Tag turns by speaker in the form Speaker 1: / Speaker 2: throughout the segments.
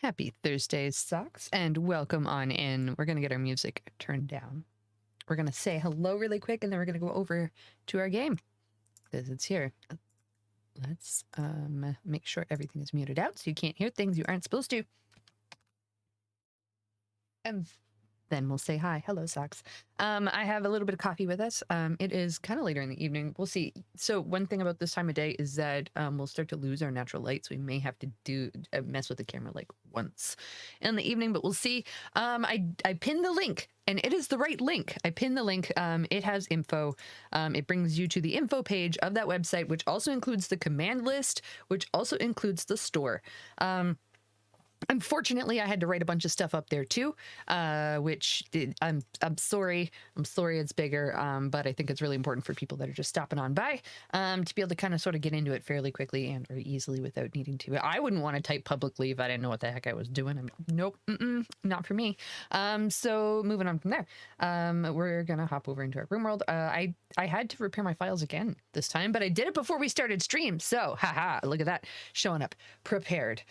Speaker 1: Happy Thursday, Socks, and welcome on in. We're going to get our music turned down. We're going to say hello really quick, and then we're going to go over to our game because it's here. Let's make sure everything is muted out so you can't hear things you aren't supposed to. And then we'll say hi. Hello, Socks. I have a little bit of coffee with us. It is kind of later in the evening. We'll see. So one thing about this time of day is that we'll start to lose our natural light. So we may have to mess with the camera like once in the evening, but we'll see. I pinned the link, and it is the right link. I pinned the link. It has info. It brings you to the info page of that website, which also includes the command list, which also includes the store. Unfortunately, I had to write a bunch of stuff up there too, which I'm sorry. I'm sorry it's bigger, but I think it's really important for people that are just stopping on by to be able to kind of sort of get into it fairly quickly and very easily without needing to. I wouldn't want to type publicly if I didn't know what the heck I was doing. Nope, not for me. So moving on from there, we're gonna hop over into our room world. I had to repair my files again this time, but I did it before we started stream. So haha, look at that, showing up prepared.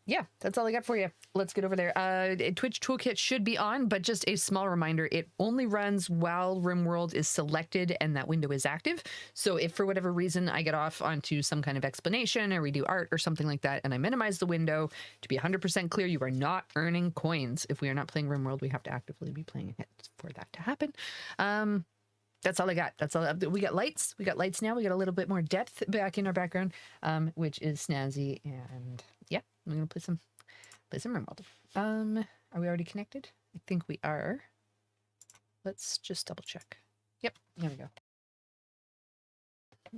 Speaker 1: Yeah, that's all I got for you. Let's get over there. Twitch Toolkit should be on, but just a small reminder, it only runs while RimWorld is selected and that window is active. So if for whatever reason I get off onto some kind of explanation or we do art or something like that and I minimize the window, to be 100% clear, you are not earning coins. If we are not playing RimWorld, we have to actively be playing it for that to happen. That's all I got. That's all. We got lights. We got lights now. We got a little bit more depth back in our background, which is snazzy. And yeah, I'm gonna play some RimWorld. Are we already connected? I think we are. Let's just double check. Yep, there we go.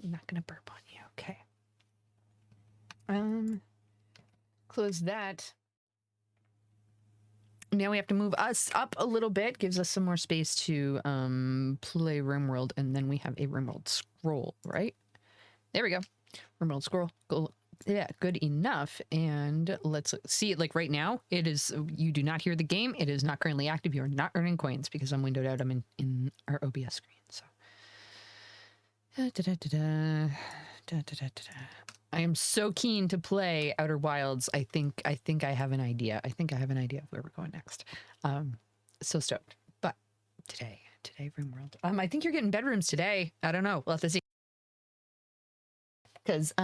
Speaker 1: I'm not gonna burp on you. Okay. Close that. Now we have to move us up a little bit, gives us some more space to play RimWorld, and then we have a RimWorld scroll, right? There we go. RimWorld scroll. Go. Yeah, good enough. And let's see it. Like right now, it is. You do not hear the game. It is not currently active. You are not earning coins because I'm windowed out. I'm in our OBS screen. So. I am so keen to play Outer Wilds. I think I have an idea. I think I have an idea of where we're going next. So stoked. But today RimWorld. I think you're getting bedrooms today. I don't know. We'll have to see. Because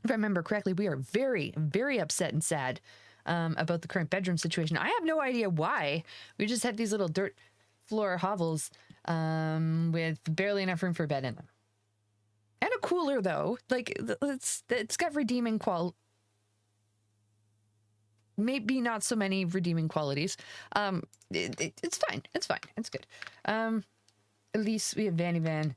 Speaker 1: if I remember correctly, we are very, very upset and sad about the current bedroom situation. I have no idea why. We just had these little dirt floor hovels with barely enough room for a bed in them. And a cooler, though. Like, it's got redeeming maybe not so many redeeming qualities. It's fine. It's fine. It's good. At least we have Vanny Van,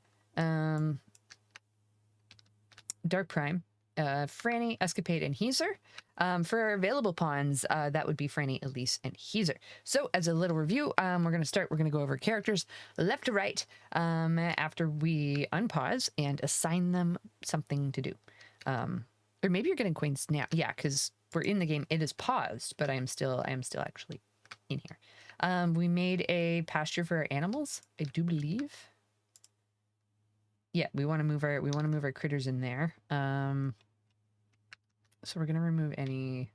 Speaker 1: Dark Prime, Franny, Escapade, and Heezer. For our available pawns, that would be Franny, Elise, and Heezer. So as a little review, we're going to go over characters left to right after we unpause and assign them something to do. Or maybe you're getting coins now. Yeah, because we're in the game. It is paused, but I am still actually in here. We made a pasture for our animals, I do believe. Yeah, we want to move our critters in there. So we're gonna remove any.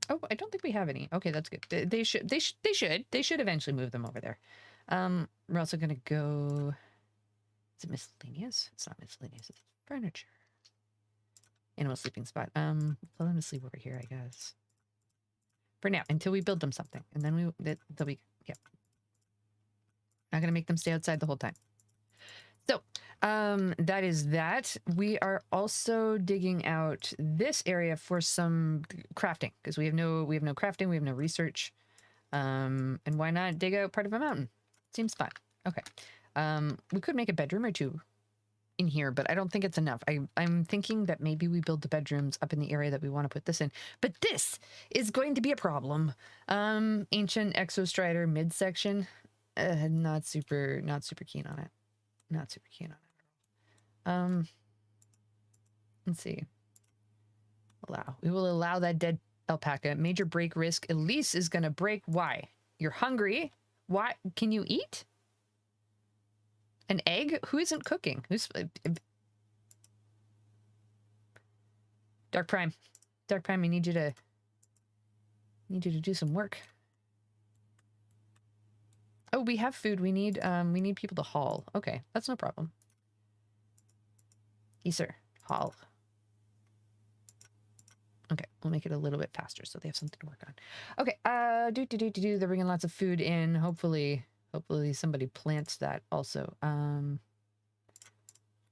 Speaker 1: Oh, I don't think we have any. Okay, that's good. They should eventually move them over there. We're also gonna go. Is it miscellaneous? It's not miscellaneous. It's furniture. Animal sleeping spot. Tell them to sleep over here, I guess. For now, until we build them something, and then they'll be. Yep. Not gonna make them stay outside the whole time. So, that is that. We are also digging out this area for some crafting because we have no crafting, we have no research. And why not dig out part of a mountain? Seems fun. Okay. We could make a bedroom or two in here, but I don't think it's enough. I'm thinking that maybe we build the bedrooms up in the area that we want to put this in. But this is going to be a problem. Ancient Exostrider midsection. Not super keen on it. Not super keen on it. Let's see. We will allow that dead alpaca. Major break risk. Elise is gonna break. Why? You're hungry. Why? Can you eat an egg? Who isn't cooking? Who's Dark Prime. Dark Prime, I need you to do some work. Oh, we have food. We need people to haul. Okay, that's no problem. Yes, sir. Haul. Okay, we'll make it a little bit faster so they have something to work on. Okay, they're bringing lots of food in. Hopefully somebody plants that also.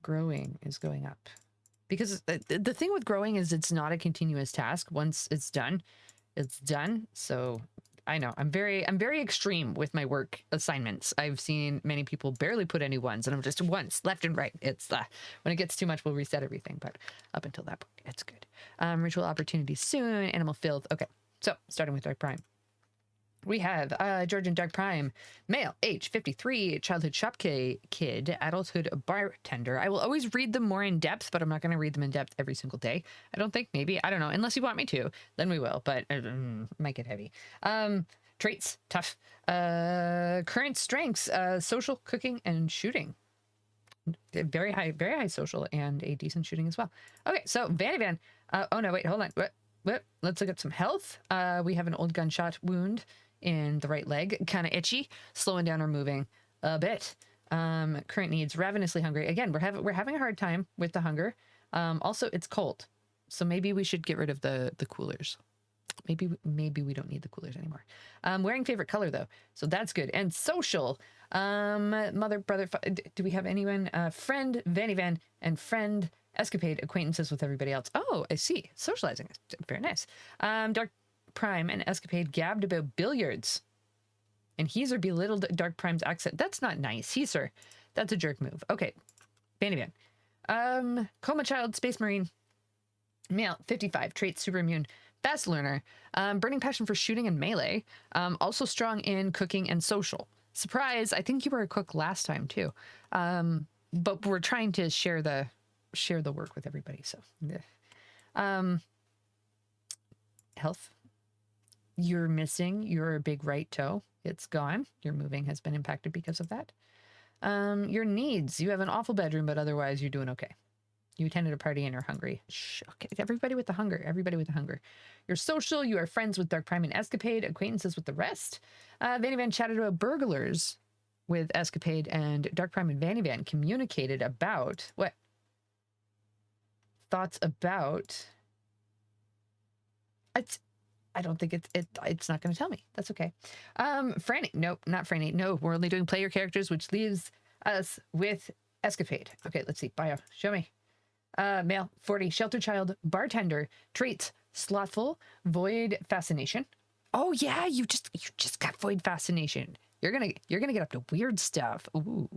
Speaker 1: Growing is going up. Because the thing with growing is it's not a continuous task. Once it's done, it's done. So I know I'm very extreme with my work assignments. I've seen many people barely put any ones, and I'm just once left and right. It's when it gets too much, we'll reset everything. But up until that point, it's good. Ritual opportunities soon. Animal filth. Okay, so starting with Dark Prime. We have Georgian Dark Prime, male, age 53, childhood shop kid, adulthood bartender. I will always read them more in depth, but I'm not going to read them in depth every single day. I don't think, maybe, I don't know, unless you want me to, then we will, but might get heavy. Traits, tough. Current strengths, social, cooking, and shooting. Very high social and a decent shooting as well. Okay, so Vanavan. Oh no, wait, hold on. What? Let's look at some health. We have an old gunshot wound in the right leg, kind of itchy, slowing down or moving a bit. Current needs, ravenously hungry. Again, we're having a hard time with the hunger. Also, it's cold, so maybe we should get rid of the coolers. Maybe we don't need the coolers anymore. Wearing favorite color though, so that's good. And social, mother, brother, do we have anyone? Friend, Vanavan, and friend Escapade, acquaintances with everybody else. Oh, I see. Socializing, very nice. Dark Prime and Escapade gabbed about billiards, and Heezer belittled Dark Prime's accent. That's not nice, Heezer. That's a jerk move. Okay, Vanavan. Coma child, space marine, male, 55, traits, super immune, fast learner, burning passion for shooting and melee, also strong in cooking and social. Surprise, I think you were a cook last time too. But we're trying to share the work with everybody, so health. You're missing your big right toe. It's gone. Your moving has been impacted because of that. Your needs. You have an awful bedroom, but otherwise you're doing okay. You attended a party and are hungry. Shh, okay, everybody with the hunger. Everybody with the hunger. You're social. You are friends with Dark Prime and Escapade. Acquaintances with the rest. Vanavan chatted about burglars with Escapade, and Dark Prime and Vanavan communicated about what? Thoughts about. I don't think it's not going to tell me. That's okay. Franny. Nope, not Franny. No, we're only doing player characters, which leaves us with Escapade. Okay, let's see. Bio. Show me. Male, 40, shelter child, bartender, traits, slothful, void fascination. Oh yeah, you just got void fascination. You're gonna get up to weird stuff. Ooh.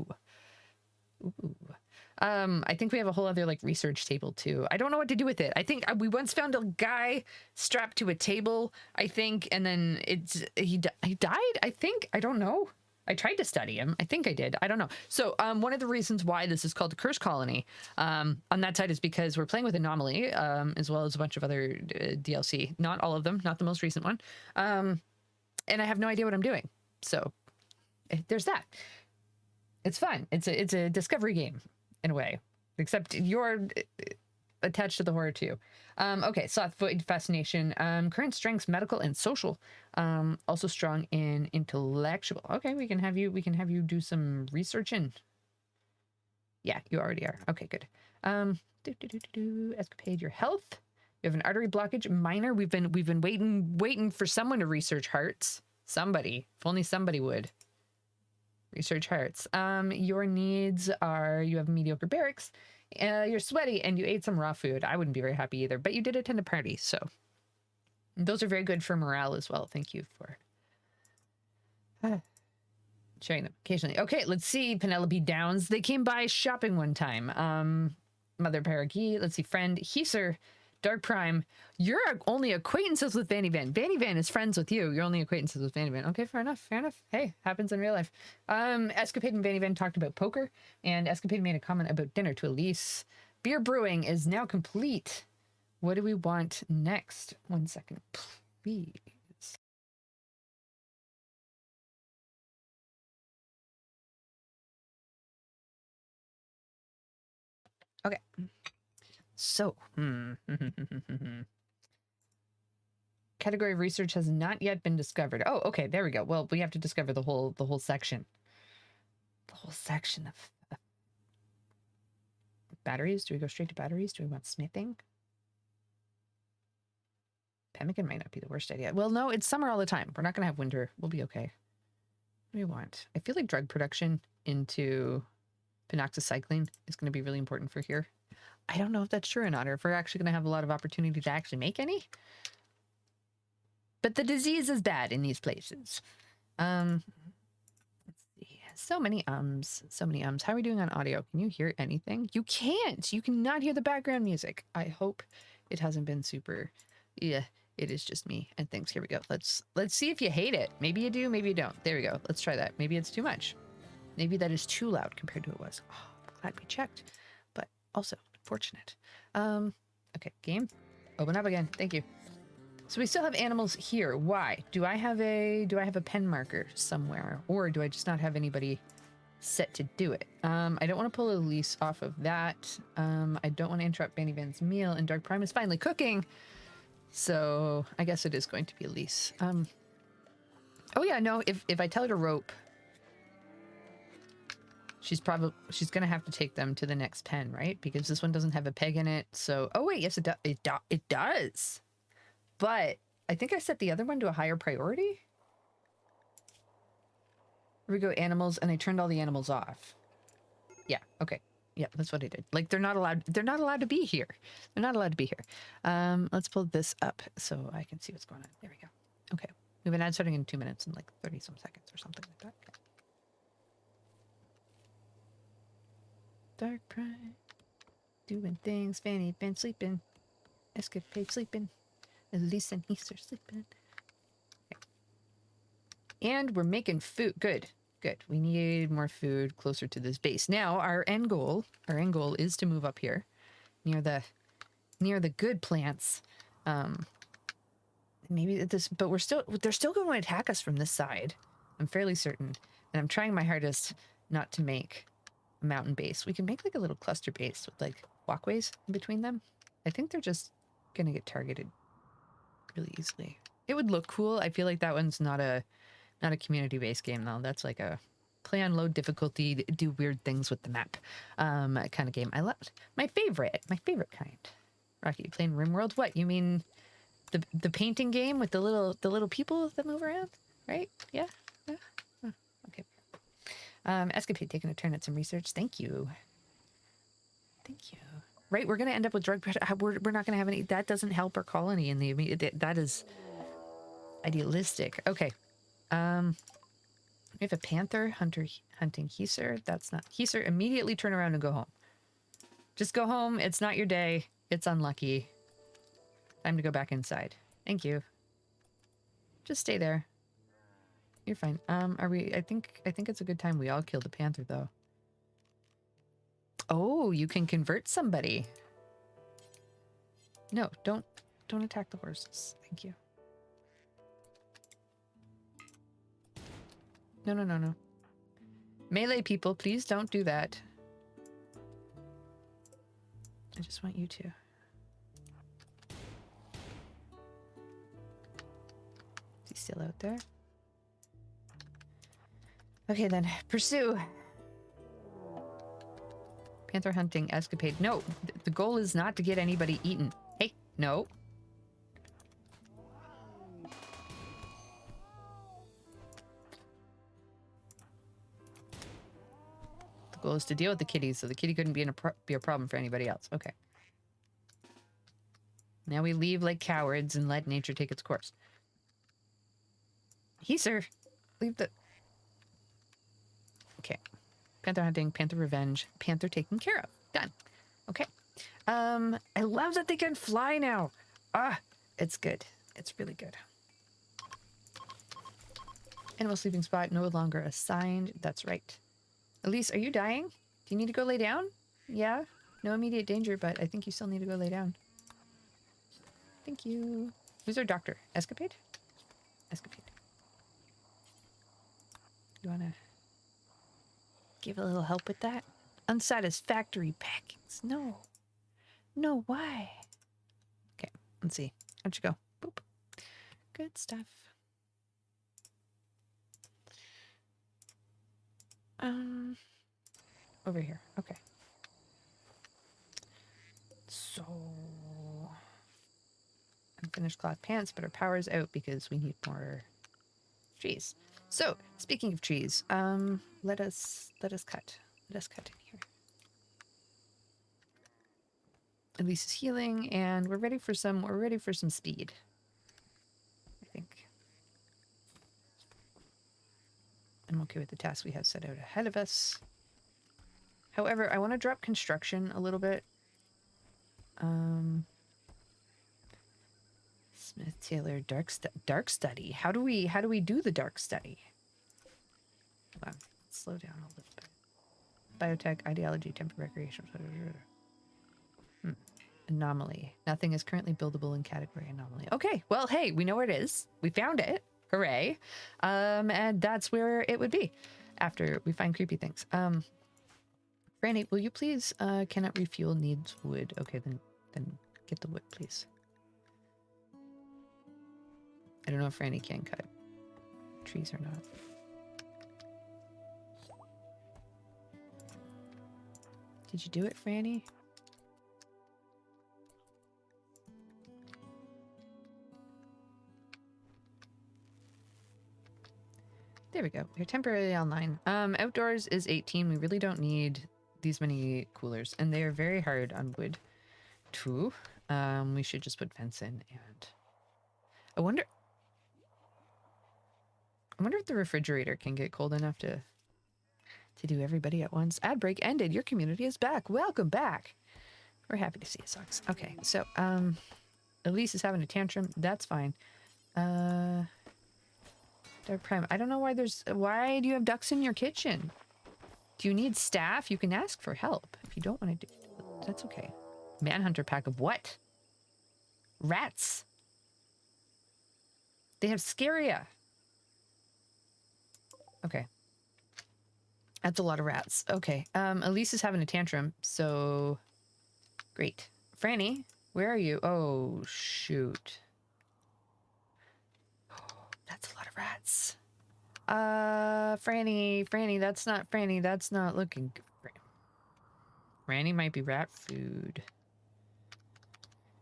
Speaker 1: I think we have a whole other like research table too. I don't know what to do with it. I think we once found a guy strapped to a table, I think, and then he died, I think. I don't know. I tried to study him. I think I did. I don't know. So one of the reasons why this is called the Curse Colony on that side is because we're playing with Anomaly, as well as a bunch of other DLC. Not all of them, not the most recent one. And I have no idea what I'm doing. So there's that. It's fun. It's a discovery game in a way, except you're attached to the horror too. Okay, sloth, void fascination, current strengths, medical and social, also strong in intellectual. Okay, we can have you do some research in. Yeah, you already are. Okay, good. Escapade, your health. You have an artery blockage, minor. We've been waiting for someone to research hearts. Somebody, if only somebody would research hearts. Your needs are, you have mediocre barracks, you're sweaty, and you ate some raw food. I wouldn't be very happy either, but you did attend a party, so those are very good for morale as well. Thank you for sharing them occasionally. Okay, let's see. Penelope Downs. They came by shopping one time. Mother Parakeet. Let's see. Friend Heezer. Dark Prime. You're only acquaintances with Vanavan. Vanavan is friends with you. You're only acquaintances with Vanavan. Okay, fair enough. Fair enough. Hey, happens in real life. Escapade and Vanavan talked about poker, and Escapade made a comment about dinner to Elise. Beer brewing is now complete. What do we want next? 1 second, please. Okay. So, Category of research has not yet been discovered. Oh, okay, there we go. Well, we have to discover the whole section. The whole section of batteries. Do we go straight to batteries? Do we want smithing? Pemmican might not be the worst idea. Well, no, it's summer all the time. We're not going to have winter. We'll be okay. What do we want? I feel like drug production into penoxycycline is going to be really important for here. I don't know if that's true or not, or if we're actually going to have a lot of opportunity to actually make any. But the disease is bad in these places. Let's see. So many ums. So many ums. How are we doing on audio? Can you hear anything? You can't. You cannot hear the background music. I hope it hasn't been super. Yeah, it is just me and things. Here we go. Let's see if you hate it. Maybe you do, maybe you don't. There we go. Let's try that. Maybe it's too much. Maybe that is too loud compared to what it was. Oh, I'm glad we checked. But also unfortunate. Okay, game. Open up again. Thank you. So we still have animals here. Why? Do I have a pen marker somewhere? Or do I just not have anybody set to do it? I don't want to pull a lease off of that. I don't want to interrupt Banny Van's meal, and Dark Prime is finally cooking. So I guess it is going to be a lease. Oh yeah, no, if I tell her to rope, she's gonna have to take them to the next pen, right? Because this one doesn't have a peg in it. So, oh wait, yes, it does. But I think I set the other one to a higher priority. Here we go, animals, and I turned all the animals off. Yeah, okay. Yeah, that's what I did. Like, they're not allowed to be here. They're not allowed to be here. Let's pull this up so I can see what's going on. There we go. Okay. We have an ad starting in 2 minutes and like 30 some seconds or something like that. Dark Prime. Doing things. Fanny been sleeping. Escapade sleeping. Elise and Easter sleeping. Okay. And we're making food. Good. Good. We need more food closer to this base. Now, our end goal is to move up here near the good plants. Maybe this, but they're still going to attack us from this side. I'm fairly certain. And I'm trying my hardest not to make a mountain base. We can make like a little cluster base with like walkways in between them. I think they're just going to get targeted really easily. It would look cool. I feel like that one's not a community-based game though. That's like a play on low difficulty, do weird things with the map kind of game. I love my favorite kind. Rocky, you playing RimWorld? What, you mean the painting game with the little people that move around, right? Yeah. Oh, okay. Escapade taking a turn at some research. Thank you. Right, we're gonna end up with drug. We're not gonna have any. That doesn't help our colony in the immediate. That is idealistic. Okay. We have a panther hunting Heaser. That's not Heaser. Immediately turn around and go home. Just go home. It's not your day. It's unlucky. Time to go back inside. Thank you. Just stay there. You're fine. Are we? I think it's a good time we all kill the panther though. Oh, you can convert somebody. No, don't attack the horses. Thank you. No. Melee people, please don't do that. I just want you to. Is he still out there? Okay then, pursue. Panther hunting escapade. No, the goal is not to get anybody eaten. Hey, no. The goal is to deal with the kitties, so the kitty couldn't be a problem for anybody else. Okay. Now we leave like cowards and let nature take its course. Heaser, leave the... Okay. Panther hunting, panther revenge, panther taken care of. Done. Okay. I love that they can fly now. Ah, it's good. It's really good. Animal sleeping spot no longer assigned. That's right. Elise, are you dying? Do you need to go lay down? Yeah? No immediate danger, but I think you still need to go lay down. Thank you. Who's our doctor? Escapade? Escapade. You wanna give a little help with that? Unsatisfactory packings. No. No, why? Okay, let's see. How'd you go? Boop. Good stuff. Over here. Okay. So, unfinished cloth pants, but our power's out because we need more trees. So, speaking of trees, let us cut. Let us cut in here. Elise is healing, and we're ready for some speed. I think. I'm okay with the task we have set out ahead of us. However, I want to drop construction a little bit. Smith Taylor dark study. How do we do the dark study? Hold on. Slow down a little bit. Biotech, ideology, temper, recreation. Anomaly. Nothing is currently buildable in category anomaly. Okay, well, hey, we know where it is. We found it. Hooray. And that's where it would be after we find creepy things. Franny, will you please, cannot refuel, needs wood. Okay, then get the wood, please. I don't know if Franny can cut trees or not. Did you do it, Franny? There we go. They're temporarily online. Outdoors is 18. We really don't need these many coolers, and they are very hard on wood too. We should just put fence in, and I wonder if the refrigerator can get cold enough to do everybody at once. Ad break ended. Your community is back. Welcome back. We're happy to see you, Socks. Okay, so Elise is having a tantrum. That's fine. Dark Prime. I don't know why why do you have ducks in your kitchen? Do you need staff? You can ask for help. If you don't want to do that's okay. Manhunter pack of what? Rats. They have Scaria. Okay. That's a lot of rats. Okay. Elise is having a tantrum, so great. Franny, where are you? Oh, shoot. That's a lot of rats. Franny, that's not looking good. Franny might be rat food.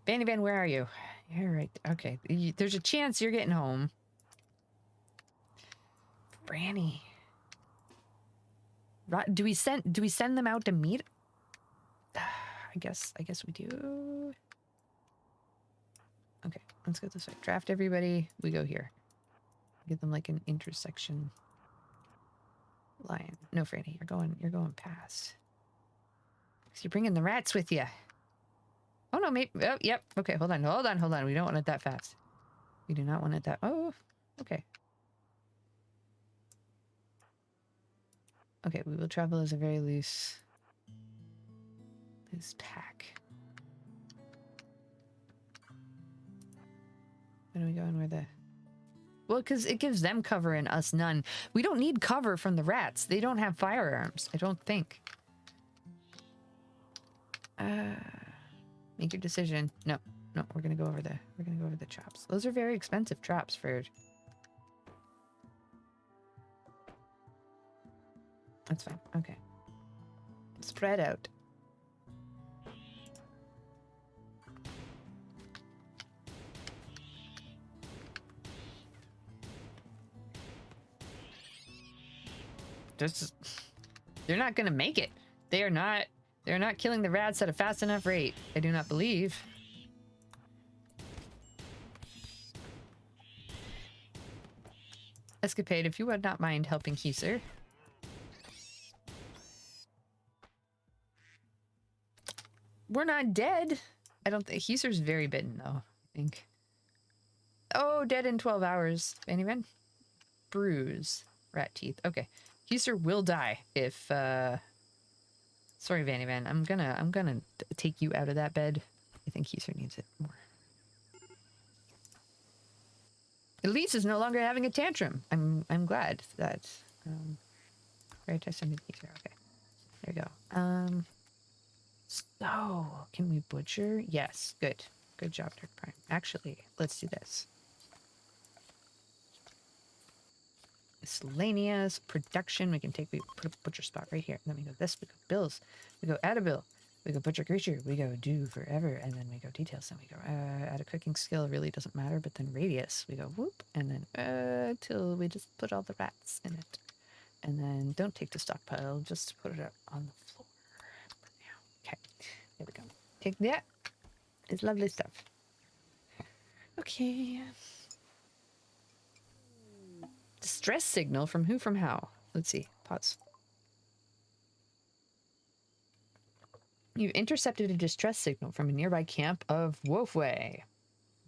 Speaker 1: Vanny Van, where are you? You're right. Okay. There's a chance you're getting home. Franny. Do we send them out to meet? I guess we do. Okay, let's go this way. Draft everybody. We go here. Get them like an intersection line. No, Franny, you're going past. Cause you're bringing the rats with you. Oh no, maybe. Oh, yep. Okay, hold on. We don't want it that fast. We do not want it that. Oh, okay. Okay, we will travel as a very loose pack. Where are we going? Where the? Well, because it gives them cover and us none. We don't need cover from the rats. They don't have firearms, I don't think. Make your decision. No, we're gonna go over the traps. Those are very expensive traps for. That's fine. Okay. Spread out. They're not gonna make it. They're not killing the rats at a fast enough rate. I do not believe. Escapade, if you would not mind helping Heiser. We're not dead. I don't think Heiser's very bitten though, I think. Oh, dead in 12 hours. Anyone? Bruise. Rat teeth. Okay. Heiser will die if sorry, Vanny Van. I'm gonna take you out of that bed. I think Heiser needs it more. Elise is no longer having a tantrum. I'm glad that right I sent Heiser. Okay. There you go. So, can we butcher? Yes, good. Good job, Dark Prime. Actually, let's do this. Miscellaneous production. We can take, we put a butcher spot right here. And then we go this, we go bills, we go add a bill, we go butcher creature, we go do forever, and then we go details, and we go add a cooking skill, really doesn't matter, but then radius, we go whoop, and then till we just put all the rats in it. And then don't take the stockpile, just put it up on the floor for now. Okay, there we go. Take that. It's lovely stuff. Okay. Distress signal from who, from how? Let's see. Pause. You've intercepted a distress signal from a nearby camp of Wolfway.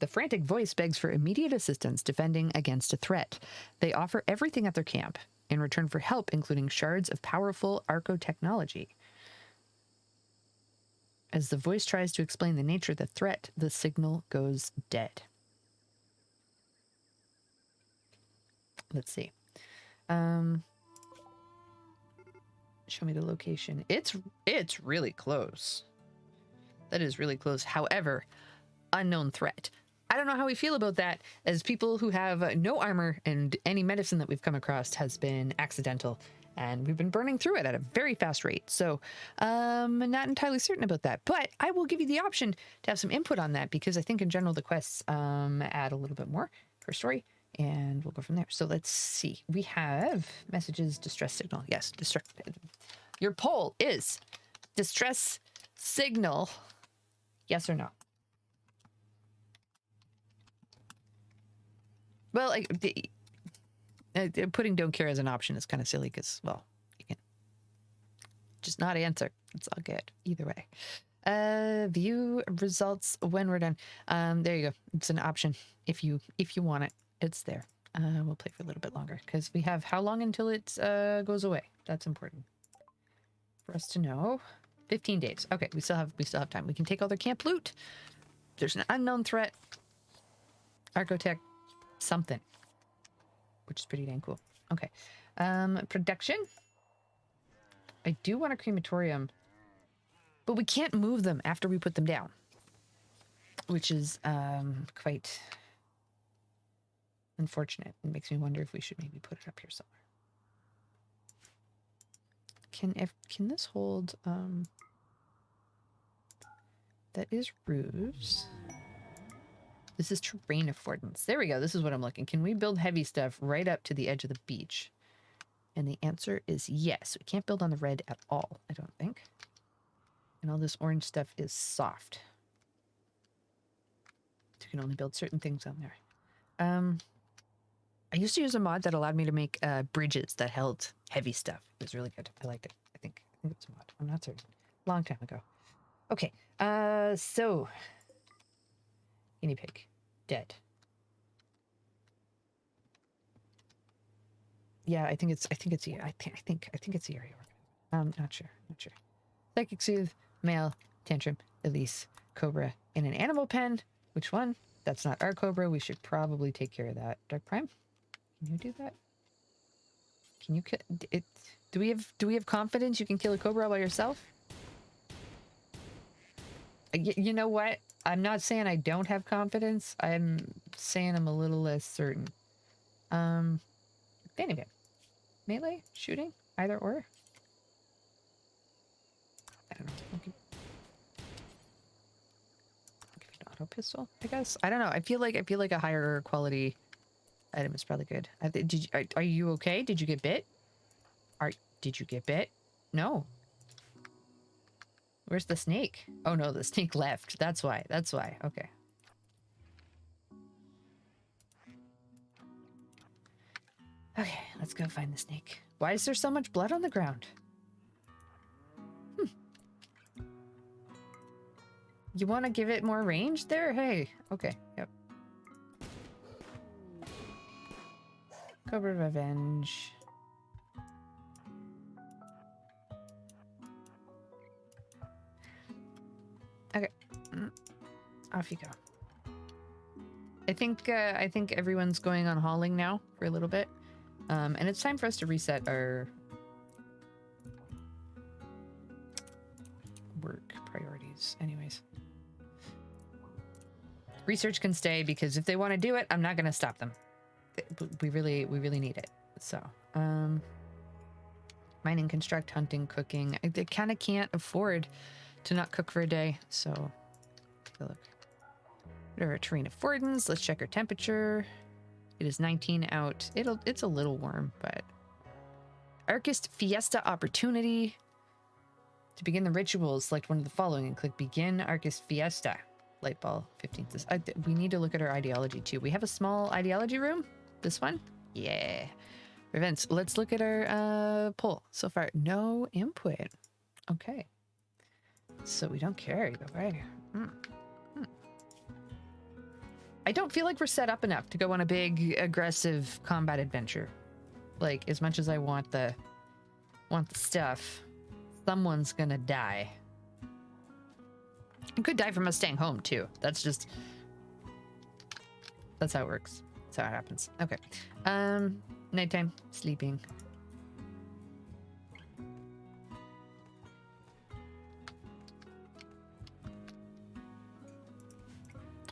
Speaker 1: The frantic voice begs for immediate assistance defending against a threat. They offer everything at their camp in return for help, including shards of powerful Arco technology. As the voice tries to explain the nature of the threat, the signal goes dead. Let's see. Show me the location. It's really close. That is really close. However, unknown threat. I don't know how we feel about that as people who have no armor, and any medicine that we've come across has been accidental, and we've been burning through it at a very fast rate. So I'm not entirely certain about that, but I will give you the option to have some input on that, because I think in general the quests add a little bit more per story, and we'll go from there. So let's see. We have messages, distress signal. Yes, distress. Your poll is distress signal. Yes or no? Well, putting don't care as an option is kind of silly because, well, you can just not answer. It's all good either way. View results when we're done. There you go. It's an option if you want it. It's there. We'll play for a little bit longer because we have how long until it goes away. That's important for us to know. 15 days. Okay, we still have time. We can take all their camp loot. There's an unknown threat. Archotech something, which is pretty dang cool. Okay. Production. I do want a crematorium, but we can't move them after we put them down, which is quite unfortunate. It makes me wonder if we should maybe put it up here somewhere. Can this hold that is roofs. This is terrain affordance. There we go. This is what I'm looking. Can we build heavy stuff right up to the edge of the beach? And the answer is yes. We can't build on the red at all, I don't think. And all this orange stuff is soft. So you can only build certain things on there. I used to use a mod that allowed me to make bridges that held heavy stuff. It was really good. I liked it. I think it's a mod. I'm not certain. Long time ago. Okay. So guinea pig dead. Yeah, I think it's here. I think it's the area. Not sure. Psychic Soothe, male, Tantrum, Elise, Cobra in an animal pen. Which one? That's not our Cobra. We should probably take care of that. Dark Prime, can you do that? Can you it? Do we have confidence you can kill a Cobra by yourself? You know what? I'm not saying I don't have confidence. I'm saying I'm a little less certain. Anyway. Melee? Shooting? Either or? I don't know. I'll give you an auto pistol, I guess. I don't know. I feel like a higher quality item is probably good. Are you okay? Did you get bit? Did you get bit? No. Where's the snake? Oh no, the snake left. That's why. Okay. Okay, let's go find the snake. Why is there so much blood on the ground? You want to give it more range there? Hey, okay, yep. Cobra Revenge. Okay, off you go. I think everyone's going on hauling now for a little bit, and it's time for us to reset our work priorities. Anyways. Research can stay because if they want to do it, I'm not going to stop them. We really need it. So, mining, construct, hunting, cooking. I kind of can't afford to not cook for a day. So, take a look. What are our terrain affordance? Let's check our temperature. It is 19 out. It's a little warm, but Arcist Fiesta opportunity. To begin the rituals, select one of the following and click Begin Arcist Fiesta. Light ball, 15th. We need to look at our ideology too. We have a small ideology room. This one? Yeah. Events. Let's look at our poll. So far, no input. Okay. So we don't care either way. I don't feel like we're set up enough to go on a big, aggressive combat adventure. Like, as much as I want the stuff, someone's gonna die. It could die from us staying home, too. That's how it works. That's how it happens. Okay. Nighttime. Sleeping.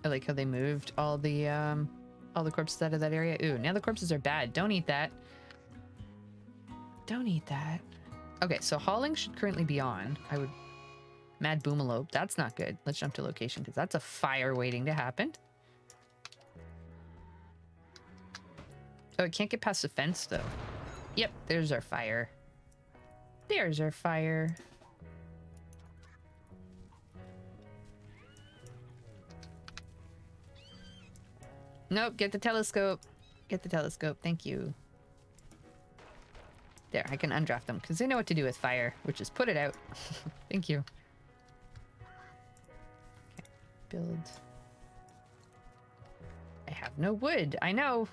Speaker 1: I like how they moved all the corpses out of that area. Ooh, now the corpses are bad. Don't eat that. Don't eat that. Okay, so hauling should currently be on. I would... Mad Boomalope. That's not good. Let's jump to location because that's a fire waiting to happen. Oh, it can't get past the fence though. Yep, there's our fire. There's our fire. Nope, get the telescope. Get the telescope. Thank you. There, I can undraft them because they know what to do with fire, which is put it out. Thank you. Okay, build. I have no wood. I know.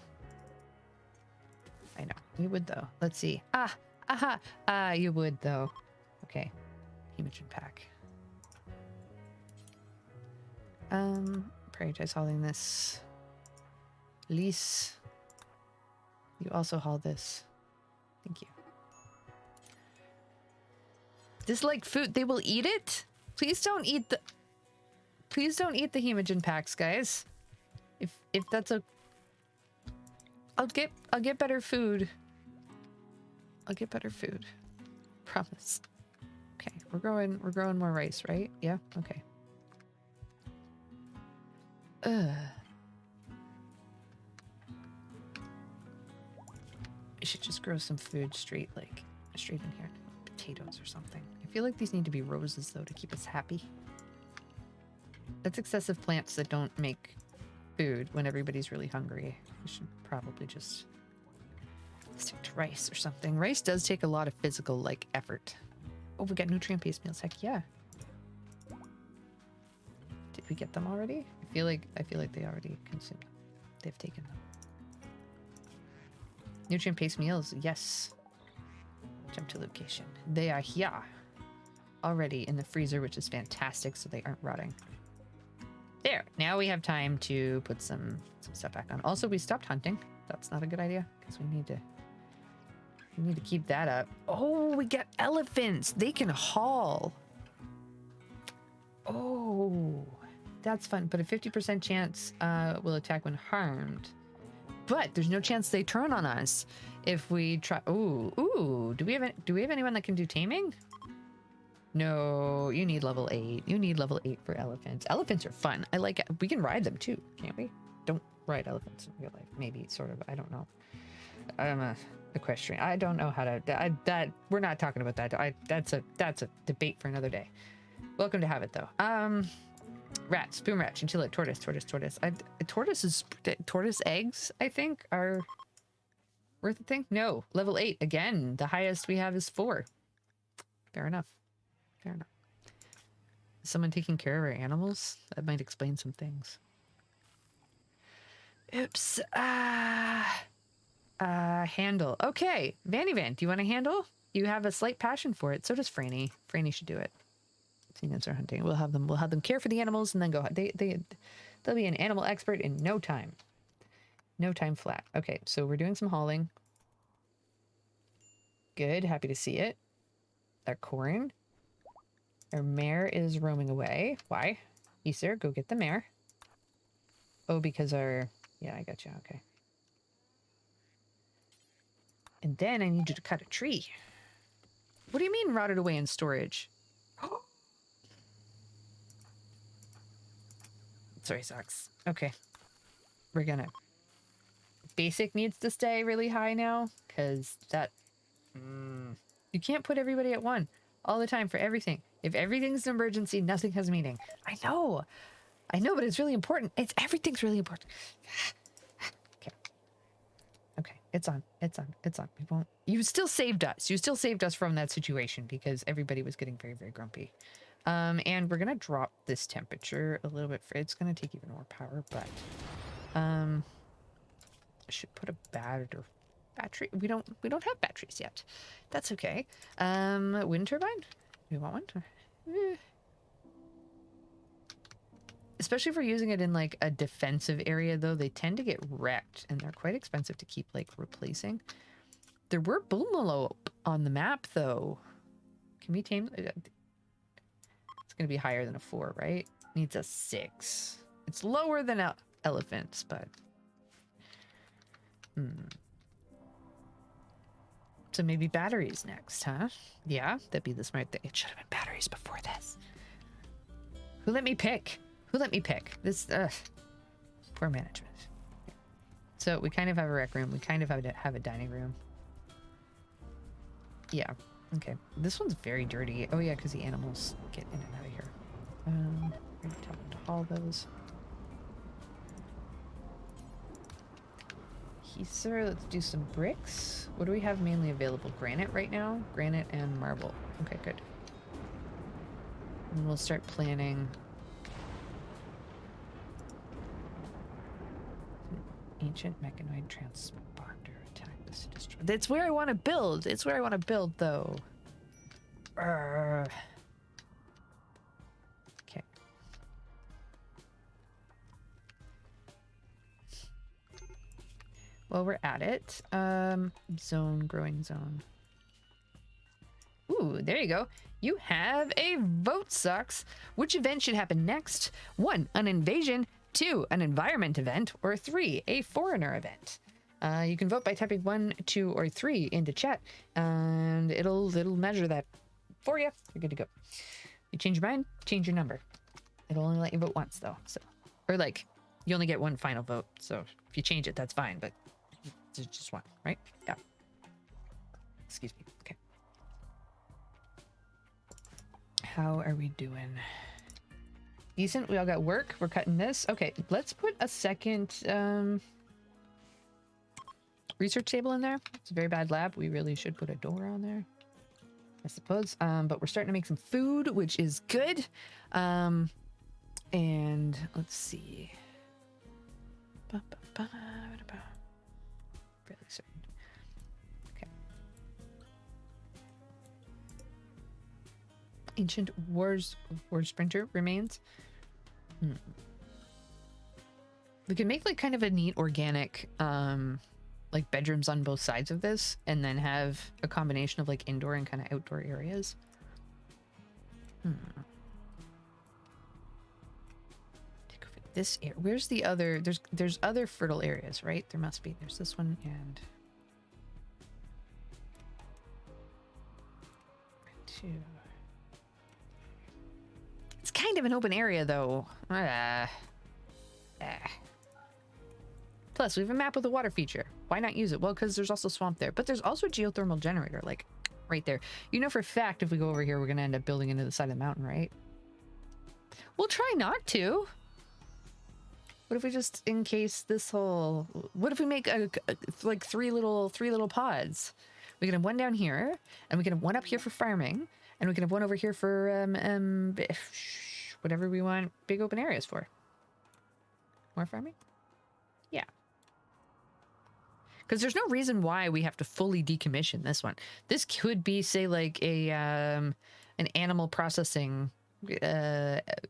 Speaker 1: I know. You would though. Let's see. You would though. Okay. Hemogen pack. Prioritize hauling this. Lease. You also haul this. Thank you. Dislike food. They will eat it? Please don't eat the... Please don't eat the hemogen packs, guys. If that's a... I'll get better food. I'll get better food. Promise. Okay, we're growing more rice, right? Yeah? Okay. I should just grow some food straight in here. Potatoes or something. I feel like these need to be roses though to keep us happy. That's excessive plants that don't make food when everybody's really hungry. We should probably just stick to rice or something. Rice does take a lot of physical effort. Oh, we got nutrient-based meals. Heck yeah. Did we get them already? I feel like they already consumed them. They've taken them. Nutrient-based meals, yes. Jump to location. They are here. Already in the freezer, which is fantastic, so they aren't rotting. There. Now we have time to put some stuff back on. Also, we stopped hunting. That's not a good idea, because we need to keep that up. Oh, we got elephants. They can haul. Oh, that's fun. But a 50% chance will attack when harmed. But there's no chance they turn on us if we try. Ooh. Do we have anyone that can do taming? No, you need level 8. You need level 8 for elephants. Elephants are fun. I like it. We can ride them too, can't we? Don't ride elephants in real life. Maybe, sort of. I don't know. I'm a equestrian. I don't know how to. We're not talking about that. That's a debate for another day. Welcome to have it though. Rat, spoon rat, chinchilla, tortoise. Tortoise eggs, I think, are worth a thing. No, level 8 again. The highest we have is 4. Fair enough. Is someone taking care of our animals? That might explain some things. Oops. Handle. Okay, Vanny Van, do you want a handle? You have a slight passion for it. So does Franny. Franny should do it. Seniors are hunting. We'll have them care for the animals and then go. They'll be an animal expert in no time. No time flat. Okay, so we're doing some hauling. Good. Happy to see it. That corn. Our mare is roaming away. Why? Easter, go get the mare. Oh, because our... Yeah, I got you. Okay. And then I need you to cut a tree. What do you mean rotted away in storage? Sorry, socks. Okay. We're gonna... Basic needs to stay really high now, because that... You can't put everybody at one all the time for everything. If everything's an emergency, nothing has meaning. I know, but it's really important. Everything's really important. Okay. Okay, it's on. We won't... You still saved us. You still saved us from that situation because everybody was getting very, very grumpy. And we're gonna drop this temperature a little bit. It's gonna take even more power, but I should put a battery. We don't have batteries yet. That's okay. Wind turbine? We want one? Especially if we're using it in like a defensive area, though, they tend to get wrecked and they're quite expensive to keep like replacing. There were Boomalope on the map, though. Can we tame? It's gonna be higher than a 4, right? Needs a 6. It's lower than elephants, but so maybe batteries next, huh? Yeah, that'd be the smart thing. It should have been batteries before this. Who let me pick? This, poor management. So we kind of have a rec room. We kind of have a dining room. Yeah, okay. This one's very dirty. Oh yeah, because the animals get in and out of here. We're gonna tell them to haul those. Sir, let's do some bricks. What do we have mainly available? Granite right now? Granite and marble. Okay, good. And we'll start planning. Ancient mechanoid transponder attack this destroy. That's where I want to build. It's where I want to build, though. Okay. Well, we're at it. Zone, growing zone. Ooh, there you go. You have a vote, Sucks. Which event should happen next? 1, an invasion. 2, an environment event. Or 3, a foreigner event. You can vote by typing 1, 2, or 3 into chat, and it'll measure that for you. You're good to go. You change your mind, change your number. It'll only let you vote once, though. So, or like, you only get one final vote. So if you change it, that's fine. But just one, right? Yeah. Excuse me. Okay. How are we doing? Decent. We all got work. We're cutting this. Okay, let's put a second research table in there. It's a very bad lab. We really should put a door on there, I suppose. But we're starting to make some food, which is good. And let's see. Fairly certain. Okay. Ancient war sprinter remains. We can make like kind of a neat organic like bedrooms on both sides of this, and then have a combination of like indoor and kind of outdoor areas. This area, where's the other? There's other fertile areas, right? There must be. There's this one and 2. It's kind of an open area, though. Plus, we have a map with a water feature. Why not use it? Well, because there's also swamp there, but there's also a geothermal generator, like right there. You know for a fact if we go over here, we're gonna end up building into the side of the mountain, right? We'll try not to. What if we just encase this whole... What if we make like three little pods? We can have one down here, and we can have one up here for farming, and we can have one over here for whatever we want big open areas for. More farming? Yeah. Because there's no reason why we have to fully decommission this one. This could be, say, like a an animal processing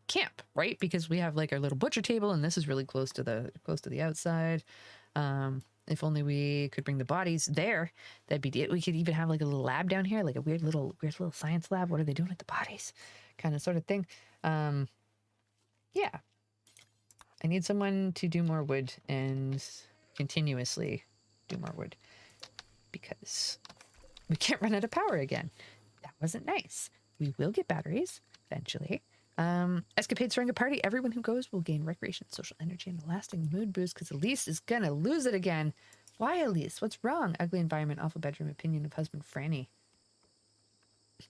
Speaker 1: camp, right? Because we have like our little butcher table, and this is really close to the outside. If only we could bring the bodies there, that'd be it. We could even have like a little lab down here, like a weird little science lab. What are they doing with the bodies? kind of sort of thing. Yeah. I need someone to do more wood and continuously do more wood because we can't run out of power again. That wasn't nice. We will get batteries eventually. Escapades during a party. Everyone who goes will gain recreation, social energy, and a lasting mood boost because Elise is gonna lose it again. Why, Elise? What's wrong? Ugly environment, awful bedroom, opinion of husband Franny.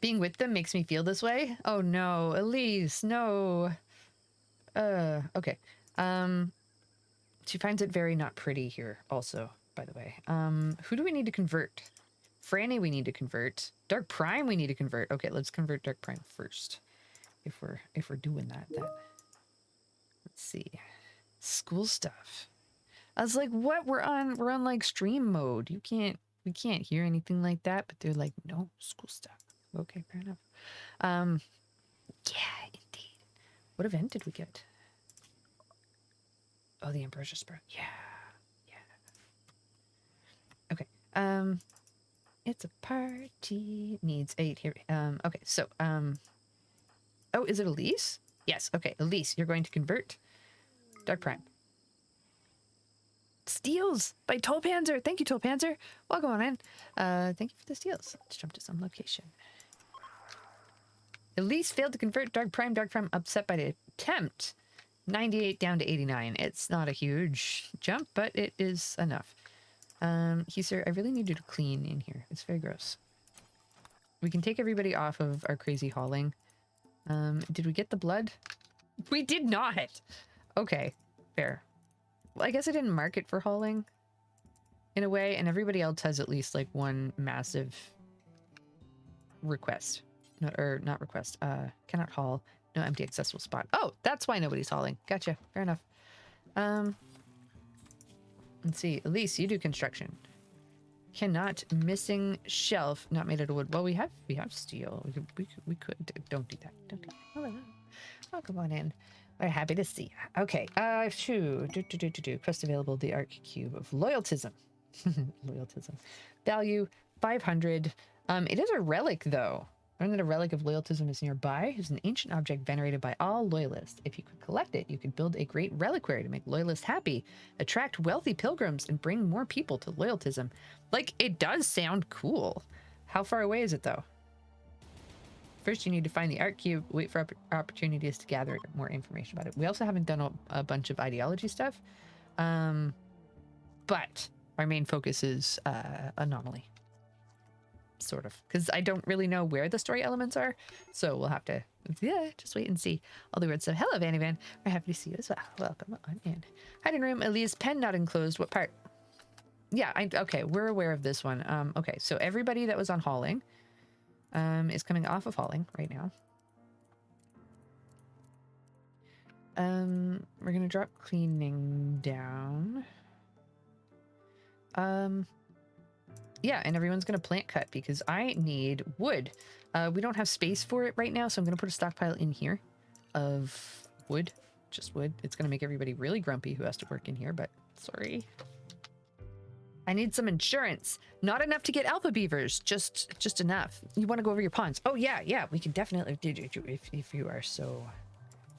Speaker 1: Being with them makes me feel this way. Oh no, Elise, no. Okay. She finds it very not pretty here also, by the way. Who do we need to convert? Franny we need to convert. Dark Prime we need to convert. Okay, let's convert Dark Prime first. If we're doing that then. Let's see. School stuff. I was like, what? We're on like stream mode. We can't hear anything like that, but they're like, no, school stuff. Okay, fair enough. Yeah, indeed. What event did we get? Oh, the Ambrosia Sprout. Yeah. Okay. It's a party. Needs 8 here. Okay, so, oh, is it Elise? Yes, okay. Elise, you're going to convert Dark Prime. Steals by Tolpanzer. Thank you, Tolpanzer. Welcome on in. Thank you for the steals. Let's jump to some location. Elise failed to convert Dark Prime. Dark Prime upset by the attempt. 98 down to 89. It's not a huge jump, but it is enough. Sir, I really need you to clean in here. It's very gross. We can take everybody off of our crazy hauling. Did we get the blood? We did not. Okay, fair. Well, I guess I didn't mark it for hauling in a way, and everybody else has at least like one massive request. Not request. Cannot haul. No empty accessible spot. Oh, that's why nobody's hauling. Gotcha. Fair enough. Let's see. Elise, you do construction. Cannot. Missing shelf. Not made out of wood. Well, we have steel. We could. Don't do that. Don't do that. Hello. Oh, come on in. We're happy to see you. Okay. Quest available. The Arc Cube of Loyaltism. Loyaltism. Value 500. It is a relic though. Learn that a relic of Loyaltism is nearby. It's an ancient object venerated by all loyalists. If you could collect it, you could build a great reliquary to make loyalists happy, attract wealthy pilgrims, and bring more people to Loyaltism. Like, it does sound cool. How far away is it, though? First, you need to find the Art Cube, wait for opportunities to gather more information about it. We also haven't done a bunch of ideology stuff, but our main focus is Anomaly. Sort of, because I don't really know where the story elements are, so we'll have to just wait and see. All the words said, hello Vanny Van, we're happy to see you as well. Welcome on in. Hiding room. Elise, pen not enclosed. What part? Yeah, okay, we're aware of this one. Okay, so everybody that was on hauling is coming off of hauling right now. We're gonna drop cleaning down. Yeah, and everyone's going to plant cut because I need wood. We don't have space for it right now, so I'm going to put a stockpile in here of wood. Just wood. It's going to make everybody really grumpy who has to work in here, but sorry. I need some insurance. Not enough to get alpha beavers, just enough. You want to go over your ponds? Oh, yeah, we can definitely do if you are so...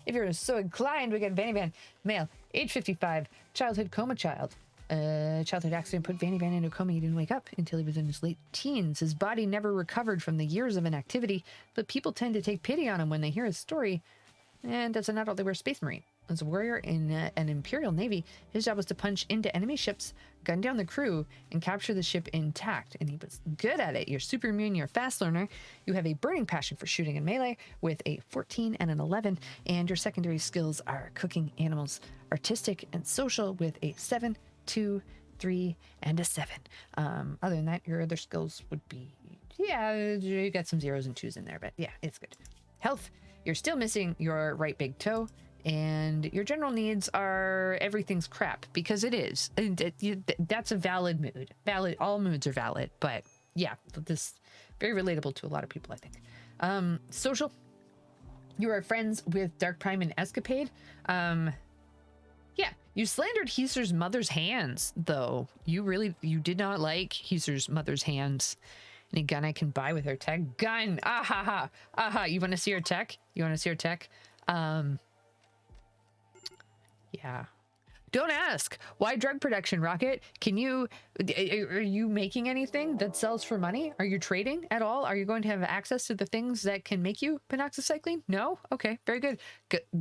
Speaker 1: If you're so inclined, we get Vanny Van. Male, age 55, childhood coma child. Childhood accident put Vanny Van into a coma. He didn't wake up until he was in his late teens. His body never recovered from the years of inactivity, but people tend to take pity on him when they hear his story. And as an adult, they were a space marine. As a warrior in an Imperial Navy, his job was to punch into enemy ships, gun down the crew, and capture the ship intact. And he was good at it. You're super immune, you're a fast learner. You have a burning passion for shooting and melee with a 14 and an 11. And your secondary skills are cooking, animals, artistic, and social with a 7, 2, 3, and a 7. Other than that, your other skills would be, yeah, you got some 0s and 2s in there, but yeah, it's good. Health, you're still missing your right big toe, and your general needs are everything's crap, because it is. That's a valid mood. All moods are valid, but yeah, this very relatable to a lot of people, I think. Social, you are friends with Dark Prime and Escapade. Yeah, you slandered Heser's mother's hands, though. You did not like Heser's mother's hands. Any gun I can buy with her tech? Gun! Ah ha ha! Ah ha! You want to see her tech? You want to see her tech? Yeah. Don't ask. Why drug production, Rocket? Can you... Are you making anything that sells for money? Are you trading at all? Are you going to have access to the things that can make you penoxycycline? No? Okay, very good.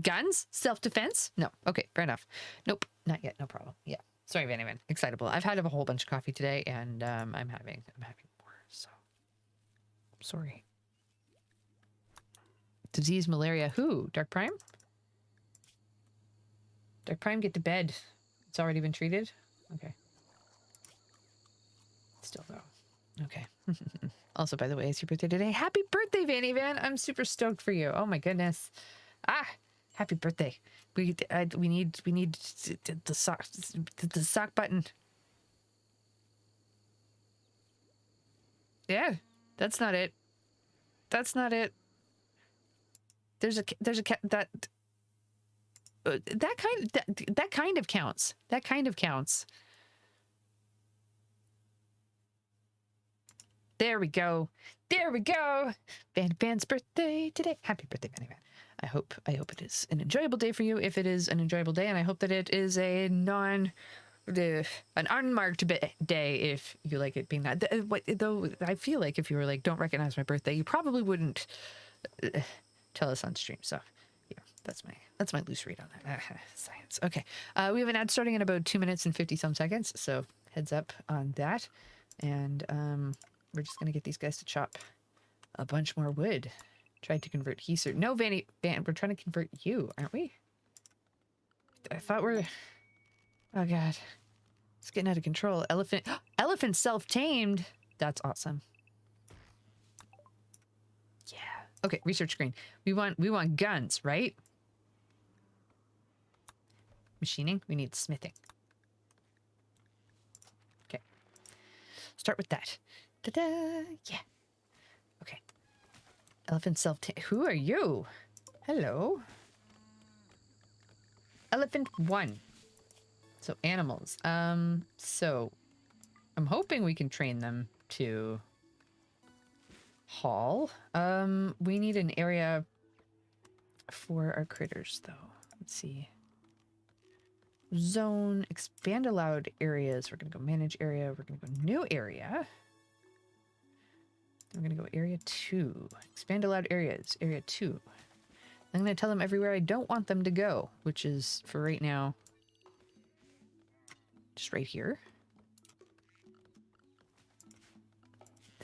Speaker 1: Guns? Self-defense? No. Okay, fair enough. Nope, not yet. No problem. Yeah. Sorry, Vanny Van. Excitable. I've had a whole bunch of coffee today, and I'm having more, so... Sorry. Disease, malaria. Who? Dark Prime? Dark Prime, get to bed. It's already been treated? Okay. Still though. Okay. Also, by the way, it's your birthday today. Happy birthday, Vanny Van! I'm super stoked for you. Oh my goodness. Ah! Happy birthday. We need the sock button. Yeah, that's not it. That's not it. There's a that kind of counts. That kind of counts. There we go. There we go. Van's birthday today. Happy birthday, Vanny Van. I hope it is an enjoyable day for you. If it is an enjoyable day, and I hope that it is an unmarked day if you like it being that. Though I feel like if you were like, don't recognize my birthday, you probably wouldn't tell us on stream. So yeah, that's my loose read on that. Science. Okay. We have an ad starting in about 2 minutes and 50 some seconds. So heads up on that. And we're just gonna get these guys to chop a bunch more wood. Tried to convert Heaser. No, Van, we're trying to convert you, aren't we? I thought we're... Oh god. It's getting out of control. Elephant self-tamed. That's awesome. Yeah. Okay, research screen. We want guns, right? Machining. We need smithing. Okay. Start with that. Ta-da! Yeah. Okay. Elephant self-tamed. Who are you? Hello. Elephant 1. So animals. So I'm hoping we can train them to haul. We need an area for our critters though. Let's see. Zone, expand allowed areas. We're gonna go manage area. We're gonna go new area. We're gonna go area 2. Expand allowed areas. Area 2. I'm gonna tell them everywhere I don't want them to go, which is for right now just right here.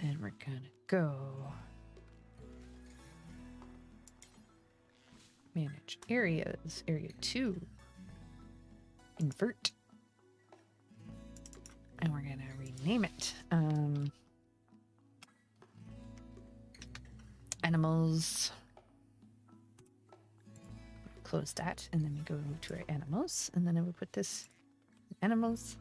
Speaker 1: Then we're gonna go manage areas, area 2, invert, and we're gonna rename it. Animals. Close that, and then we go to our animals, and then I would put this animals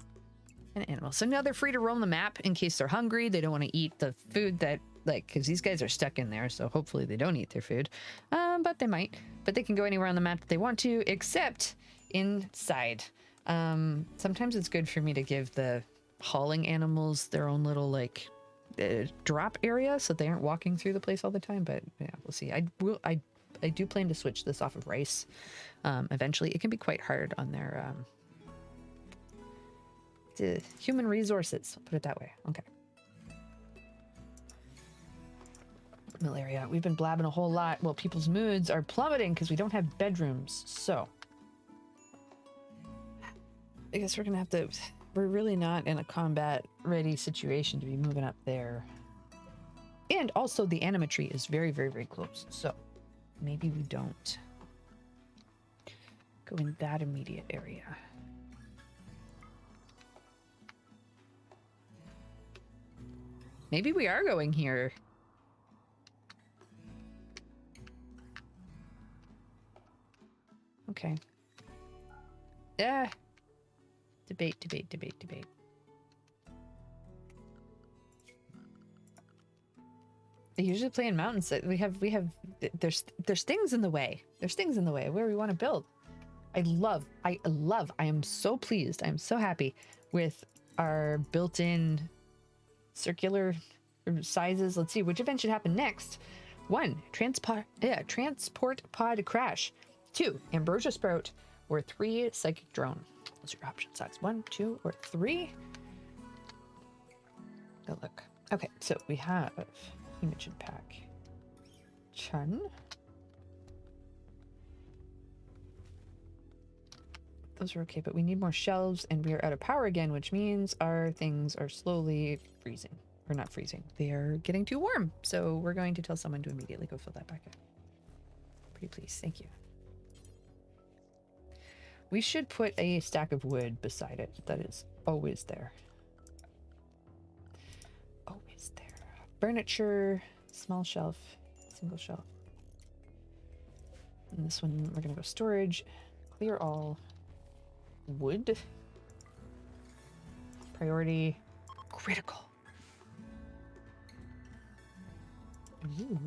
Speaker 1: and animals. So now they're free to roam the map in case they're hungry. They don't want to eat the food that, like, because these guys are stuck in there, so hopefully they don't eat their food. But they might. But they can go anywhere on the map that they want to, except inside. Sometimes it's good for me to give the hauling animals their own little, like, drop area so they aren't walking through the place all the time. But yeah, we'll see. I do plan to switch this off of rice eventually. It can be quite hard on their human resources, put it that way. Okay. Malaria. We've been blabbing a whole lot. Well, people's moods are plummeting because we don't have bedrooms. So I guess we're gonna have to... We're really not in a combat-ready situation to be moving up there. And also the animatry is very, very, very close. So maybe we don't go in that immediate area. Maybe we are going here. Okay. Yeah. Debate. They usually play in mountains. There's things in the way. There's things in the way where we want to build. I am so pleased. I'm so happy with our built-in circular or sizes. Let's see which event should happen next. 1, transport pod crash. 2, ambrosia sprout. Or 3, psychic drone. Those are your option size. 1, 2, or 3. Go look. Okay, so we have image and pack. Chun. Those are okay, but we need more shelves, and we are out of power again, which means our things are slowly freezing. Or not freezing. They are getting too warm. So we're going to tell someone to immediately go fill that back up. Pretty please. Thank you. We should put a stack of wood beside it. That is always there. Always there. Furniture, small shelf, single shelf. And this one, we're going to go storage. Clear all. Wood. Priority. Critical. Ooh.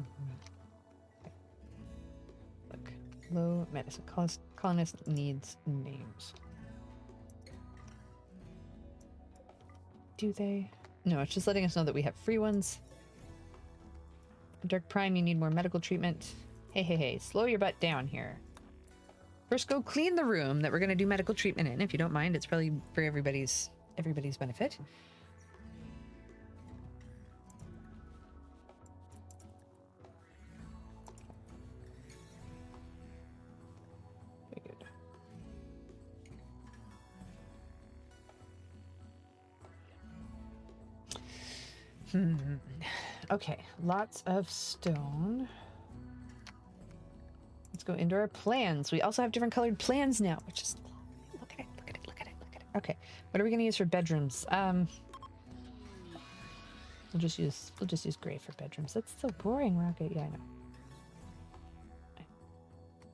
Speaker 1: Look. Low medicine. Colonist needs names. Do they? No, it's just letting us know that we have free ones. Dark Prime, you need more medical treatment. Hey, slow your butt down here. First, go clean the room that we're going to do medical treatment in, if you don't mind. It's probably for everybody's benefit. Very good. Okay, lots of stone. Let's go into our plans. We also have different colored plans now, which is look at it. Okay, what are we gonna use for bedrooms? We'll just use gray for bedrooms. That's so boring, Rocket. Yeah, I know.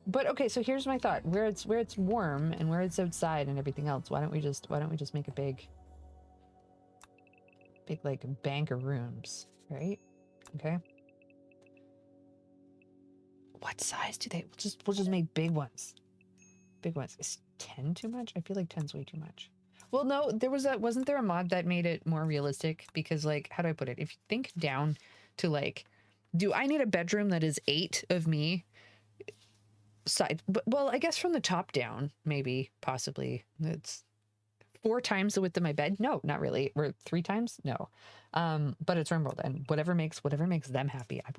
Speaker 1: But okay, so here's my thought. Where it's warm and where it's outside and everything else, why don't we just make a big like bank of rooms, right? Okay. What size do they? We'll just make big ones. Big ones. Is 10 too much? I feel like 10's way too much. Well, no, wasn't there a mod that made it more realistic? Because like, how do I put it? If you think down to like, do I need a bedroom that is 8 of me? But well, I guess from the top down, maybe, possibly. It's 4 times the width of my bed. No, not really. Or 3 times? No. But it's RimWorld, and whatever makes them happy, I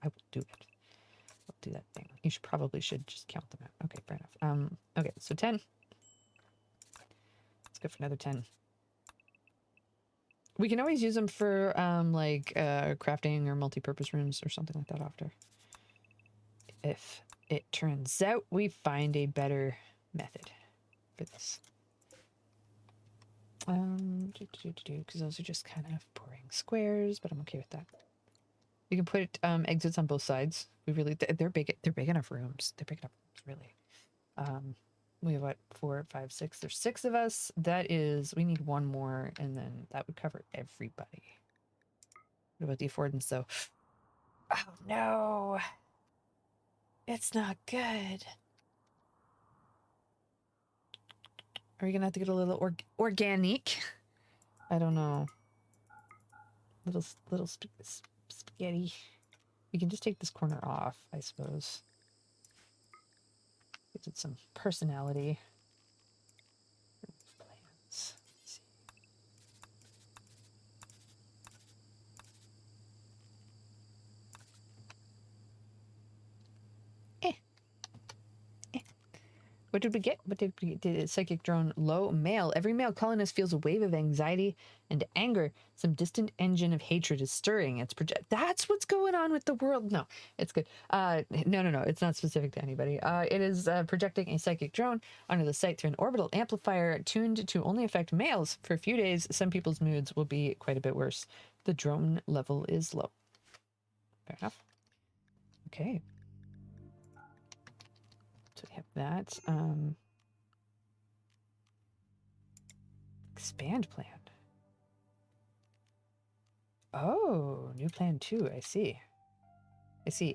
Speaker 1: will do it. I'll do that thing. You should just count them out. Okay, fair enough. Okay, so 10. Let's go for another 10. We can always use them for crafting or multi-purpose rooms or something like that after. If it turns out we find a better method for this. Because those are just kind of boring squares, but I'm okay with that. You can put exits on both sides. They're big enough rooms. They're big enough rooms, really. We have what, 4, 5, 6. There's 6 of us. We need 1 more, and then that would cover everybody. What about the affordance though? Oh no, it's not good. Are we gonna have to get a little organic? I don't know. Little spaghetti. We can just take this corner off, I suppose. Gives it some personality. Plans. Let's see. What did we get? Did psychic drone low? Male. Every male colonist feels a wave of anxiety and anger. Some distant engine of hatred is stirring. That's what's going on with the world. No, it's good. No. It's not specific to anybody. It is projecting a psychic drone onto the site through an orbital amplifier tuned to only affect males. For a few days, some people's moods will be quite a bit worse. The drone level is low. Fair enough. Okay. So we have that. Expand plan. Oh, new plan 2. I see.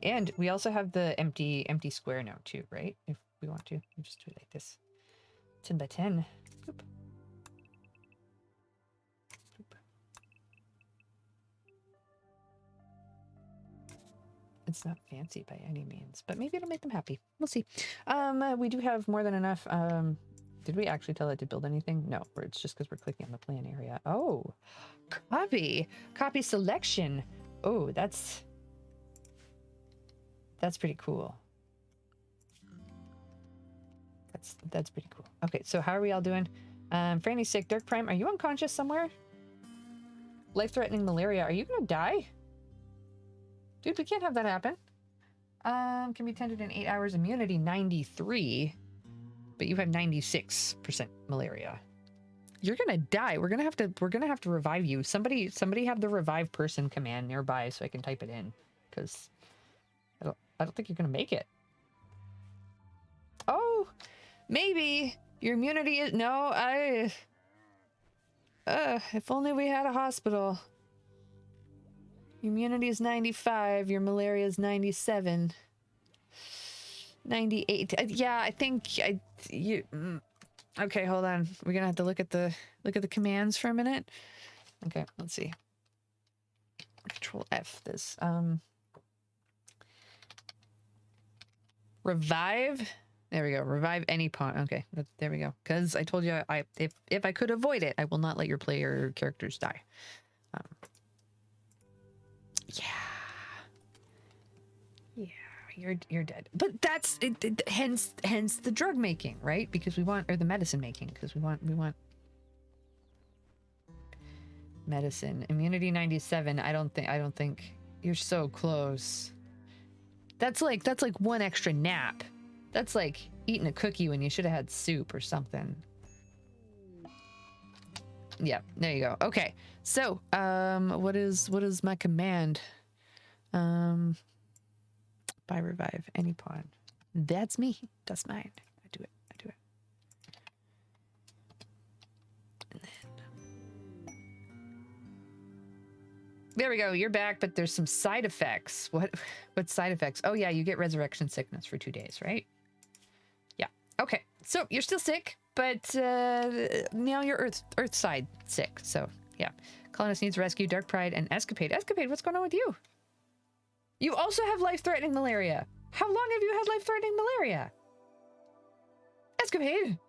Speaker 1: And we also have the empty square now too, right? If we want to, we just do it like this. 10 by 10. Boop. Boop. It's not fancy by any means, but maybe it'll make them happy. We'll see. We do have more than enough. Did we actually tell it to build anything? No, it's just because we're clicking on the plan area. Oh, copy selection. Oh, that's pretty cool. That's pretty cool. Okay, so how are we all doing? Franny's sick. Dark Prime, are you unconscious somewhere? Life-threatening malaria. Are you gonna die? Dude, we can't have that happen. Can be tended in 8 hours. Immunity 93, but you have 96% malaria. You're gonna die. We're gonna have to revive you. Somebody have the revive person command nearby so I can type it in, because I don't think you're gonna make it. Oh, maybe your immunity is no. If only we had a hospital. Your immunity is 95. Your malaria is 97. 98. Yeah, I think you. Okay, hold on. We're gonna have to look at the commands for a minute. Okay, let's see. Control F this. Revive. There we go. Revive any pawn. Okay, there we go. Because I told you, if I could avoid it, I will not let your player characters die. Yeah, you're dead. But that's it, hence the drug making, right? Because we want, or the medicine making, because we want medicine. Immunity 97. I don't think you're so close. That's like one extra nap. That's like eating a cookie when you should have had soup or something. Yeah, there you go. Okay. So, what is my command? By revive any pawn. That's me. That's mine. I do it. And then there we go. You're back, but there's some side effects. What side effects? Oh yeah, you get resurrection sickness for 2 days, right? Yeah. Okay. So you're still sick, but now you're Earth side sick. So yeah. Colonist needs rescue, Dark Pride, and Escapade. Escapade, what's going on with you? You also have life-threatening malaria. How long have you had life-threatening malaria? Escapade.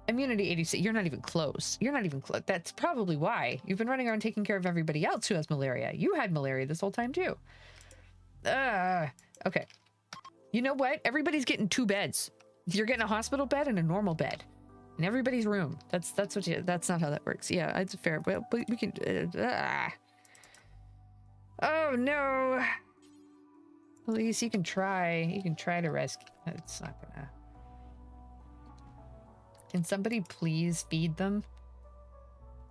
Speaker 1: Immunity 86. You're not even close. You're not even close. That's probably why. You've been running around taking care of everybody else who has malaria. You had malaria this whole time too. Okay. You know what? Everybody's getting 2 beds. You're getting a hospital bed and a normal bed in everybody's room. That's not how that works. Yeah, it's fair. Well, but we can. Oh no. At least you can try. You can try to rescue. It's not gonna. Can somebody please feed them?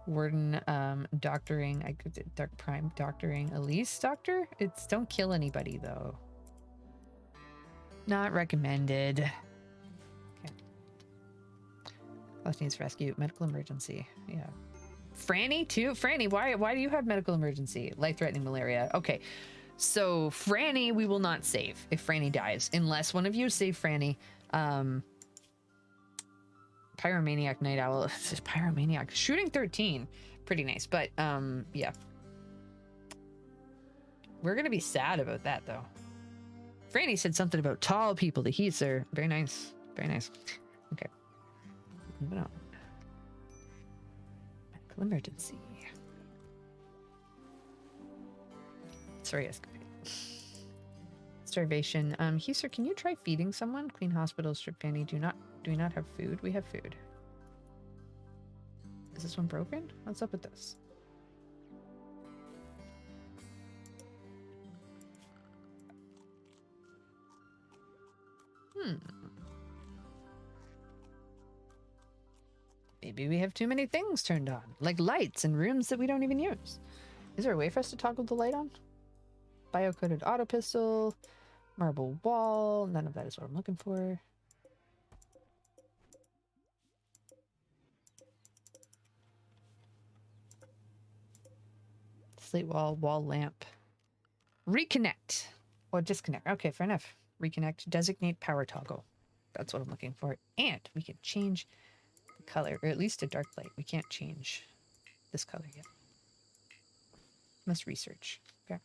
Speaker 1: Warden, doctoring. I could Dark Prime doctoring. Elise doctor. It's don't kill anybody though. Not recommended. Okay. Class needs rescue. Medical emergency. Yeah. Franny too. Franny, why do you have medical emergency? Life-threatening malaria. Okay. So Franny, we will not save if Franny dies, unless one of you save Franny. Pyromaniac Night Owl. Pyromaniac. Shooting 13. Pretty nice, but yeah. We're gonna be sad about that though. Franny said something about tall people to heat, sir. Very nice. Very nice. Okay. Moving on. Medical emergency. Sorry, Escapade. Starvation. Sir, can you try feeding someone? Clean hospital, strip Fanny. Do we not have food? We have food. Is this one broken? What's up with this? Maybe we have too many things turned on, like lights in rooms that we don't even use. Is there a way for us to toggle the light on? Bio-coded auto pistol, marble wall. None of that is what I'm looking for. Slate wall lamp. Reconnect or disconnect. Okay, fair enough. Reconnect, designate power toggle. That's what I'm looking for. And we can change the color, or at least a dark light. We can't change this color yet. Must research. Okay.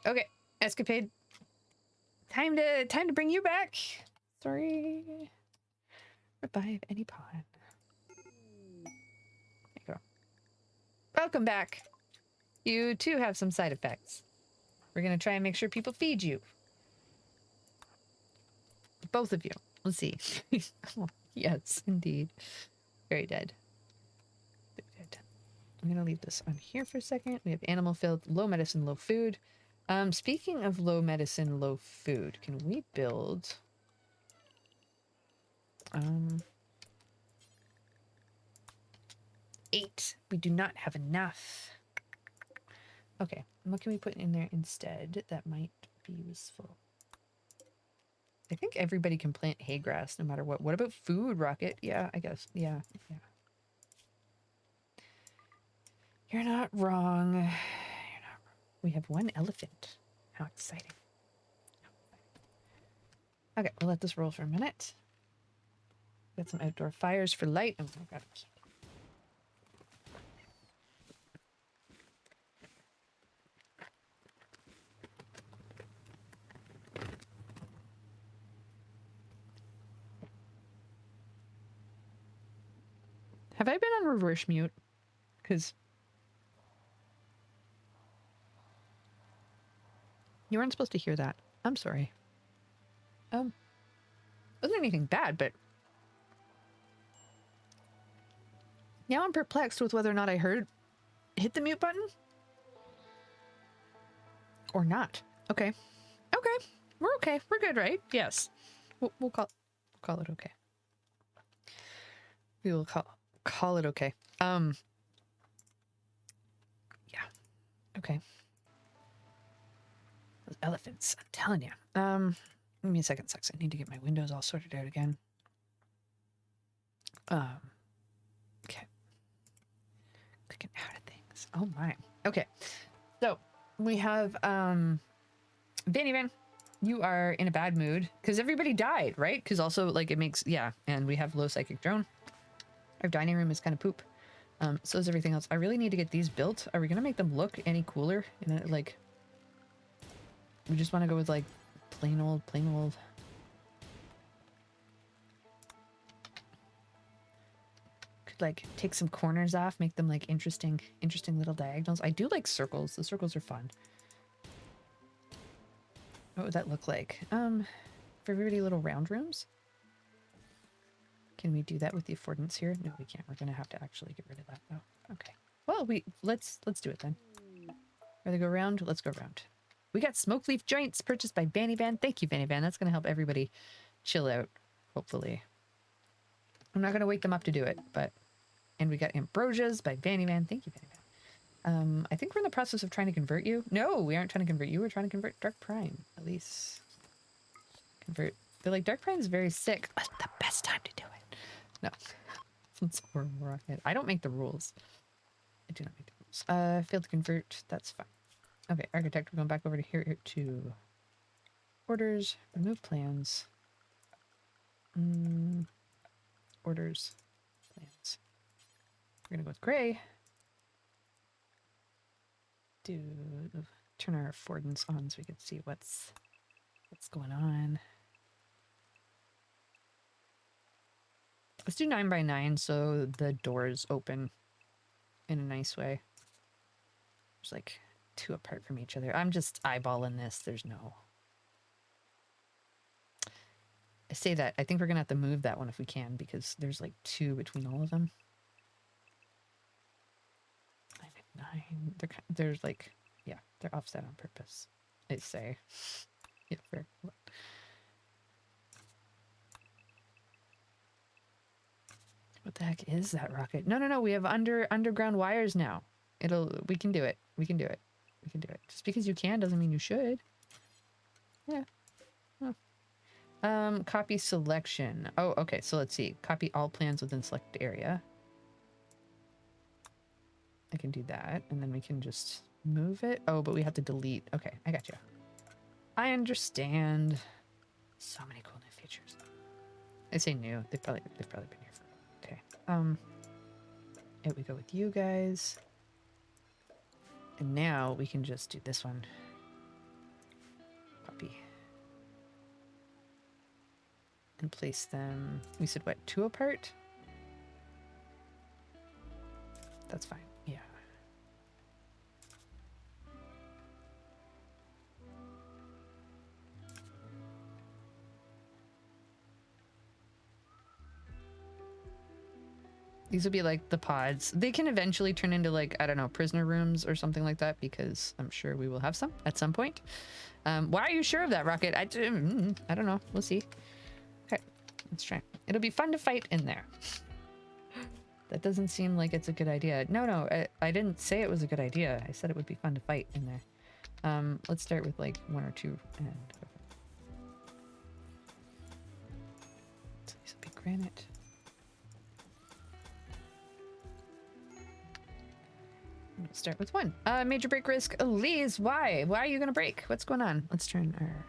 Speaker 1: Okay, escapade. Time to bring you back. Sorry. Revive any pawn. There you go. Welcome back. You too have some side effects. We're gonna try and make sure people feed you. Both of you. Let's see. Oh, yes, indeed. Very dead. Very dead. I'm gonna leave this on here for a second. We have animal filled, low medicine, low food. Speaking of low medicine, low food, can we build 8? We do not have enough. Okay, what can we put in there instead that might be useful? I think everybody can plant hay grass no matter what. What about food, Rocket? Yeah, I guess. Yeah. You're not wrong. You're not wrong. We have 1 elephant. How exciting. Okay, we'll let this roll for a minute. Got some outdoor fires for light. Oh my god. Have I been on reverse mute? Because you weren't supposed to hear that. I'm sorry. Wasn't anything bad, but now I'm perplexed with whether or not I hit the mute button or not. Okay. Okay. We're okay. We're good, right? Yes. We'll call it okay. We will call it okay. Yeah. Okay. Those elephants, I'm telling you. Give me a second, Sex. I need to get my windows all sorted out again. Okay. Clicking out of things. Oh my. Okay. So we have Vanny Van, you are in a bad mood because everybody died, right? Because also like it makes, yeah, and we have low psychic drone. Our dining room is kind of poop. So is everything else. I really need to get these built. Are we gonna make them look any cooler? And like, we just want to go with like plain old. Could like take some corners off, make them like interesting little diagonals. I do like circles. The circles are fun. What would that look like? For everybody, little round rooms. Can we do that with the affordance here? No, we can't. We're gonna have to actually get rid of that though. Okay. Well, let's do it then. Rather go round? Let's go round. We got smoke leaf joints purchased by Vanny Van. Thank you, Vanny Van. That's gonna help everybody chill out, hopefully. I'm not gonna wake them up to do it, but and we got ambrosias by Vanny Van. Thank you, Vanny Van. I think we're in the process of trying to convert you. No, we aren't trying to convert you. We're trying to convert Dark Prime, at least. Convert. But like Dark Prime is very sick. That's the best time to do it. No. Let's score more on it. I don't make the rules. I do not make the rules. Failed to convert. That's fine. Okay, architect. We're going back over to here to orders. Remove plans. Orders. Plans. We're gonna go with gray. Turn our affordance on so we can see what's going on. Let's do 9 by 9 so the doors open in a nice way. There's like 2 apart from each other. I'm just eyeballing this. There's no... I say that. I think we're gonna have to move that one if we can because there's like 2 between all of them. 9 and 9. There's like... Yeah, they're offset on purpose. I say. Yeah, fair. What the heck is that rocket? No. We have underground wires now. We can do it. We can do it. Just because you can doesn't mean you should. Yeah. Oh. Copy selection. Oh, okay. So let's see. Copy all plans within select area. I can do that. And then we can just move it. Oh, but we have to delete. Okay, I got you. I understand. So many cool new features. I say new. They've probably been here for... Okay. We go with you guys. And now we can just do this one. and place them, we said what, 2 apart? That's fine. Yeah. These would be like the pods. They can eventually turn into like, I don't know, prisoner rooms or something like that, because I'm sure we will have some at some point. Why are you sure of that, Rocket? I don't know. We'll see. Okay, let's try. It'll be fun to fight in there. That doesn't seem like it's a good idea. No, I didn't say it was a good idea. I said it would be fun to fight in there. Let's start with like 1 or 2 and go. So these will be granite. We'll start with 1. Major break risk. Elise, why? Why are you gonna break? What's going on? Let's turn our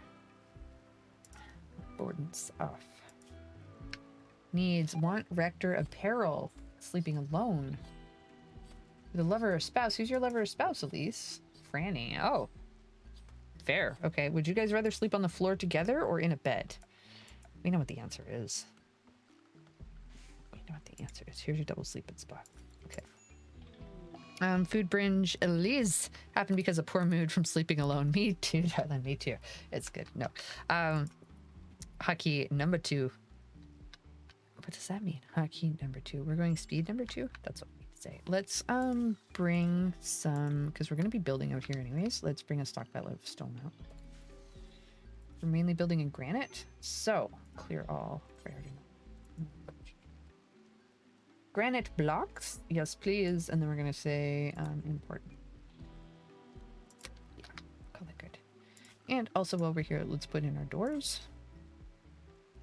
Speaker 1: affordance off. Needs want rector apparel. Sleeping alone. The lover or spouse. Who's your lover or spouse, Elise? Franny. Oh. Fair. Okay. Would you guys rather sleep on the floor together or in a bed? We know what the answer is. We know what the answer is. Here's your double sleeping spot. Okay. Food binge Elise happened because of poor mood from sleeping alone. Me too, darling. Me too. It's good. No. Hockey number 2. What does that mean? Hockey number 2. We're going speed number 2. That's what we say. Let's bring some, because we're going to be building out here anyways. Let's bring a stockpile of stone out. We're mainly building in granite, so clear all. Granite blocks, yes please. And then we're going to say import. Yeah, call that good. And also while we're here, let's put in our doors.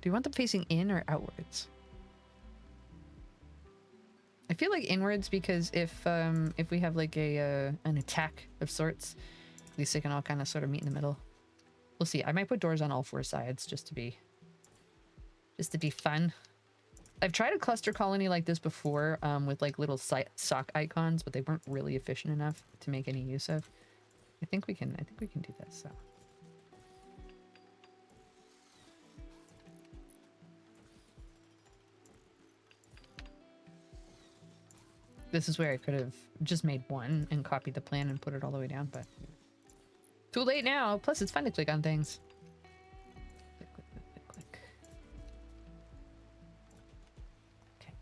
Speaker 1: Do you want them facing in or outwards? I feel like inwards, because if we have like an attack of sorts, at least they can all kind of sort of meet in the middle. We'll see. I might put doors on all 4 sides just to be fun. I've tried a cluster colony like this before with like little sock icons, but they weren't really efficient enough to make any use of. I think we can do this. So. This is where I could have just made 1 and copied the plan and put it all the way down, but too late now. Plus, it's fun to click on things. Click, click, click, click, click. Okay.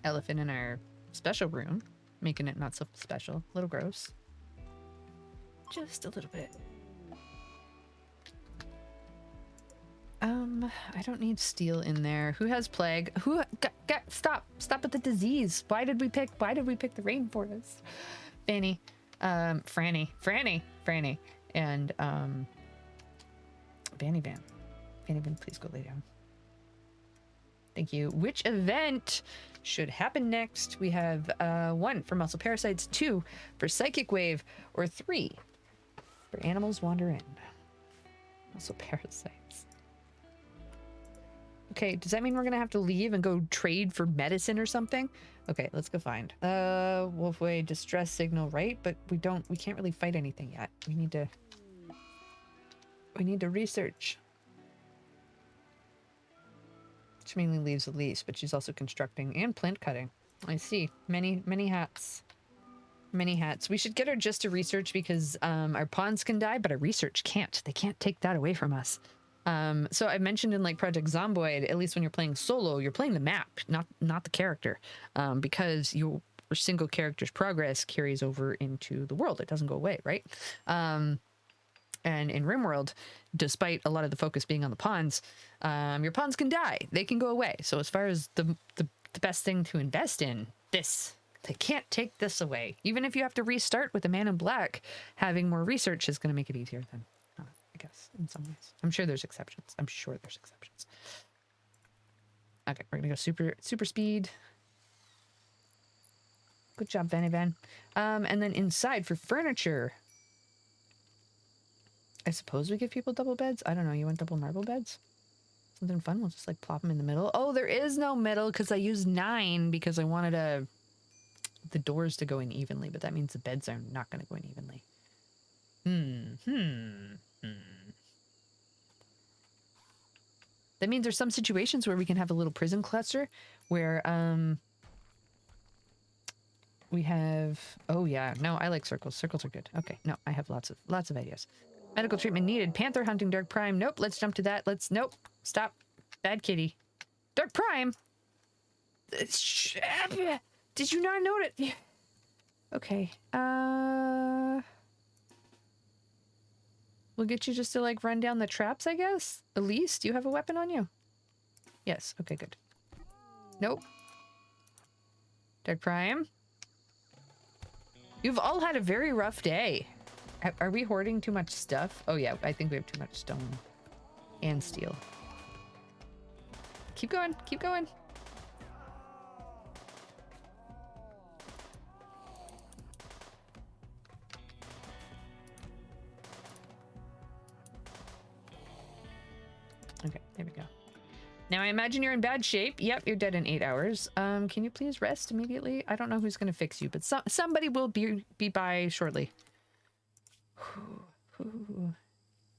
Speaker 1: Elephant in our special room, making it not so special. A little gross. Just a little bit. I don't need steel in there. Who has plague? Who stop at the disease. Why did we pick the rainforest? Franny, and Vanny Van, please go lay down. Thank you. Which event should happen next? We have 1 for muscle parasites, 2 for psychic wave, or 3 for animals wander in. Muscle parasites. Okay, does that mean we're gonna have to leave and go trade for medicine or something? Okay, let's go find. Wolfway distress signal, right? But we can't really fight anything yet. We need to research. Which mainly leaves Elise, but she's also constructing and plant cutting. I see. Many hats. Many hats. We should get her just to research, because our pawns can die, but our research can't. They can't take that away from us. So I mentioned in like Project Zomboid, at least when you're playing solo, you're playing the map, not the character, because your single character's progress carries over into the world. It doesn't go away, right? And in RimWorld, despite a lot of the focus being on the pawns, your pawns can die. They can go away. So as far as the best thing to invest in, they can't take this away. Even if you have to restart with the Man in Black, having more research is going to make it easier then. I guess, in some ways. I'm sure there's exceptions. Okay, we're gonna go super speed. Good job, Vanny Van. And then inside for furniture, I suppose we give people double beds. I don't know. You want double marble beds? Something fun. We'll just like plop them in the middle. Oh, there is no middle because I used 9 because I wanted the doors to go in evenly, but that means the beds are not going to go in evenly. That means there's some situations where we can have a little prison cluster where we have, oh yeah, no, I like circles. Circles are good. Okay, no, I have lots of ideas. Medical treatment needed. Panther hunting Dark Prime. Nope, let's jump to that. Nope, stop. Bad kitty. Dark Prime. Did you not note it? Okay. We'll get you just to like run down the traps, I guess. Elise, do you have a weapon on you? Yes. Okay, good. Nope. Dark Prime. You've all had a very rough day. Are we hoarding too much stuff? Oh yeah, I think we have too much stone and steel. Keep going. Keep going. Okay, there we go. Now I imagine you're in bad shape. Yep, you're dead in 8 hours. Can you please rest immediately? I don't know who's gonna fix you, but somebody will be by shortly.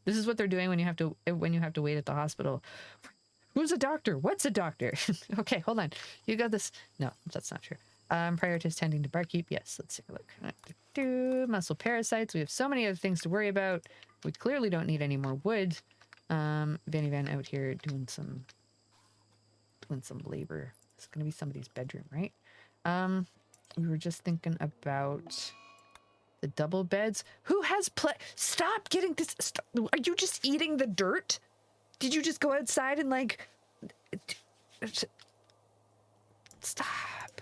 Speaker 1: This is what they're doing when you have to wait at the hospital. Who's a doctor? What's a doctor? Okay, hold on. You got this. No, that's not true. Prioritize tending to barkeep. Yes, let's take a look. Muscle parasites. We have so many other things to worry about. We clearly don't need any more wood. Vanny Van out here doing some labor. It's gonna be somebody's bedroom, right? We were just thinking about the double beds. Who has stop getting this. Are you just eating the dirt? Did you just go outside and like stop?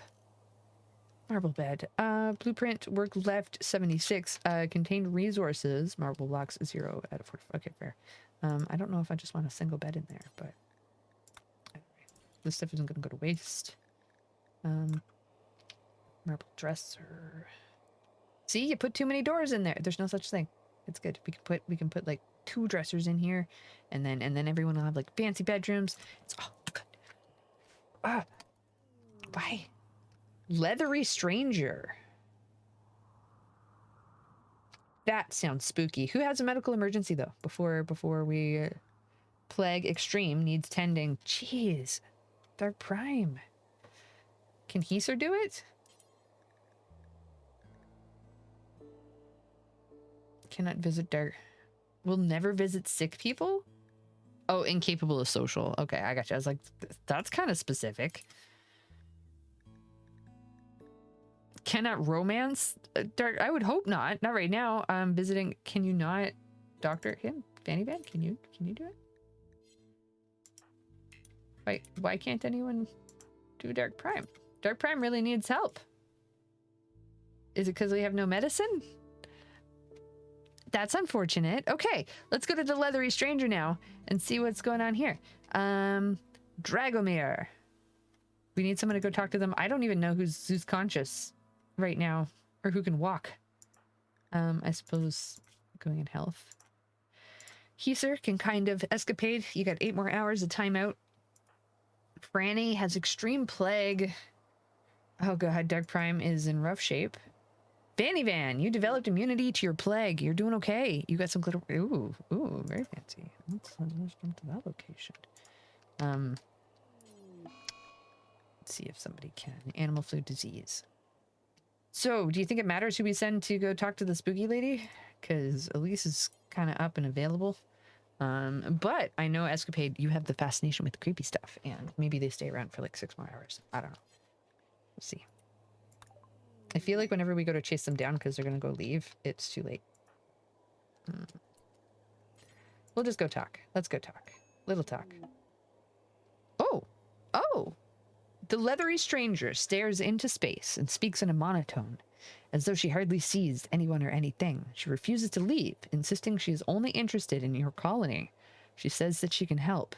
Speaker 1: Marble bed. Blueprint work left 76. Contained resources. Marble blocks 0 out of 45. Okay, fair. I don't know if I just want a single bed in there, but this stuff isn't gonna go to waste. Marble dresser. See, you put too many doors in there. There's no such thing. It's good. We can put like 2 dressers in here, and then everyone will have like fancy bedrooms. It's all good. Why? Leathery stranger. That sounds spooky. Who has a medical emergency though? Before we plague extreme needs tending. Jeez, Dark Prime. Can Heaser do it? Cannot visit Dark. Will never visit sick people? Oh, incapable of social. Okay, I got you. I was like, that's kind of specific. Cannot romance Dark. I would hope not. Not right now. Visiting. Can you not doctor him? Fanny Van? Can you do it? Why can't anyone do Dark Prime? Dark Prime really needs help. Is it because we have no medicine? That's unfortunate. Okay, let's go to the Leathery Stranger now and see what's going on here. Dragomir. We need someone to go talk to them. I don't even know who's conscious right now or who can walk. I suppose going in health. Heaser can kind of escapade. You got 8 more hours of timeout. Franny has extreme plague. Oh god, Dark Prime is in rough shape. Vanny Van, you developed immunity to your plague. You're doing okay. You got some glitter. Ooh, very fancy. Let's jump to that location. Let's see if somebody can. Animal flu disease. So, do you think it matters who we send to go talk to the spooky lady? Because Elise is kind of up and available. But I know Escapade, you have the fascination with the creepy stuff, and maybe they stay around for like 6 more hours. I don't know. We'll see. I feel like whenever we go to chase them down because they're going to go leave, it's too late. We'll just go talk. Let's go talk. Little talk. Oh! The Leathery Stranger stares into space and speaks in a monotone, as though she hardly sees anyone or anything. She refuses to leave, insisting she is only interested in your colony. She says that she can help.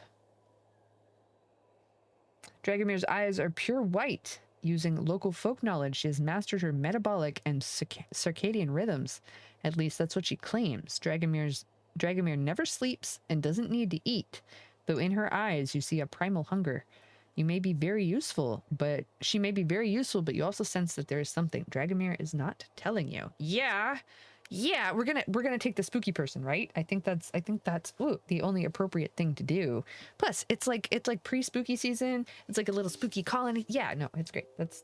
Speaker 1: Dragomir's eyes are pure white. Using local folk knowledge, she has mastered her metabolic and circadian rhythms. At least that's what she claims. Dragomir never sleeps and doesn't need to eat, though in her eyes you see a primal hunger. She may be very useful, but you also sense that there is something Dragomir is not telling you. Yeah, Yeah, we're gonna take the spooky person, right? I think that's ooh, the only appropriate thing to do. Plus, it's like pre-spooky season. It's like a little spooky colony. Yeah, no, it's great. That's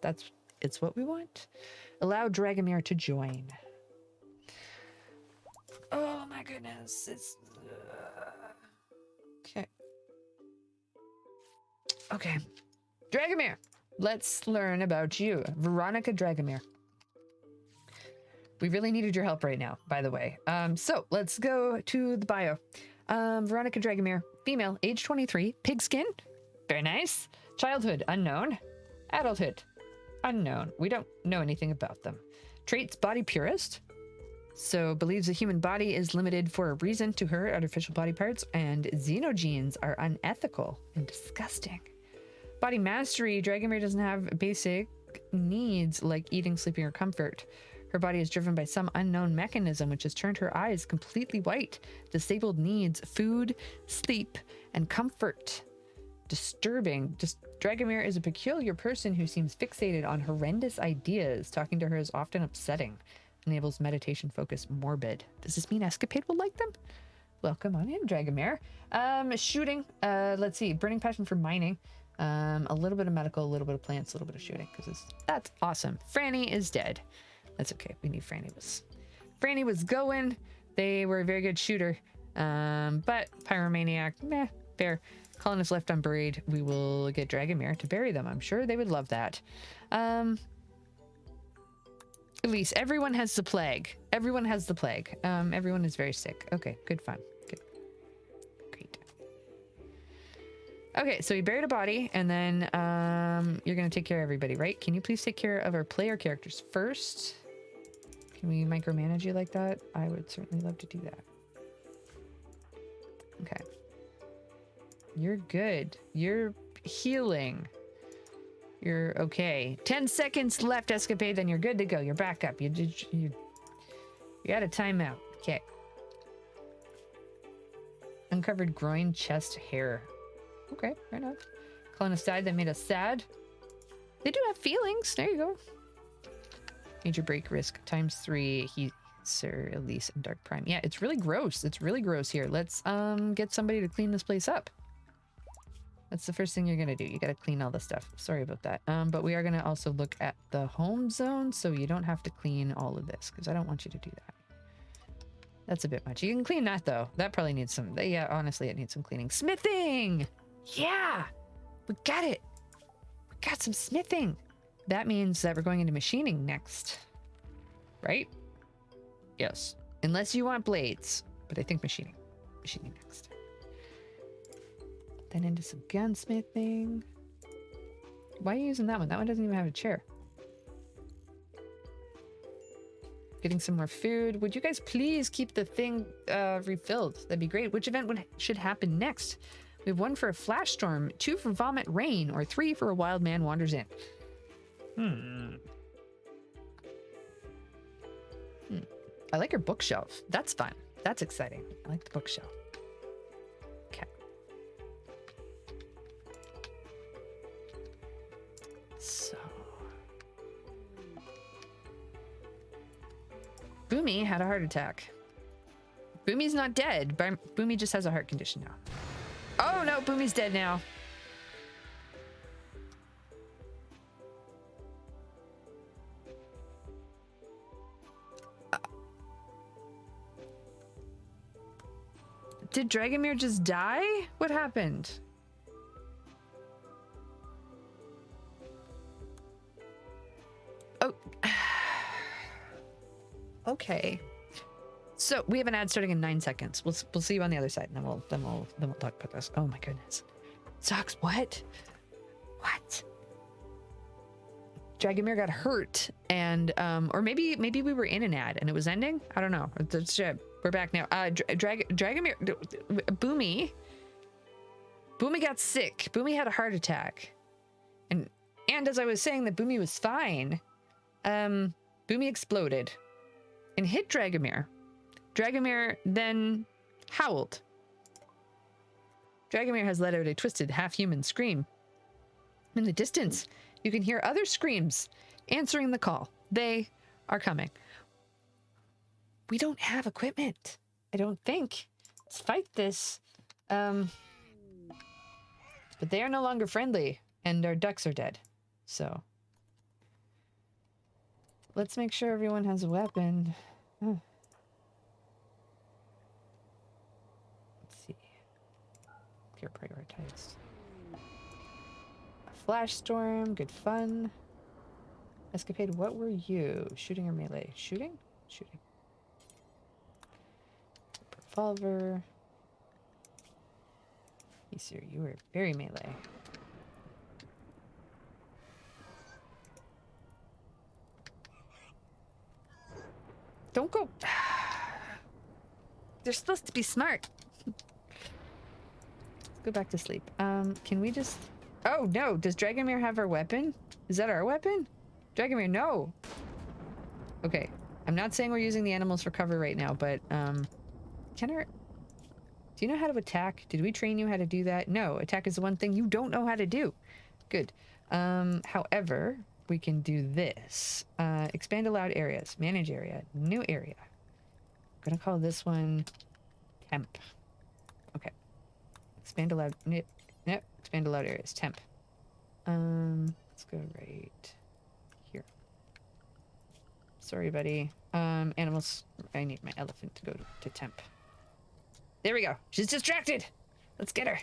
Speaker 1: it's what we want. Allow Dragomir to join. Oh my goodness, it's okay. Okay, Dragomir. Let's learn about you, Veronica Dragomir. We really needed your help right now, by the way. So let's go to the bio. Veronica Dragomir, female, age 23, pigskin, very nice. Childhood, unknown. Adulthood, unknown. We don't know anything about them. Traits, body purist. So believes the human body is limited for a reason to her artificial body parts, and xenogenes are unethical and disgusting. Body mastery, Dragomir doesn't have basic needs like eating, sleeping, or comfort. Her body is driven by some unknown mechanism which has turned her eyes completely white. Disabled needs food, sleep, and comfort. Disturbing. Dragomir is a peculiar person who seems fixated on horrendous ideas. Talking to her is often upsetting. Enables meditation focus morbid. Does this mean Escapade will like them? Welcome on in, Dragomir. Shooting. Let's see. Burning passion for mining. A little bit of medical, a little bit of plants, a little bit of shooting, because that's awesome. Franny is dead. That's okay. We knew Franny was going. They were a very good shooter. But Pyromaniac, meh, fair. Colonists left unburied. We will get Dragomir to bury them. I'm sure they would love that. Elise, everyone has the plague. Everyone has the plague. Everyone is very sick. Okay, good fun. Good. Great. Okay, so we buried a body, and then you're gonna take care of everybody, right? Can you please take care of our player characters first? Can we micromanage you like that? I would certainly love to do that. Okay. You're good. You're healing. You're okay. 10 seconds left, Escapade, then you're good to go. You're back up. You got a timeout. Okay. Uncovered groin, chest, hair. Okay, fair enough. Colonist died, that made us sad. They do have feelings. There you go. Major break risk ×3. Sir Elise and Dark Prime. Yeah, it's really gross. It's really gross here. Let's get somebody to clean this place up. That's the first thing you're gonna do. You gotta clean all the stuff. Sorry about that. But we are gonna also look at the home zone, so you don't have to clean all of this, because I don't want you to do that. That's a bit much. You can clean that though. That probably needs some. Yeah, honestly, it needs some cleaning. Smithing. Yeah, we got it. We got some smithing. That means that we're going into machining next, right? Yes, unless you want blades, but I think machining next. Then into some gunsmithing. Why are you using that one? That one doesn't even have a chair. Getting some more food. Would you guys please keep the thing refilled? That'd be great. Which event should happen next? We have 1 for a flash storm, 2 for vomit rain, or 3 for a wild man wanders in. I like your bookshelf. That's fun. That's exciting. I like the bookshelf. Okay. So Boomy had a heart attack. Boomy's not dead, but Boomy just has a heart condition now. Oh no, Boomy's dead now. Did Dragomir just die? What happened? Oh. Okay. So we have an ad starting in 9 seconds. We'll see you on the other side, and then we'll talk about this. Oh my goodness. Socks, what? What? Dragomir got hurt, and or maybe we were in an ad and it was ending. I don't know. We're back now. Dragomir, Boomy got sick. Boomy had a heart attack, and as I was saying that Boomy was fine, Boomy exploded and hit Dragomir. Dragomir then howled. Dragomir has let out a twisted, half-human scream. In the distance, you can hear other screams answering the call. They are coming. We don't have equipment. I don't think. Let's fight this. But they are no longer friendly, and our ducks are dead. So let's make sure everyone has a weapon. Let's see. Here, prioritized. A flash storm, good fun. Escapade, what were you? Shooting or melee? Shooting? Shooting. Revolver. Sir, you were very melee. Don't go. They're supposed to be smart. Let's go back to sleep. Can we just... Oh, no. Does Dragomir have our weapon? Is that our weapon? Dragomir, no. Okay. I'm not saying we're using the animals for cover right now, but, can our... Do you know how to attack? Did we train you how to do that? No. Attack is the one thing you don't know how to do. Good. However, we can do this. Expand allowed areas. Manage area. New area. I'm gonna call this one temp. Okay. Expand allowed... Nope. Expand allowed areas. Temp. Let's go right here. Sorry, buddy. Animals. I need my elephant to go to temp. There we go. She's distracted. Let's get her.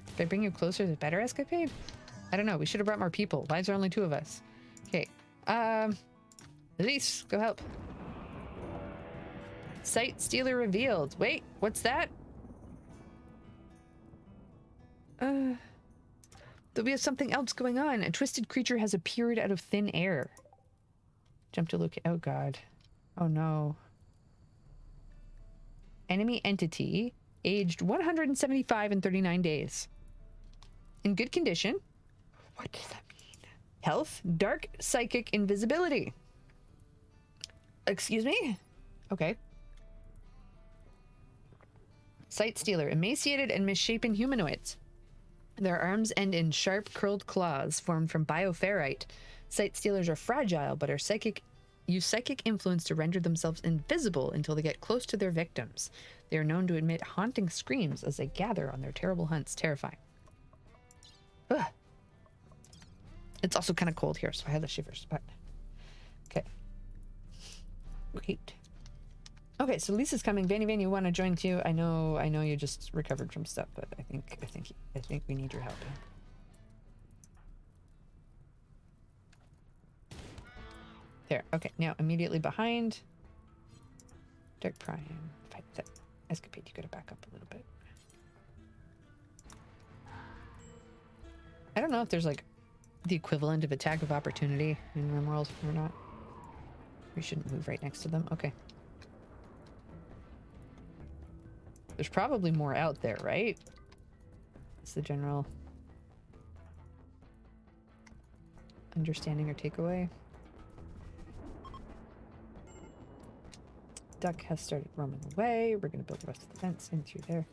Speaker 1: If I bring you closer, the better, Escapade? I don't know. We should have brought more people. Why is there only 2 of us? Okay. Elise, go help. Sight Stealer revealed. Wait, what's that? We have something else going on. A twisted creature has appeared out of thin air. Jump to look. Oh, God. Oh, no. Enemy entity, aged 175 and 39 days. In good condition. What does that mean? Health, dark psychic invisibility. Excuse me? Okay. Sight Stealer, emaciated and misshapen humanoids. Their arms end in sharp, curled claws formed from bioferrite. Sight Stealers are fragile, but use psychic influence to render themselves invisible until they get close to their victims. They are known to emit haunting screams as they gather on their terrible hunts. Terrifying. Ugh. It's also kind of cold here, so I had the shivers, but... Okay. Great. Okay, so Lisa's coming. Vanny Van, you want to join too? I know you just recovered from stuff, but I think we need your help. There. Okay, now immediately behind. Dark Prime. Fight that Escapade. You gotta back up a little bit. I don't know if there's like the equivalent of attack of opportunity in RimWorld or not. We shouldn't move right next to them. Okay. There's probably more out there, right? That's the general understanding or takeaway. Duck has started roaming away. We're going to build the rest of the fence in through there.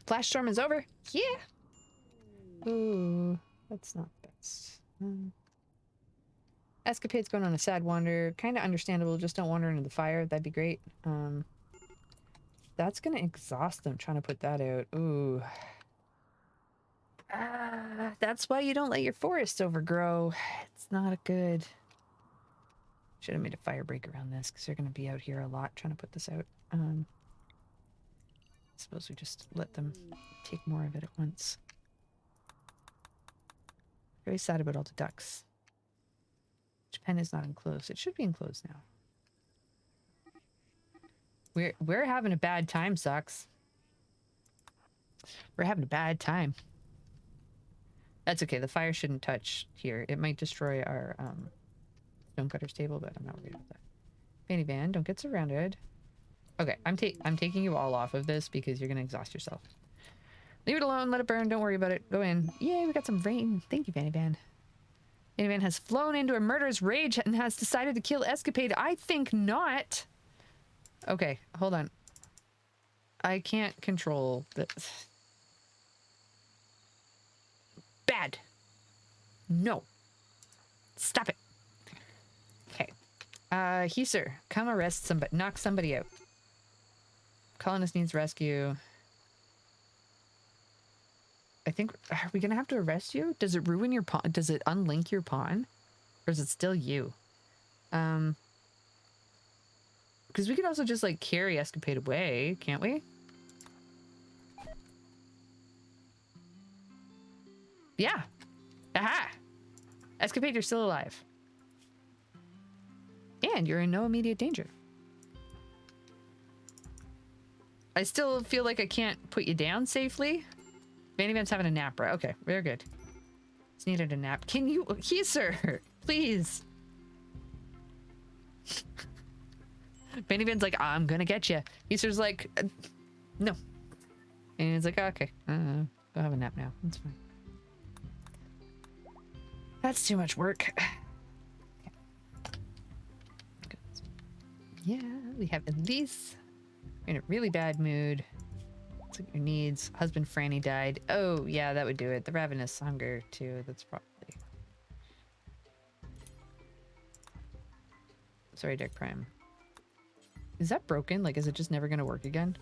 Speaker 1: Flash storm is over. Yeah. Ooh, that's not best. Escapade's going on a sad wander. Kind of understandable. Just don't wander into the fire. That'd be great. That's gonna exhaust them trying to put that out. Ooh. That's why you don't let your forest overgrow. It's not good. Should have made a fire break around this because they're gonna be out here a lot trying to put this out. I suppose we just let them take more of it at once. Very sad about all the ducks. Which pen is not enclosed? It should be enclosed now. We're having a bad time, Sucks. We're having a bad time. That's okay. The fire shouldn't touch here. It might destroy our Stonecutter's table, but I'm not worried about that. Fanny Van, don't get surrounded. Okay, I'm taking you all off of this because you're gonna exhaust yourself. Leave it alone. Let it burn. Don't worry about it. Go in. Yay, we got some rain. Thank you, Fanny Van. Minivan has flown into a murderous rage and has decided to kill Escapade. I think not. Okay, hold on. I can't control this. Bad. No. Stop it. Okay. Heaser, come arrest somebody. Knock somebody out. Colonist needs rescue. I think, are we gonna have to arrest you? Does it ruin your pawn? Does it unlink your pawn? Or is it still you? Because we could also just like carry Escapade away, can't we? Yeah. Aha! Escapade, you're still alive. And you're in no immediate danger. I still feel like I can't put you down safely. Vandyman's having a nap, right? Okay, very good. It's needed a nap. Can you... Heaser, please. Vandyman's like, I'm gonna get you. Heaser's like, no. And he's like, okay, go have a nap now. That's fine. That's too much work. Yeah, we have Elise. You're in a really bad mood. What's your needs? Husband Franny died. Oh, yeah, that would do it. The ravenous hunger, too. That's probably... Sorry, Deck Prime. Is that broken? Like, is it just never going to work again?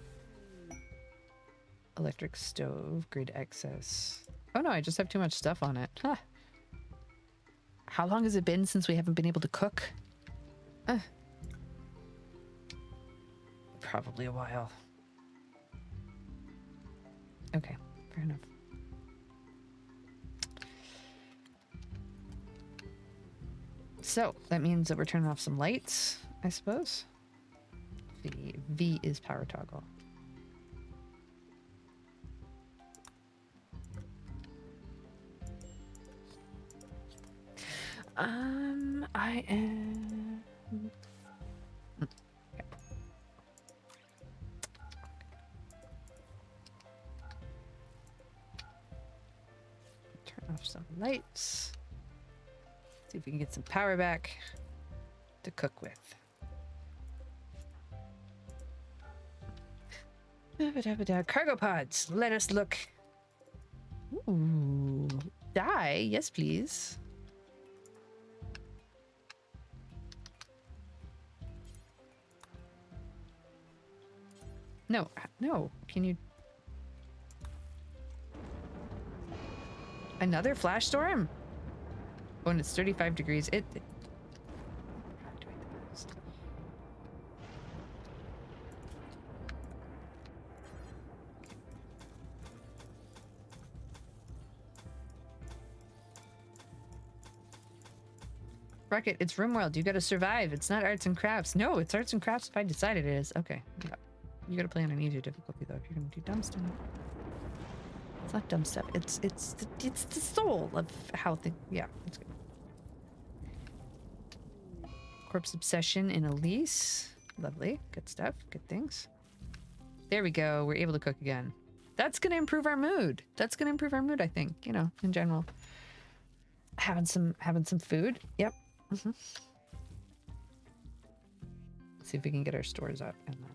Speaker 1: Electric stove, grid excess. Oh, no, I just have too much stuff on it. Huh. How long has it been since we haven't been able to cook? Probably a while. Okay, fair enough. So, that means that we're turning off some lights, I suppose. V is power toggle. I am... Okay. Turn off some lights. See if we can get some power back to cook with. Cargo pods. Let us look. Ooh. Die. Yes, please. No, no. Can you... Another flash storm? Oh, and it's 35 degrees. Rocket, it's RimWorld. You gotta survive. It's not arts and crafts. No, it's arts and crafts if I decide it is. Okay. Yeah. You gotta play on an easier difficulty though if you're gonna do dumb stuff. It's not dumb stuff. It's the soul of how things. Yeah, it's good. Corpse obsession in Elise. Lovely. Good stuff. Good things. There we go. We're able to cook again. That's gonna improve our mood. That's gonna improve our mood, I think. You know, in general. Having some food. Yep. Mm-hmm. Let's see if we can get our stores up and then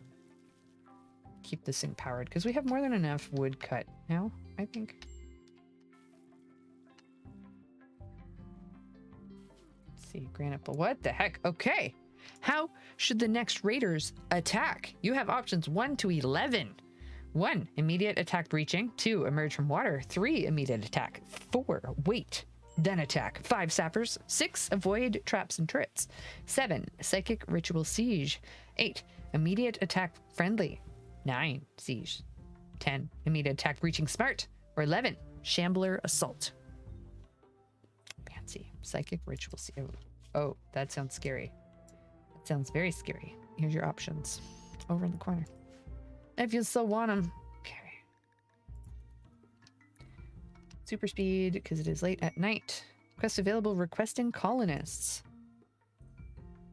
Speaker 1: keep this thing powered because we have more than enough wood cut now, I think. Let's see, granite, but what the heck? Okay. How should the next raiders attack? You have options 1 to 11. 1, immediate attack breaching. 2, emerge from water. 3, immediate attack. 4, wait, then attack. 5, sappers. 6, avoid traps and turrets. 7, psychic ritual siege. 8, immediate attack friendly. 9, siege. 10, immediate attack breaching smart. Or 11, shambler assault. Fancy. Psychic ritual siege. Oh, that sounds scary. That sounds very scary. Here's your options. Over in the corner. If you still want them. Okay. Super speed, because it is late at night. Quest available, requesting colonists.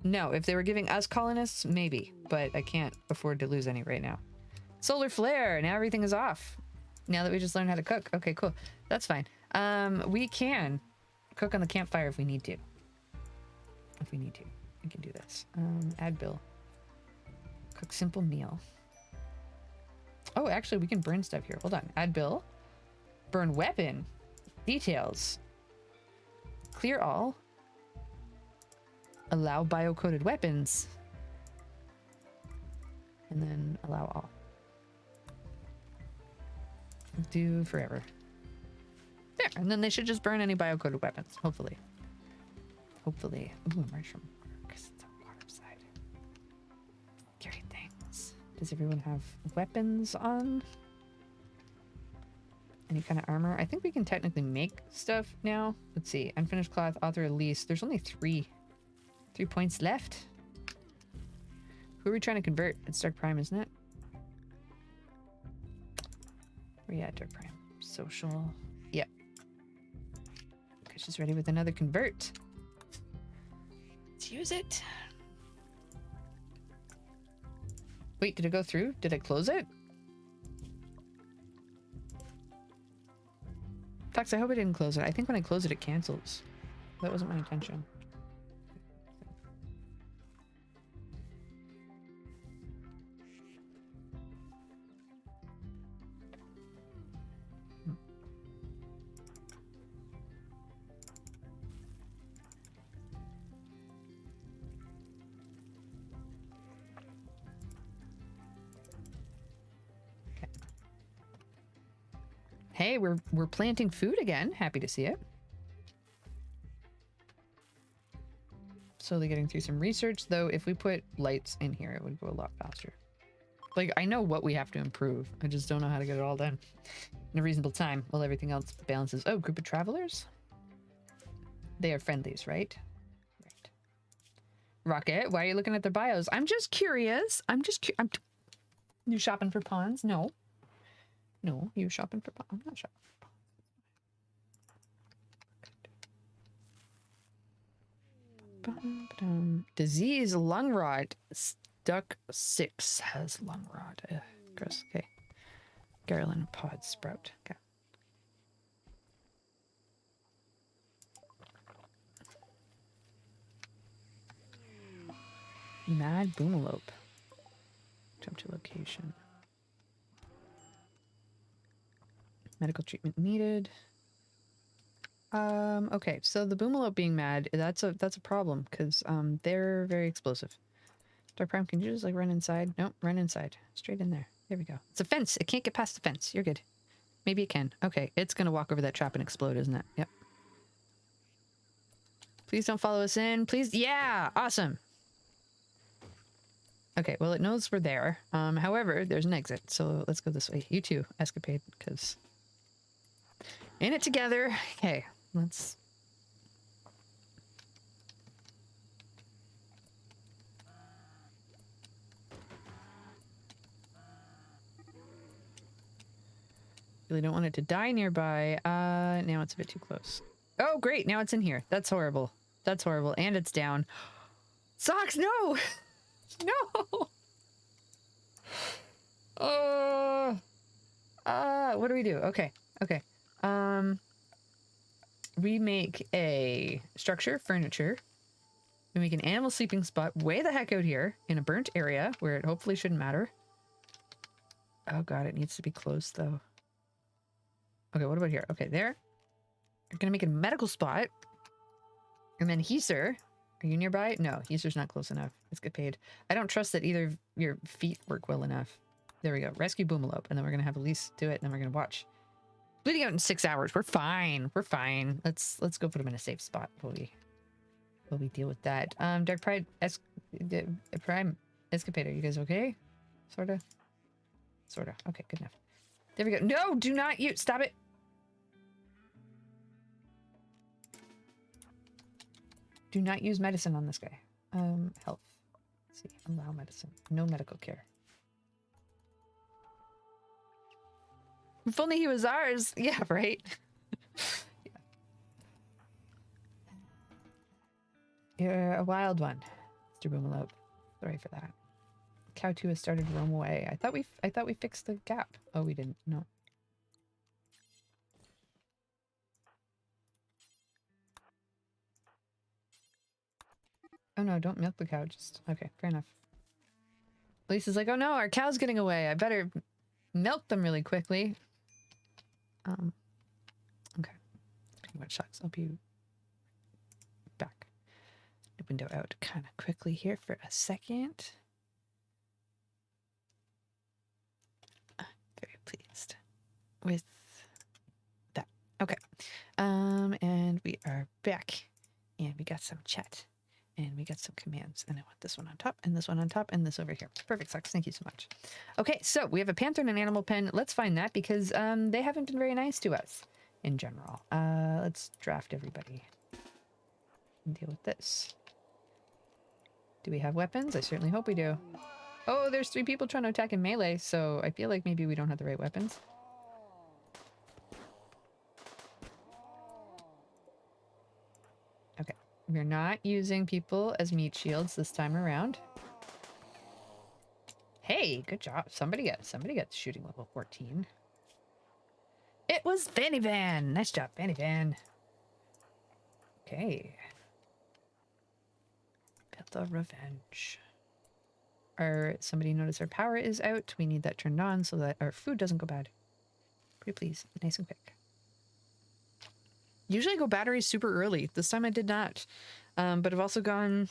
Speaker 1: No, if they were giving us colonists, maybe. But I can't afford to lose any right now. Solar flare, now everything is off. Now that we just learned how to cook. Okay, cool. That's fine. We can cook on the campfire if we need to. If we need to, we can do this. Add bill. Cook simple meal. Oh, actually, we can burn stuff here. Hold on. Add bill. Burn weapon. Details. Clear all. Allow bio-coded weapons. And then allow all. Do forever. There, and then they should just burn any bio-coded weapons, hopefully. Hopefully. Ooh, emerge from water, because it's on water side. Scary things. Does everyone have weapons on? Any kind of armor? I think we can technically make stuff now. Let's see. Unfinished cloth, author release. There's only 3 points left. Who are we trying to convert? It's Dark Prime, isn't it? Where you at, Dark Prime? Social. Yep. Okay, she's ready with another convert. Let's use it. Wait, did it go through? Did I close it? Fox, I hope I didn't close it. I think when I close it, it cancels. That wasn't my intention. Hey, we're planting food again. Happy to see it. Slowly getting through some research, though. If we put lights in here, it would go a lot faster. Like, I know what we have to improve. I just don't know how to get it all done in a reasonable time while everything else balances. Oh, group of travelers? They are friendlies, right? Right. Rocket, why are you looking at their bios? I'm just curious. You shopping for pawns? No. No, you shopping for pawns? I'm not shopping for pawns. Disease lung rot. Stuck 6 has lung rot. Gross. Okay. Garland pod sprout. Okay. Mad boomalope. Jump to location. Medical treatment needed. Okay, so the boomalope being mad, that's a problem, because they're very explosive. Dark Prime, can you just like run inside? Nope, run inside. Straight in there. There we go. It's a fence. It can't get past the fence. You're good. Maybe it can. Okay, it's gonna walk over that trap and explode, isn't it? Yep. Please don't follow us in. Please. Yeah, awesome. Okay, well, it knows we're there. However, there's an exit, so let's go this way. You too, Escapade, because in it together. Okay, let's... Really don't want it to die nearby. Now it's a bit too close. Oh, great, now it's in here. That's horrible. That's horrible, and it's down. Socks, no! No! What do we do? Okay, okay. We make a structure, furniture. We make an animal sleeping spot way the heck out here in a burnt area where it hopefully shouldn't matter. Oh god, it needs to be closed though. Okay, what about here? Okay, there. We're gonna make a medical spot. And then Heaser. Are you nearby? No, Heaser's not close enough. Let's get paid. I don't trust that either of your feet work well enough. There we go. Rescue Boomalope. And then we're gonna have Elise do it, and then we're gonna watch. Bleeding out in 6 hours. We're fine. We're fine. Let's go put him in a safe spot while we deal with that. Dark Pride Prime Escapade, are you guys okay? Sorta? Sorta. Okay, good enough. There we go. No, do not you stop it. Do not use medicine on this guy. Health. Let's see. Allow medicine. No medical care. If only he was ours. Yeah, right? Yeah. You're a wild one, Mr. Boomalope. Sorry for that. Cow 2 has started to roam away. I thought we fixed the gap. Oh, we didn't. No. Oh no, don't milk the cow. Just okay, fair enough. Lisa's like, oh no, our cow's getting away. I better milk them really quickly. Okay. What shucks? I'll be back. The window out kind of quickly here for a second. Very pleased with that. Okay. And we are back, and we got some chat, and we got some commands, and I want this one on top, and this one on top, and this over here. Perfect, Sucks. Thank you so much. Okay, so we have a panther and an animal pen. Let's find that because they haven't been very nice to us in general. Let's draft everybody and deal with this. Do we have weapons? I certainly hope we do. Oh, there's 3 people trying to attack in melee, so I feel like maybe we don't have the right weapons. Okay, we're not using people as meat shields this time around. Hey, good job. Somebody got shooting level 14. It was Fanny Van. Nice job, Fanny Van. Okay. Panther Revenge. Somebody noticed our power is out. We need that turned on so that our food doesn't go bad. Pretty please, nice and quick. Usually I go batteries super early. This time I did not. But I've also gone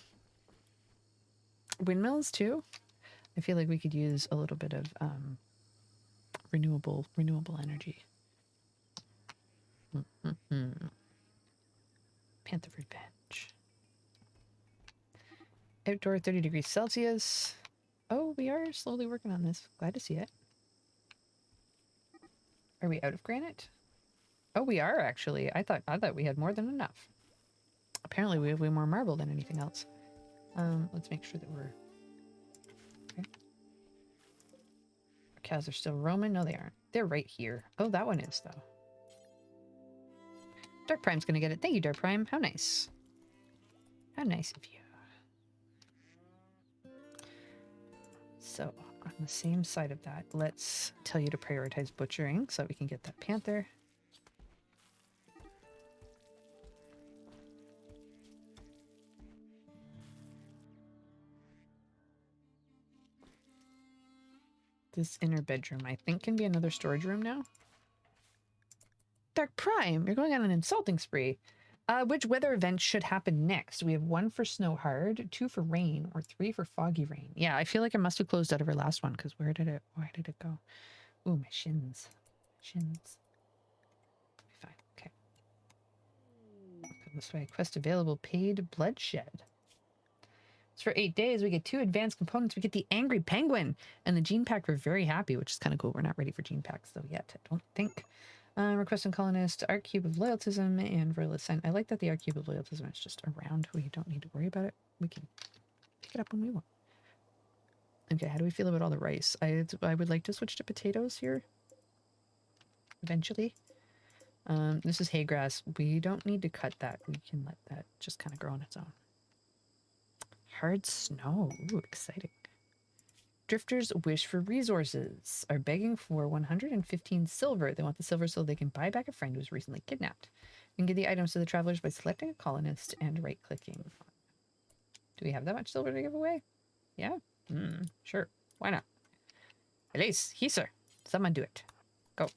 Speaker 1: windmills too. I feel like we could use a little bit of renewable energy. Panther Revenge. Outdoor 30 degrees Celsius. Oh, we are slowly working on this. Glad to see it. Are we out of granite? Oh, we are actually. I thought we had more than enough. Apparently we have way more marble than anything else. Let's make sure that we're okay. Our cows are still roaming. No, they aren't. They're right here. Oh, that one is though. Dark Prime's gonna get it. Thank you, Dark Prime. How nice. How nice of you. So on the same side of that, let's tell you to prioritize butchering so we can get that panther. This inner bedroom, I think, can be another storage room now. Dark Prime, you're going on an insulting spree. Which weather event should happen next? We have 1 for snow hard, 2 for rain, or 3 for foggy rain. Yeah, I feel like I must have closed out of our last one because why did it go? Ooh, my shins. Shins. Fine, okay. Go this way. Quest available, paid bloodshed. So for 8 days, we get 2 advanced components. We get the Angry Penguin and the Gene Pack. We're very happy, which is kind of cool. We're not ready for Gene Packs though yet, I don't think. Requesting colonist, Arc Cube of Loyaltism, and Royal Sign. I like that the Arc Cube of Loyaltism is just around. We don't need to worry about it. We can pick it up when we want. Okay, how do we feel about all the rice? I would like to switch to potatoes here. Eventually. This is hay grass. We don't need to cut that. We can let that just kind of grow on its own. Hard snow. Ooh, exciting. Drifters wish for resources, are begging for 115 silver. They want the silver so they can buy back a friend who was recently kidnapped. You can give the items to the travelers by selecting a colonist and right-clicking. Do we have that much silver to give away? Yeah? Sure. Why not? Elise, he, sir. Someone do it. Go.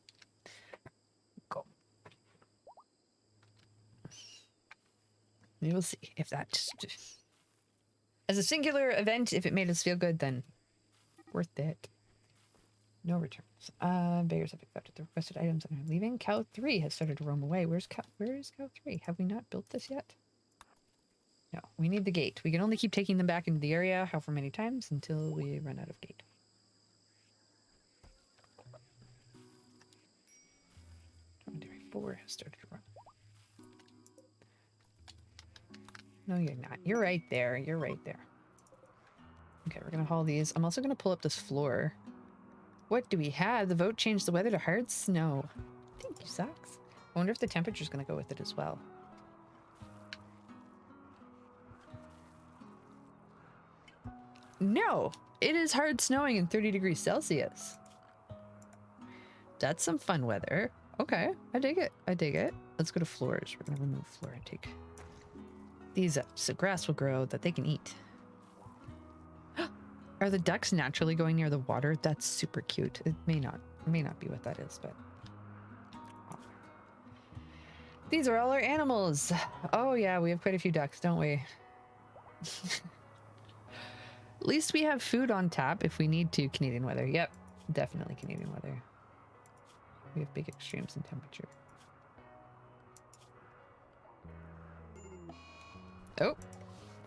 Speaker 1: Go. We will see if that... As a singular event, if it made us feel good, then... worth it. No returns. Beggars have accepted the requested items and are leaving. Cow 3 has started to roam away. Where is Cow 3? Have we not built this yet? No, we need the gate. We can only keep taking them back into the area however many times until we run out of gate. Dromedary 4 has started to run. No, you're not. You're right there. You're right there. Okay, we're gonna haul these. I'm also gonna pull up this floor. What do we have? The vote changed the weather to hard snow. Thank you, Socks. I wonder if the temperature's gonna go with it as well. No! It is hard snowing in 30 degrees Celsius. That's some fun weather. Okay, I dig it. I dig it. Let's go to floors. We're gonna remove floor and take these up so grass will grow that they can eat. Are the ducks naturally going near the water? That's super cute. It may not be what that is, but these are all our animals. Oh yeah, we have quite a few ducks, don't we? At least we have food on tap if we need to. Canadian weather. Yep, definitely Canadian weather. We have big extremes in temperature. Oh,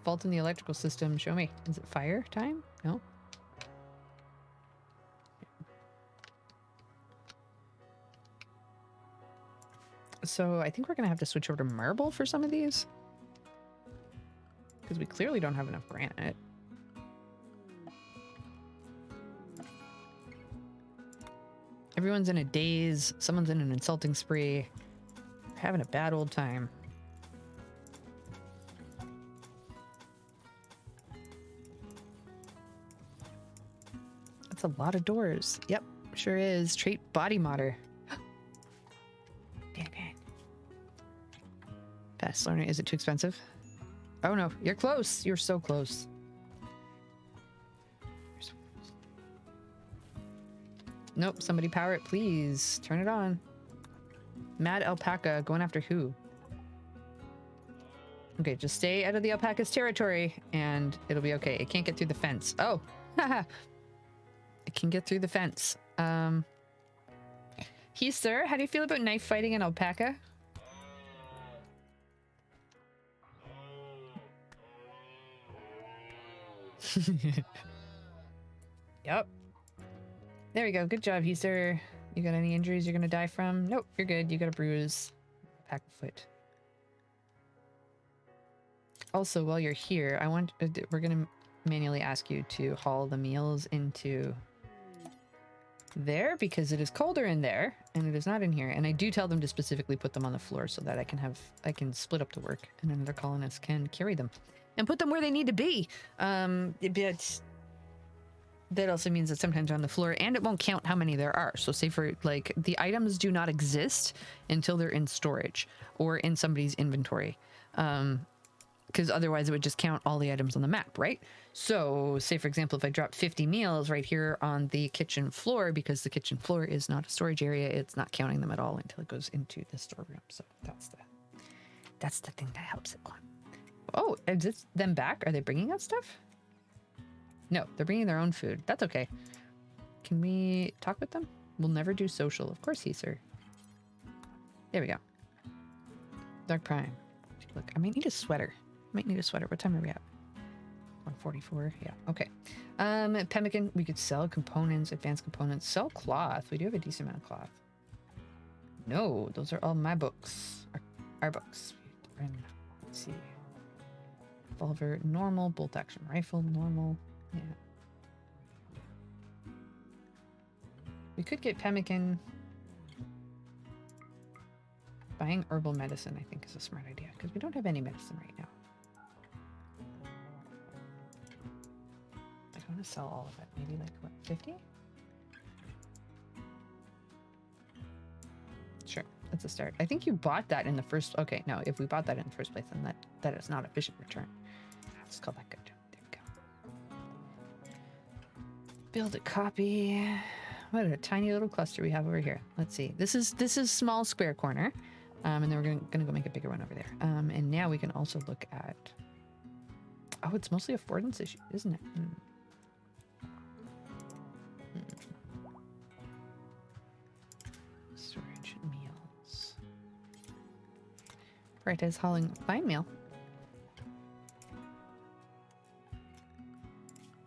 Speaker 1: fault in the electrical system. Show me. Is it fire time? No. So I think we're going to have to switch over to marble for some of these. Because we clearly don't have enough granite. Everyone's in a daze. Someone's in an insulting spree. We're having a bad old time. That's a lot of doors. Yep, sure is. Trait body modder. Dang it. Fast learner. Is it too expensive? Oh no, you're close. You're so close. Nope, somebody power it, please. Turn it on. Mad alpaca going after who? Okay, just stay out of the alpaca's territory and it'll be okay. It can't get through the fence. Oh, haha. It can get through the fence. Sir, how do you feel about knife fighting an alpaca? Yep. There we go. Good job, Sir. You got any injuries you're gonna die from? Nope, you're good. You got a bruise. Pack foot. Also, while you're here, we're gonna manually ask you to haul the meals into there because it is colder in there and it is not in here. And I do tell them to specifically put them on the floor so that I can split up the work and another colonist can carry them and put them where they need to be. But that also means that sometimes they're on the floor and it won't count how many there are. So say for like the items do not exist until they're in storage or in somebody's inventory. Because otherwise it would just count all the items on the map, right? So say for example, if I drop 50 meals right here on the kitchen floor, because the kitchen floor is not a storage area, it's not counting them at all until it goes into the storeroom. So that's the thing that helps it on. Oh, is it them back? Are they bringing us stuff? No, they're bringing their own food. That's okay. Can we talk with them? We'll never do social. Of course, sir. There we go. Dark Prime. Look, I might need a sweater. What time are we at? 144. Yeah. Okay. Pemmican. We could sell components, advanced components, sell cloth. We do have a decent amount of cloth. No, those are all my books. Our books. Let's see. Revolver, normal. Bolt action rifle, normal. Yeah. We could get pemmican. Buying herbal medicine, I think, is a smart idea because we don't have any medicine right now. I don't want to sell all of it. Maybe like what, 50? Sure, that's a start. I think you bought that in the first. Okay, no, if we bought that in the first place, then that is not efficient return. Let's call that good. There we go. Build a copy. What a tiny little cluster we have over here. Let's see. This is small square corner. And then we're gonna go make a bigger one over there. And now we can also look at. Oh, it's mostly affordance issue, isn't it? Storage meals. Prioritize hauling fine meal.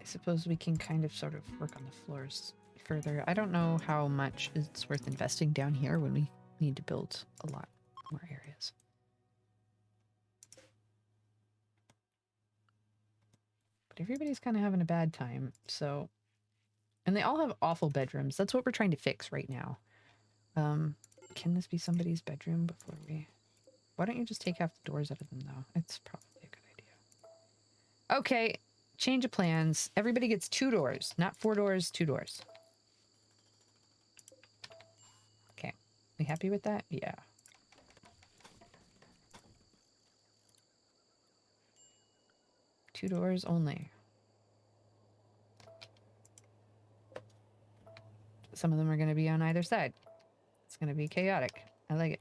Speaker 1: I suppose we can kind of sort of work on the floors further. I don't know how much it's worth investing down here when we need to build a lot more areas. But everybody's kind of having a bad time, so... And they all have awful bedrooms. That's what we're trying to fix right now. Can this be somebody's bedroom before we... Why don't you just take half the doors out of them, though? It's probably a good idea. Okay, change of plans. Everybody gets 2 doors. Not 4 doors, 2 doors. Okay, we happy with that? Yeah. 2 doors only. Some of them are going to be on either side. It's going to be chaotic. I like it.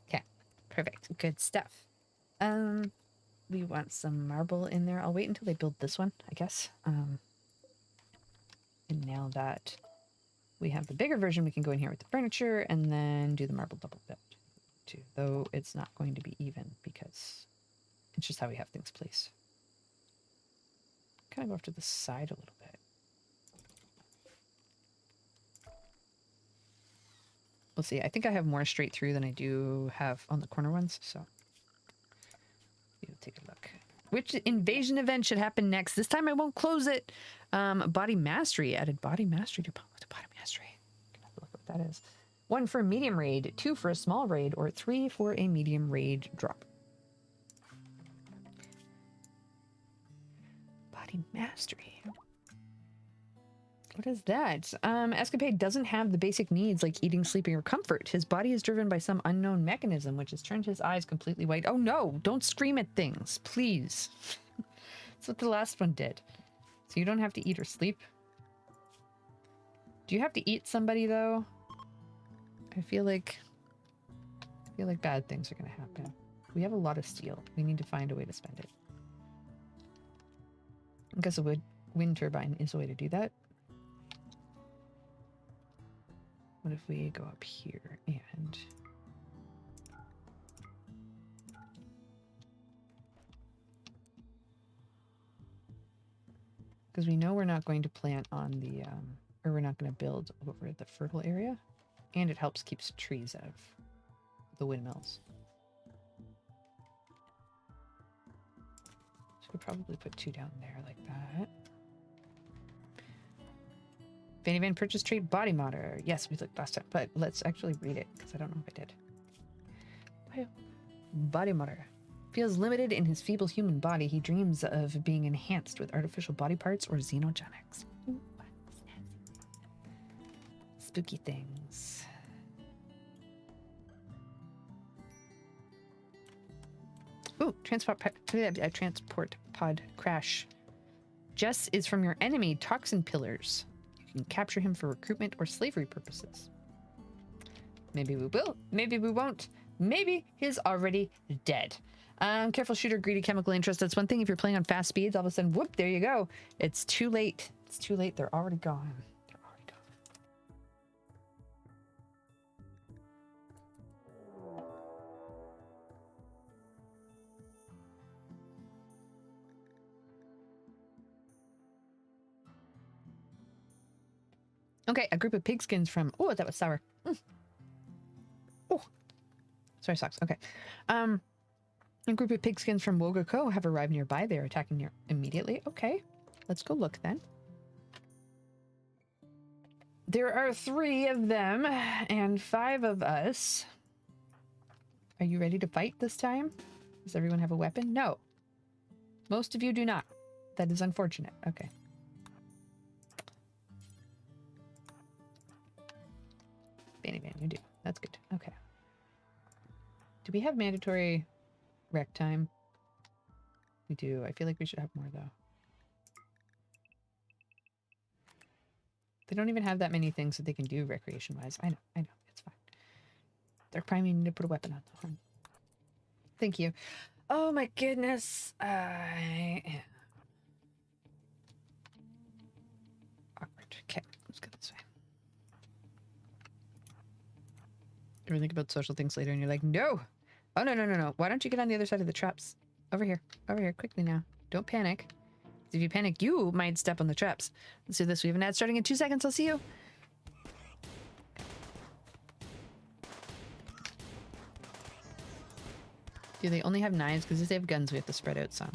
Speaker 1: Okay, perfect. Good stuff. We want some marble in there. I'll wait until they build this one, I guess. And now that we have the bigger version, we can go in here with the furniture and then do the marble double build too. Though it's not going to be even because it's just how we have things placed. Kind of go off to the side a little bit. We'll see. I think I have more straight through than I do have on the corner ones, so we'll take a look. Which invasion event should happen next? This time I won't close it. Body mastery. Added body mastery to body mastery. Look what that is. 1 for a medium raid, 2 for a small raid, or 3 for a medium raid drop. Body mastery. What is that? Escapade doesn't have the basic needs like eating, sleeping, or comfort. His body is driven by some unknown mechanism, which has turned his eyes completely white. Oh no, don't scream at things, please. That's what the last one did. So you don't have to eat or sleep. Do you have to eat somebody though? I feel like bad things are gonna happen. We have a lot of steel. We need to find a way to spend it. I guess a wind turbine is a way to do that. What if we go up here and... Because we know we're not going to plant on the, or we're not going to build over the fertile area. And it helps keep trees out of the windmills. So we'll probably put 2 down there like that. Fanny Van purchase trait body modder. Yes, we looked last time, but let's actually read it because I don't know if I did. Body modder. Feels limited in his feeble human body. He dreams of being enhanced with artificial body parts or xenogenics. Ooh, spooky things. Ooh, transport pod crash. Jess is from your enemy, Toxin Pillars. You can capture him for recruitment or slavery purposes. Maybe we will, maybe we won't. Maybe he's already dead. Careful shooter, greedy chemical interest. That's one thing. If you're playing on fast speeds, all of a sudden, whoop, there you go. It's too late. It's too late. They're already gone. They're already gone. Okay, a group of pigskins from... Oh, that was sour. Oh, sorry, socks. Okay. A group of pigskins from Wogako have arrived nearby. They are attacking near immediately. Okay, let's go look then. There are 3 of them and 5 of us. Are you ready to fight this time? Does everyone have a weapon? No. Most of you do not. That is unfortunate. Okay. Fanny Van, you do. That's good. Okay. Do we have mandatory rec time? We do. I feel like we should have more, though. They don't even have that many things that they can do recreation-wise. I know. It's fine. They're probably need to put a weapon on them. Thank you. Oh, my goodness. I am awkward. Okay, let's go this way. You ever think about social things later and you're like, no! Oh, no. Why don't you get on the other side of the traps? Over here, quickly now. Don't panic. If you panic, you might step on the traps. Let's do this. We have an ad starting in 2 seconds. I'll see you. Do they only have knives? Because if they have guns, we have to spread out some.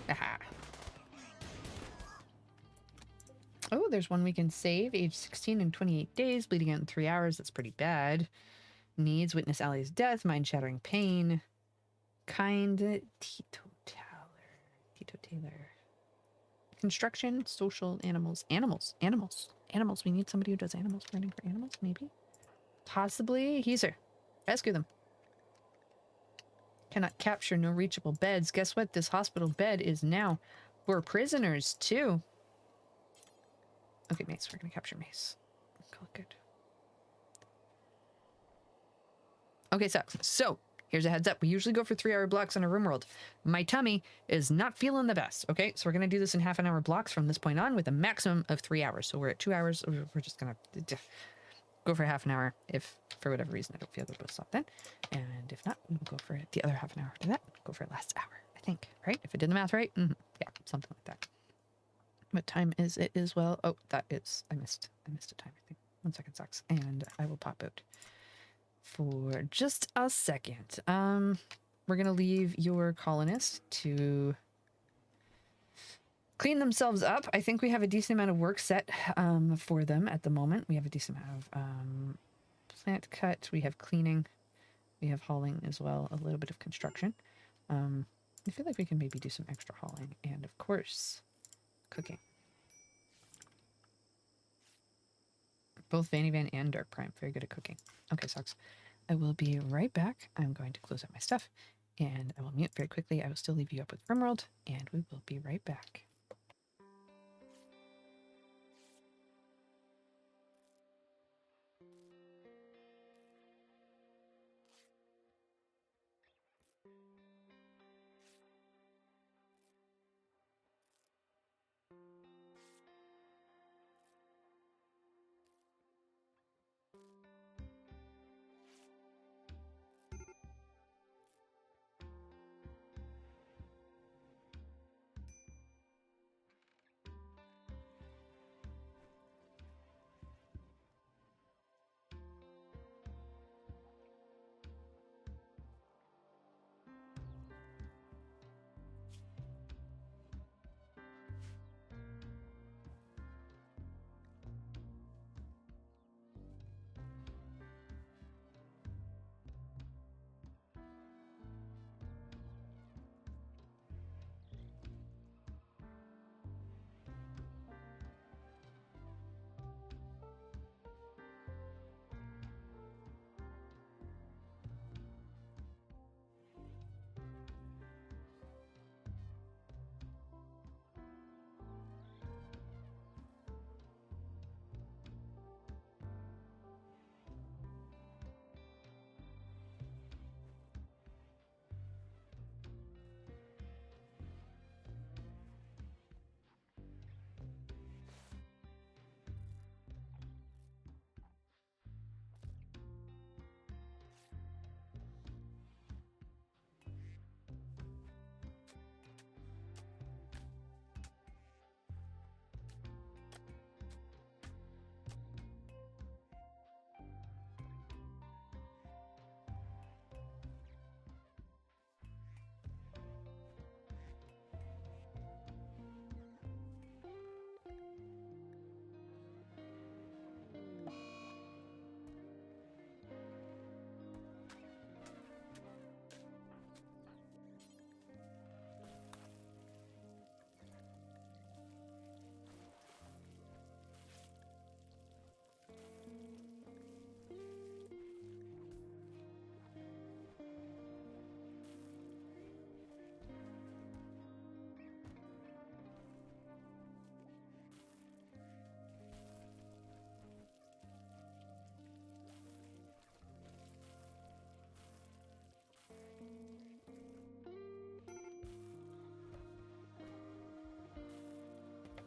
Speaker 1: Aha. Oh, there's one we can save. Age 16 and 28 days. Bleeding out in 3 hours. That's pretty bad. Needs witness ally's death. Mind-shattering pain. Kind teetotaler. Vito Taylor. Construction, social, animals. Animals. We need somebody who does animals. Running for animals, maybe? Possibly. Heezer. Rescue them. Cannot capture no reachable beds. Guess what? This hospital bed is now for prisoners, too. Okay, Mace. We're going to capture Mace. Good. Okay, sucks. So, here's a heads up. We usually go for 3-hour blocks on a room world. My tummy is not feeling the best, okay? So we're going to do this in half-an-hour blocks from this point on with a maximum of 3 hours. So we're at 2 hours. We're just going to go for half an hour if, for whatever reason, I don't feel good, we'll stop then. And if not, we'll go for the other half an hour after that. Go for last hour, I think, right? If I did the math right? Yeah, something like that. What time is it as well? Oh, that is, I missed a time, I think. 1 second, sucks. And I will pop out for just a second. We're gonna leave your colonists to clean themselves up. I think we have a decent amount of work set for them at the moment. We have a decent amount of plant cut. We have cleaning. We have hauling as well. A little bit of construction. I feel like we can maybe do some extra hauling and, of course, cooking. Both Vanny Van and Dark Prime very good at cooking. Okay, sucks. I will be right back. I'm going to close out my stuff and I will mute very quickly. I will still leave you up with RimWorld and we will be right back.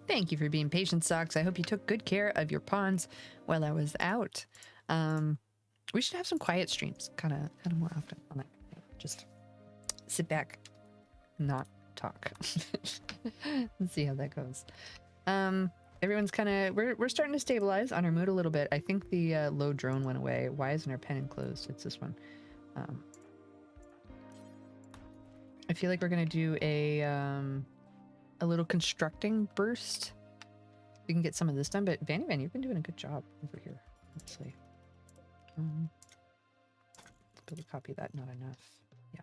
Speaker 1: Thank you for being patient, Socks. I hope you took good care of your pawns while I was out. We should have some quiet streams, kind of more often. I'm like, just sit back, not talk. Let's see how that goes. Everyone's kind of we're starting to stabilize on our mood a little bit. I think the low drone went away. Why isn't our pen enclosed? It's this one. I feel like we're gonna do a little constructing burst. We can get some of this done, but Vanny Van, you've been doing a good job over here. Let's see. Let's build a copy of that. Not enough. Yeah.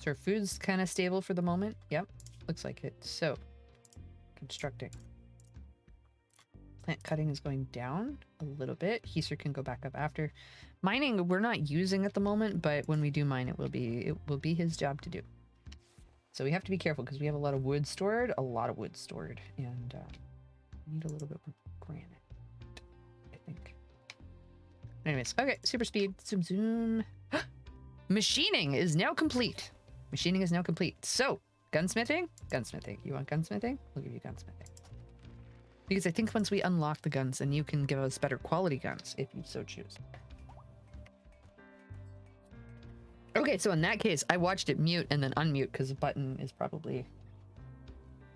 Speaker 1: So our food's kind of stable for the moment. Yep, looks like it. So, constructing. Plant cutting is going down a little bit. Heaser can go back up after. Mining, we're not using at the moment, but when we do mine, it will be his job to do. So we have to be careful because we have a lot of wood stored, and we need a little bit more granite, I think. Anyways, okay, super speed, zoom, zoom. Machining is now complete. Machining is now complete. So, gunsmithing? Gunsmithing. You want gunsmithing? We'll give you gunsmithing. Because I think once we unlock the guns, then you can give us better quality guns if you so choose. Okay, so in that case, I watched it mute and then unmute because the button is probably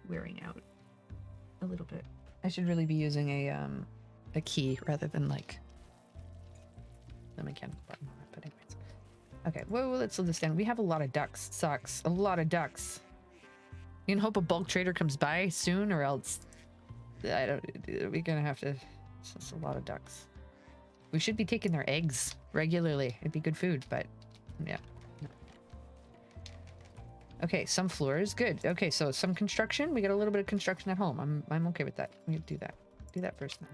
Speaker 1: wearing out a little bit. I should really be using a key rather than like the mechanical button. But anyways. Okay, well, let's slow this down. We have a lot of ducks. Sucks. A lot of ducks. You can hope a bulk trader comes by soon, or else we're gonna have to. It's just a lot of ducks. We should be taking their eggs regularly. It'd be good food, but yeah. No. Okay, some floors. Good. Okay, so some construction. We got a little bit of construction at home. I'm okay with that. We do that. Do that first then.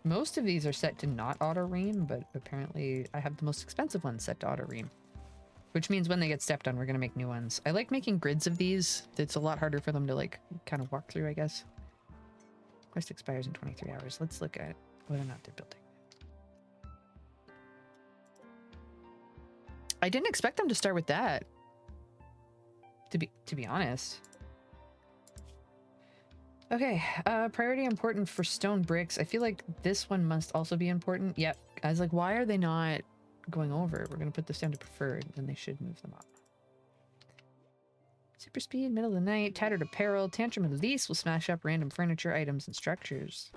Speaker 1: Most of these are set to not auto ream, but apparently I have the most expensive ones set to auto ream, which means when they get stepped on, we're gonna make new ones. I like making grids of these. It's a lot harder for them to like kind of walk through, I guess. Quest expires in 23 hours. Let's look at whether or not they're building. I didn't expect them to start with that. To be honest. Okay, priority important for stone bricks. I feel like this one must also be important. Yep. I was like, why are they not going over? We're gonna put this down to preferred, and they should move them up. Super speed, middle of the night, tattered apparel, tantrum of the least will smash up random furniture, items, and structures.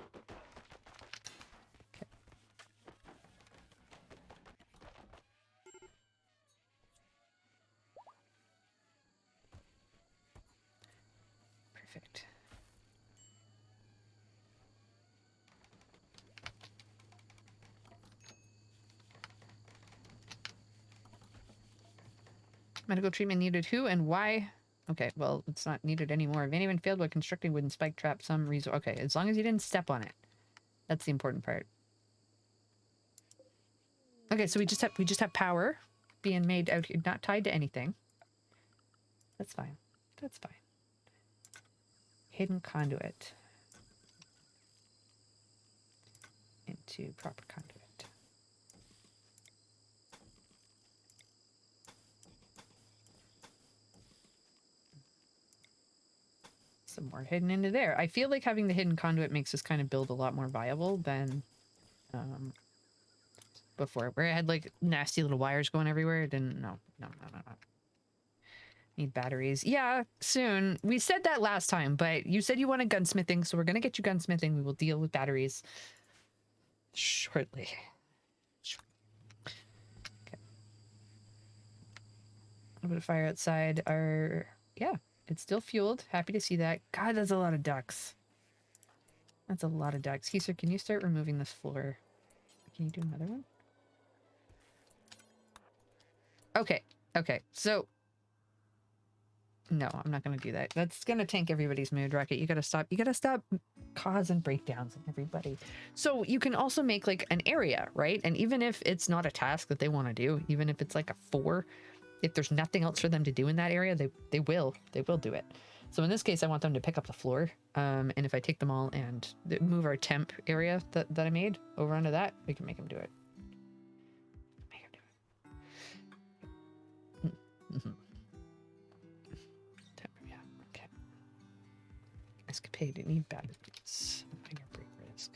Speaker 1: Okay. Perfect. Medical treatment needed who and why? Okay, well, it's not needed anymore. Van failed by constructing wooden spike trap some reason. Okay, as long as you didn't step on it. That's the important part. Okay, so we just have power being made out here, not tied to anything. That's fine. That's fine. Hidden conduit. Into proper conduit. Some more hidden into there. I feel like having the hidden conduit makes this kind of build a lot more viable than before, where I had like nasty little wires going everywhere. It didn't. No. Need batteries. Yeah, soon. We said that last time, but you said you wanted gunsmithing, so we're gonna get you gunsmithing. We will deal with batteries shortly. Okay. A little bit of fire outside. Yeah, it's still fueled. Happy to see that. God, that's a lot of ducks. That's a lot of ducks. Heaser, can you start removing this floor? Can you do another one? Okay, so no, I'm not gonna do that. That's gonna tank everybody's mood, Rocket. You gotta stop causing breakdowns in everybody. So you can also make like an area, right? And even if it's not a task that they want to do, even if it's like a 4, if there's nothing else for them to do in that area, they will do it. So in this case, I want them to pick up the floor. And if I take them all and move our temp area that I made over onto that, we can make them do it. Mm-hmm. Yeah, okay. Escapade, need batteries. Fingerprint risk.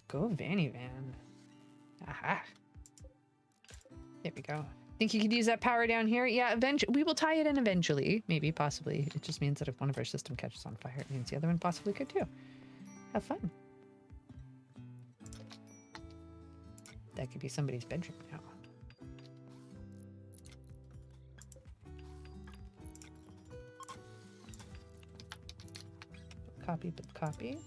Speaker 1: Go Vanny Van. Aha. There we go. Think you could use that power down here? Yeah, eventually. We will tie it in eventually. Maybe, possibly. It just means that if one of our system catches on fire, it means the other one possibly could too. Have fun. That could be somebody's bedroom now. Copy, but copy.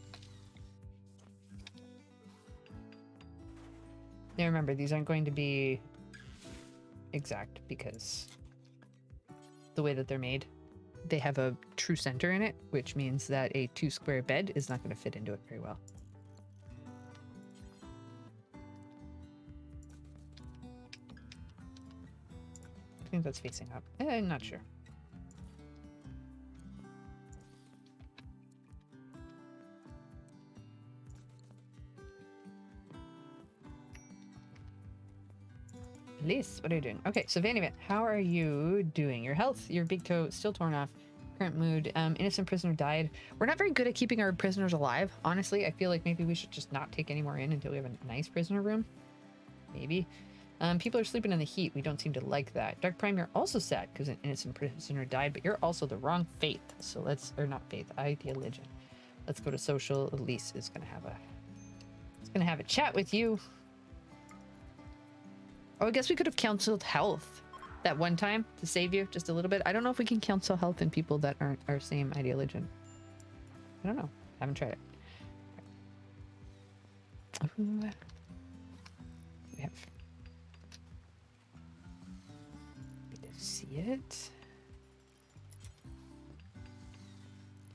Speaker 1: Now remember, these aren't going to be exact because the way that they're made, they have a true center in it, which means that a 2 square bed is not going to fit into it very well. I think that's facing up. I'm not sure. Elise, what are you doing? Okay, so Vanny, how are you doing? Your health, your big toe still torn off. Current mood. Innocent prisoner died. We're not very good at keeping our prisoners alive. Honestly, I feel like maybe we should just not take any more in until we have a nice prisoner room. Maybe. People are sleeping in the heat. We don't seem to like that. Dark Prime, you're also sad because an innocent prisoner died, but you're also the wrong faith. So let's, or not faith, ideologian. Let's go to social. Elise is gonna have a chat with you. Oh, I guess we could have counseled health that one time to save you just a little bit. I don't know if we can counsel health in people that aren't our same ideologian. I don't know. Haven't tried it. We have. Need to see it.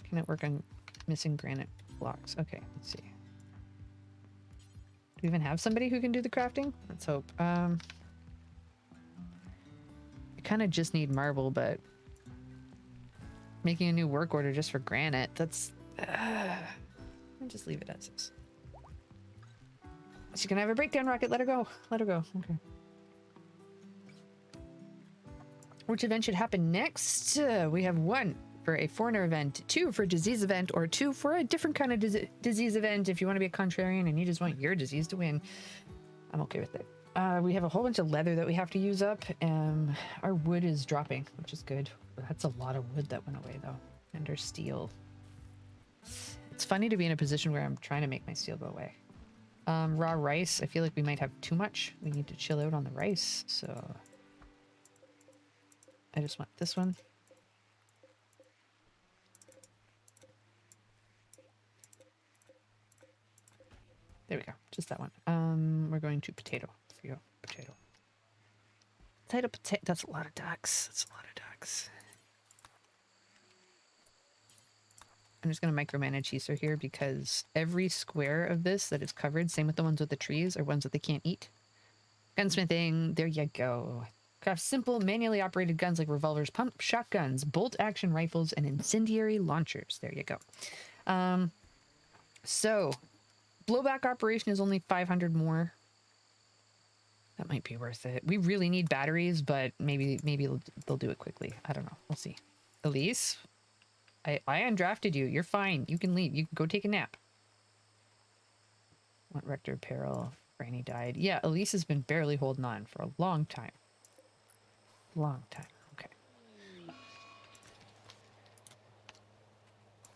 Speaker 1: Can it work on missing granite blocks? Okay, let's see. Do we even have somebody who can do the crafting? Let's hope. I kind of just need marble, but making a new work order just for granite, that's... I'll just leave it as is. She's gonna have a breakdown, Rocket. Let her go. Let her go. Okay. Which event should happen next? We have 1 for a foreigner event, 2 for a disease event, or 2 for a different kind of disease event if you want to be a contrarian and you just want your disease to win. I'm okay with it. We have a whole bunch of leather that we have to use up. Our wood is dropping, which is good. That's a lot of wood that went away, though. And our steel. It's funny to be in a position where I'm trying to make my steel go away. Raw rice. I feel like we might have too much. We need to chill out on the rice, so... I just want this one. There we go. Just that one. We're going to potato. For you. Potato. Potato, potato. That's a lot of ducks. That's a lot of ducks. I'm just going to micromanage Easter here because every square of this that is covered, same with the ones with the trees, are ones that they can't eat. Gunsmithing. There you go. Craft simple, manually operated guns like revolvers, pump shotguns, bolt-action rifles, and incendiary launchers. There you go. So, blowback operation is only 500 more. That might be worth it. We really need batteries, but maybe they'll do it quickly. I don't know. We'll see. Elise, I undrafted you. You're fine. You can leave. You can go take a nap. What Rector Peril? Granny died. Yeah, Elise has been barely holding on for a long time. Long time. Okay.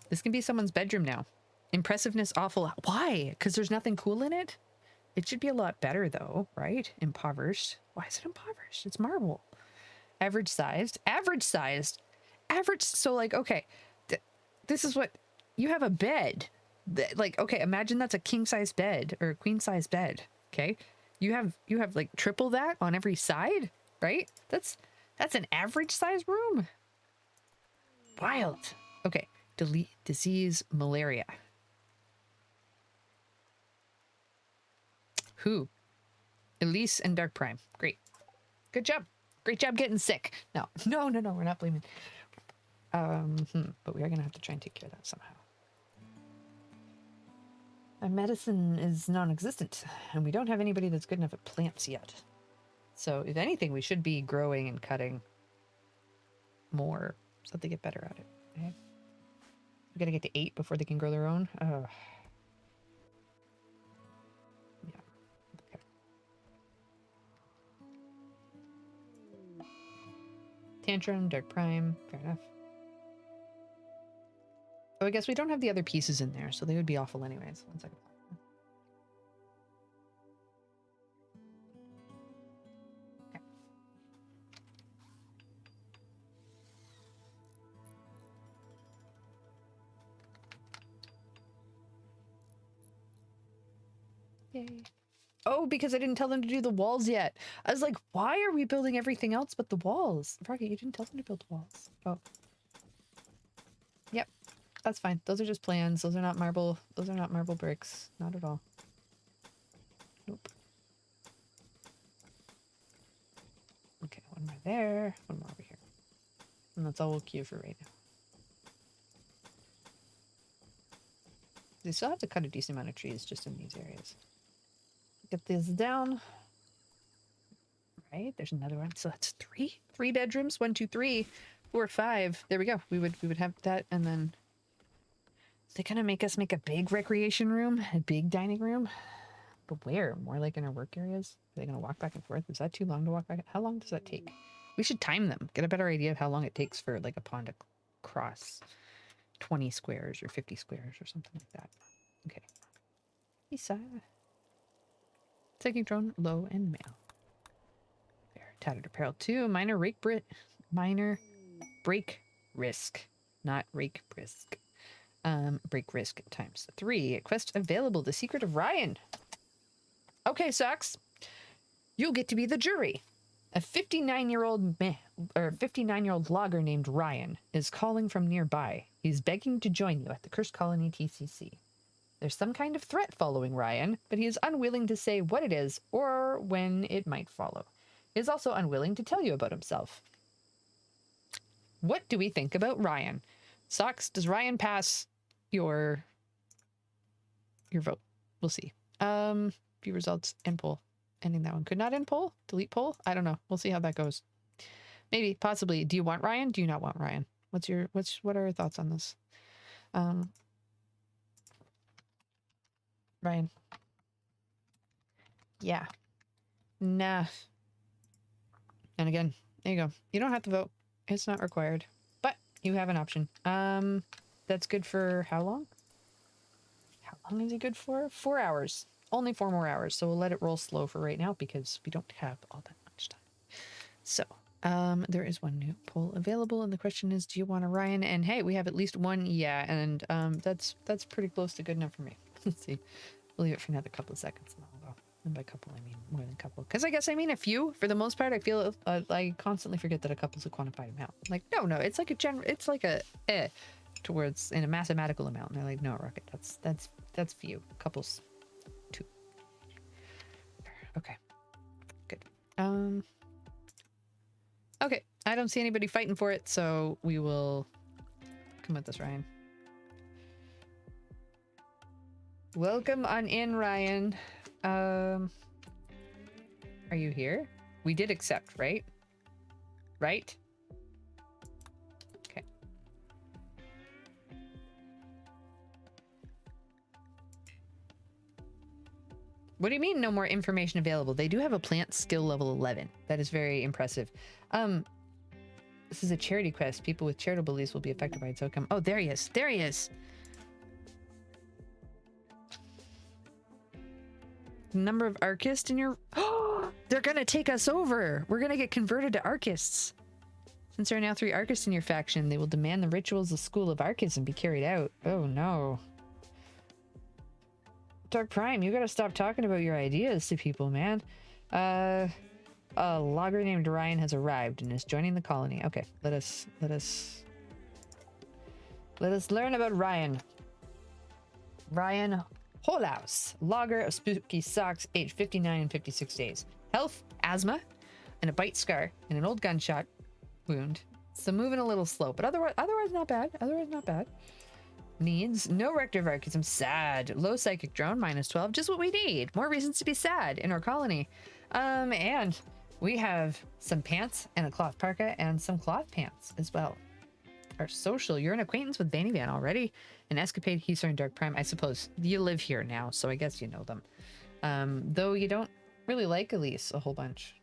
Speaker 1: This can be someone's bedroom now. Impressiveness awful. Why? Because there's nothing cool in it? It should be a lot better though, right? Impoverished. Why is it impoverished? It's marble. Average sized. Average sized. Average. So like, okay. This is what... You have a bed. Like, okay, imagine that's a king size bed or a queen size bed. Okay. You have like triple that on every side, right? That's an average size room. Wild. Okay. Delete disease, malaria. Who? Elise and Dark Prime. Great. Good job. Great job getting sick. No, we're not blaming. But we are going to have to try and take care of that somehow. Our medicine is non-existent, and we don't have anybody that's good enough at plants yet. So if anything, we should be growing and cutting more so that they get better at it. Okay? We got to get to 8 before they can grow their own. Yeah. Okay. Tantrum, Dark Prime. Fair enough. Oh, I guess we don't have the other pieces in there, so they would be awful anyways. 1 second. Okay. Yay. Oh, because I didn't tell them to do the walls yet. I was like, why are we building everything else but the walls? Rocket, you didn't tell them to build the walls. Oh. Yep. That's fine. Those are just plans. Those are not marble. Those are not marble bricks. Not at all. Nope. Okay, one more there. One more over here. And that's all we'll queue for right now. They still have to cut a decent amount of trees just in these areas. Get this down. Right, there's another one. So that's three bedrooms. 1, 2, 3, 4, 5. There we go. We would have that, and then they kind of make us make a big recreation room, a big dining room. But where? More like in our work areas? Are they gonna walk back and forth? Is that too long to walk back? How long does that take? We should time them. Get a better idea of how long it takes for like a pond to cross 20 squares or 50 squares or something like that. Okay. Lisa. Taking drone, low and male. There. Tattered apparel 2. Minor break risk. Not rake brisk. Break risk times 3. Quest available. The Secret of Ryan. Okay, Socks. You'll get to be the jury. A 59-year-old logger named Ryan is calling from nearby. He's begging to join you at the Cursed Colony TCC. There's some kind of threat following Ryan, but he is unwilling to say what it is or when it might follow. He is also unwilling to tell you about himself. What do we think about Ryan? Socks, does Ryan pass your vote? We'll see. View results, end poll. Ending that one. Could not end poll? Delete poll? I don't know. We'll see how that goes. Maybe, possibly. Do you want Ryan? Do you not want Ryan? What are your thoughts on this? Ryan. Yeah. Nah. And again, there you go. You don't have to vote. It's not required. But you have an option. That's good for how long? How long is it good for? 4 hours. Only 4 more hours. So we'll let it roll slow for right now because we don't have all that much time. So, there is one new poll available, and the question is, do you want a Ryan? And hey, we have at least one yeah, and that's pretty close to good enough for me. Let's see. We'll leave it for another couple of seconds and I'll go. And by couple, I mean more than a couple. Because I guess I mean a few. For the most part, I feel I constantly forget that a couple is a quantified amount. Like, no, it's like it's like a towards in a mathematical amount. And they're like, no, Rocket, that's few. Couples 2. Okay. Good. Okay. I don't see anybody fighting for it, so we will come with this, Ryan. Welcome on in, Ryan. Are you here? We did accept, right? Right? Okay. What do you mean no more information available? They do have a plant skill level 11. That is very impressive. This is a charity quest. People with charitable beliefs will be affected by its outcome. Oh, there he is. There he is. Number of Archists in your... Oh, they're gonna take us over. We're gonna get converted to Archists. Since there are now 3 Archists in your faction, they will demand the rituals of School of Archism be carried out. Oh no. Dark Prime, you gotta stop talking about your ideas to people, man. A logger named Ryan has arrived and is joining the colony. Okay, let us learn about Ryan. Ryan Holaus, logger of Spooky Socks, age 59 and 56 days. Health, asthma, and a bite scar, and an old gunshot wound. So moving a little slow, but otherwise not bad. Otherwise not bad. Needs no Rector of Archism. Sad. Low psychic drone, -12. Just what we need. More reasons to be sad in our colony. And we have some pants and a cloth parka and some cloth pants as well. Our social. You're an acquaintance with Banny Van already. An escapade, Heaser, and Dark Prime. I suppose you live here now, so I guess you know them. Though you don't really like Elise a whole bunch.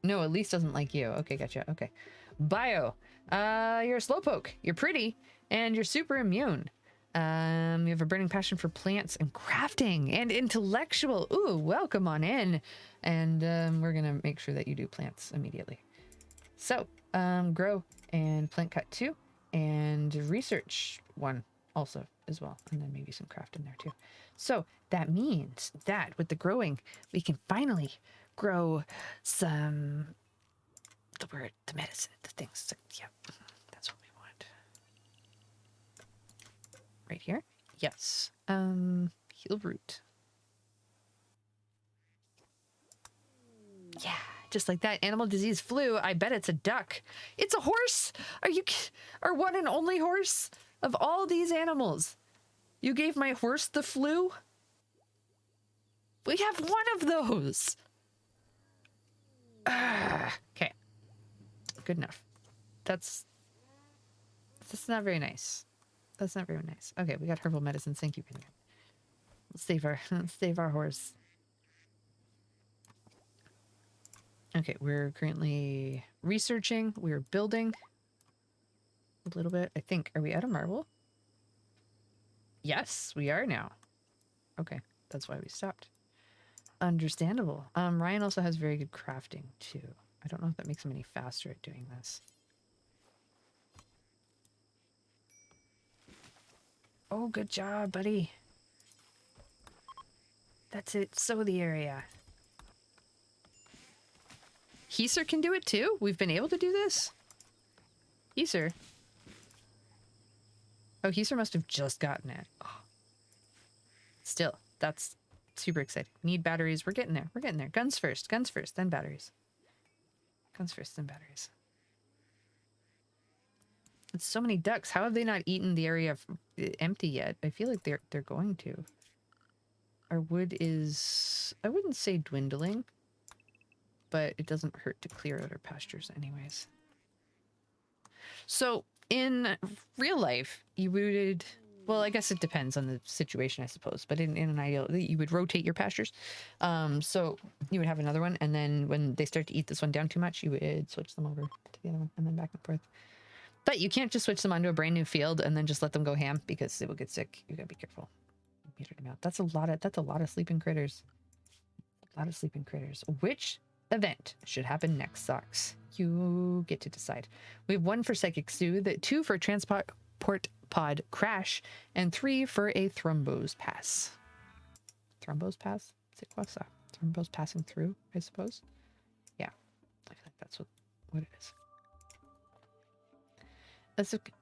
Speaker 1: No, Elise doesn't like you. Okay, gotcha. Okay. Bio. You're a slowpoke. You're pretty. And you're super immune. You have a burning passion for plants and crafting and intellectual. Ooh, welcome on in. And we're going to make sure that you do plants immediately. So, grow and plant cut 2 and research 1 also as well. And then maybe some craft in there too. So that means that with the growing, we can finally grow some, the medicine, the things. Yeah, that's what we want. Right here? Yes. Heal root. Yeah, just like that. Animal disease flu. I bet it's a duck. It's a horse. Are you our one and only horse of all these animals? You gave my horse the flu? We have one of those. Okay. Good enough. That's not very nice. That's not very nice. Okay, we got herbal medicines. Thank you. Let's save our horse. Okay, we're currently researching. We're building a little bit. I think. Are we out of marble? Yes, we are now. Okay, that's why we stopped. Understandable. Ryan also has very good crafting too. I don't know if that makes him any faster at doing this. Oh, good job, buddy. That's it. Sow the area. Heaser can do it too? We've been able to do this? Heaser? Oh, Heaser must have just gotten it. Oh. Still, that's super exciting. Need batteries. We're getting there. We're getting there. Guns first, then batteries. Guns first, then batteries. It's so many ducks. How have they not eaten the area empty yet? I feel like they're going to. Our wood is, I wouldn't say dwindling, but it doesn't hurt to clear out our pastures anyways. So in real life, you would, well, I guess it depends on the situation, I suppose, but in an ideal, you would rotate your pastures. So you would have another one, and then when they start to eat this one down too much, you would switch them over to the other one, and then back and forth. But you can't just switch them onto a brand new field and then just let them go ham, because it will get sick. You gotta be careful. That's a lot of sleeping critters. A lot of sleeping critters. Which event should happen next, Socks? You get to decide. We have 1 for Psychic Soothe, 2 for Transport Pod Crash, and 3 for a Thrombose Pass. Thrombose Pass? C'est quoi ça? Thrombose passing through, I suppose? Yeah. I feel like that's what it is.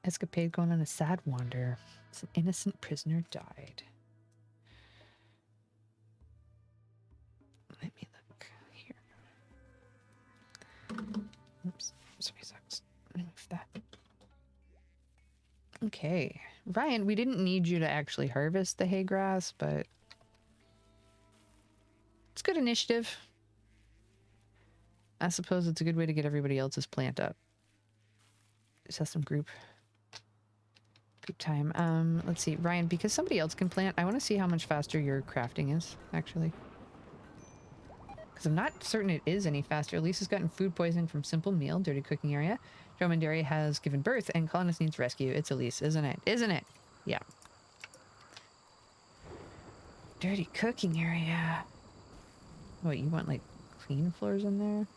Speaker 1: Escapade going on a sad wander. An innocent prisoner died. Let me look here. Oops. Sorry, Sucks. Move that. Okay. Ryan, we didn't need you to actually harvest the hay grass, but it's good initiative. I suppose it's a good way to get everybody else's plant up. Just have some group time. Let's see, Ryan, because somebody else can plant, I want to see how much faster your crafting is, actually. Because I'm not certain it is any faster. Lisa's gotten food poisoning from simple meal, dirty cooking area. Dromedary has given birth, and colonist needs rescue. It's Elise, isn't it? Isn't it? Yeah. Dirty cooking area. What, you want, like, clean floors in there?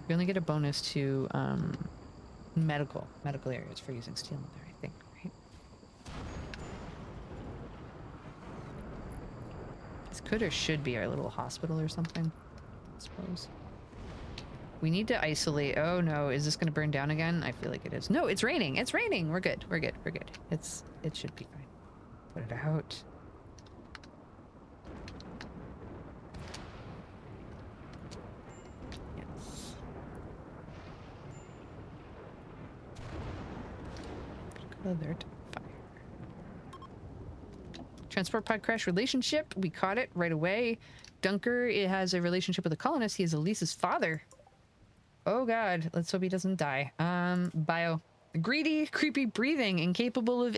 Speaker 1: We only get a bonus to medical areas for using steel in there, I think, right? This could or should be our little hospital or something, I suppose. We need to isolate. Oh no, is this going to burn down again? I feel like it is. No, it's raining. It's raining. We're good. We're good. We're good. It should be fine. Put it out. Alert. Fire. Transport pod crash relationship. We caught it right away. Dunker, it has a relationship with a colonist. He is Elise's father. Oh god. Let's hope he doesn't die. Bio. Greedy, creepy breathing, incapable of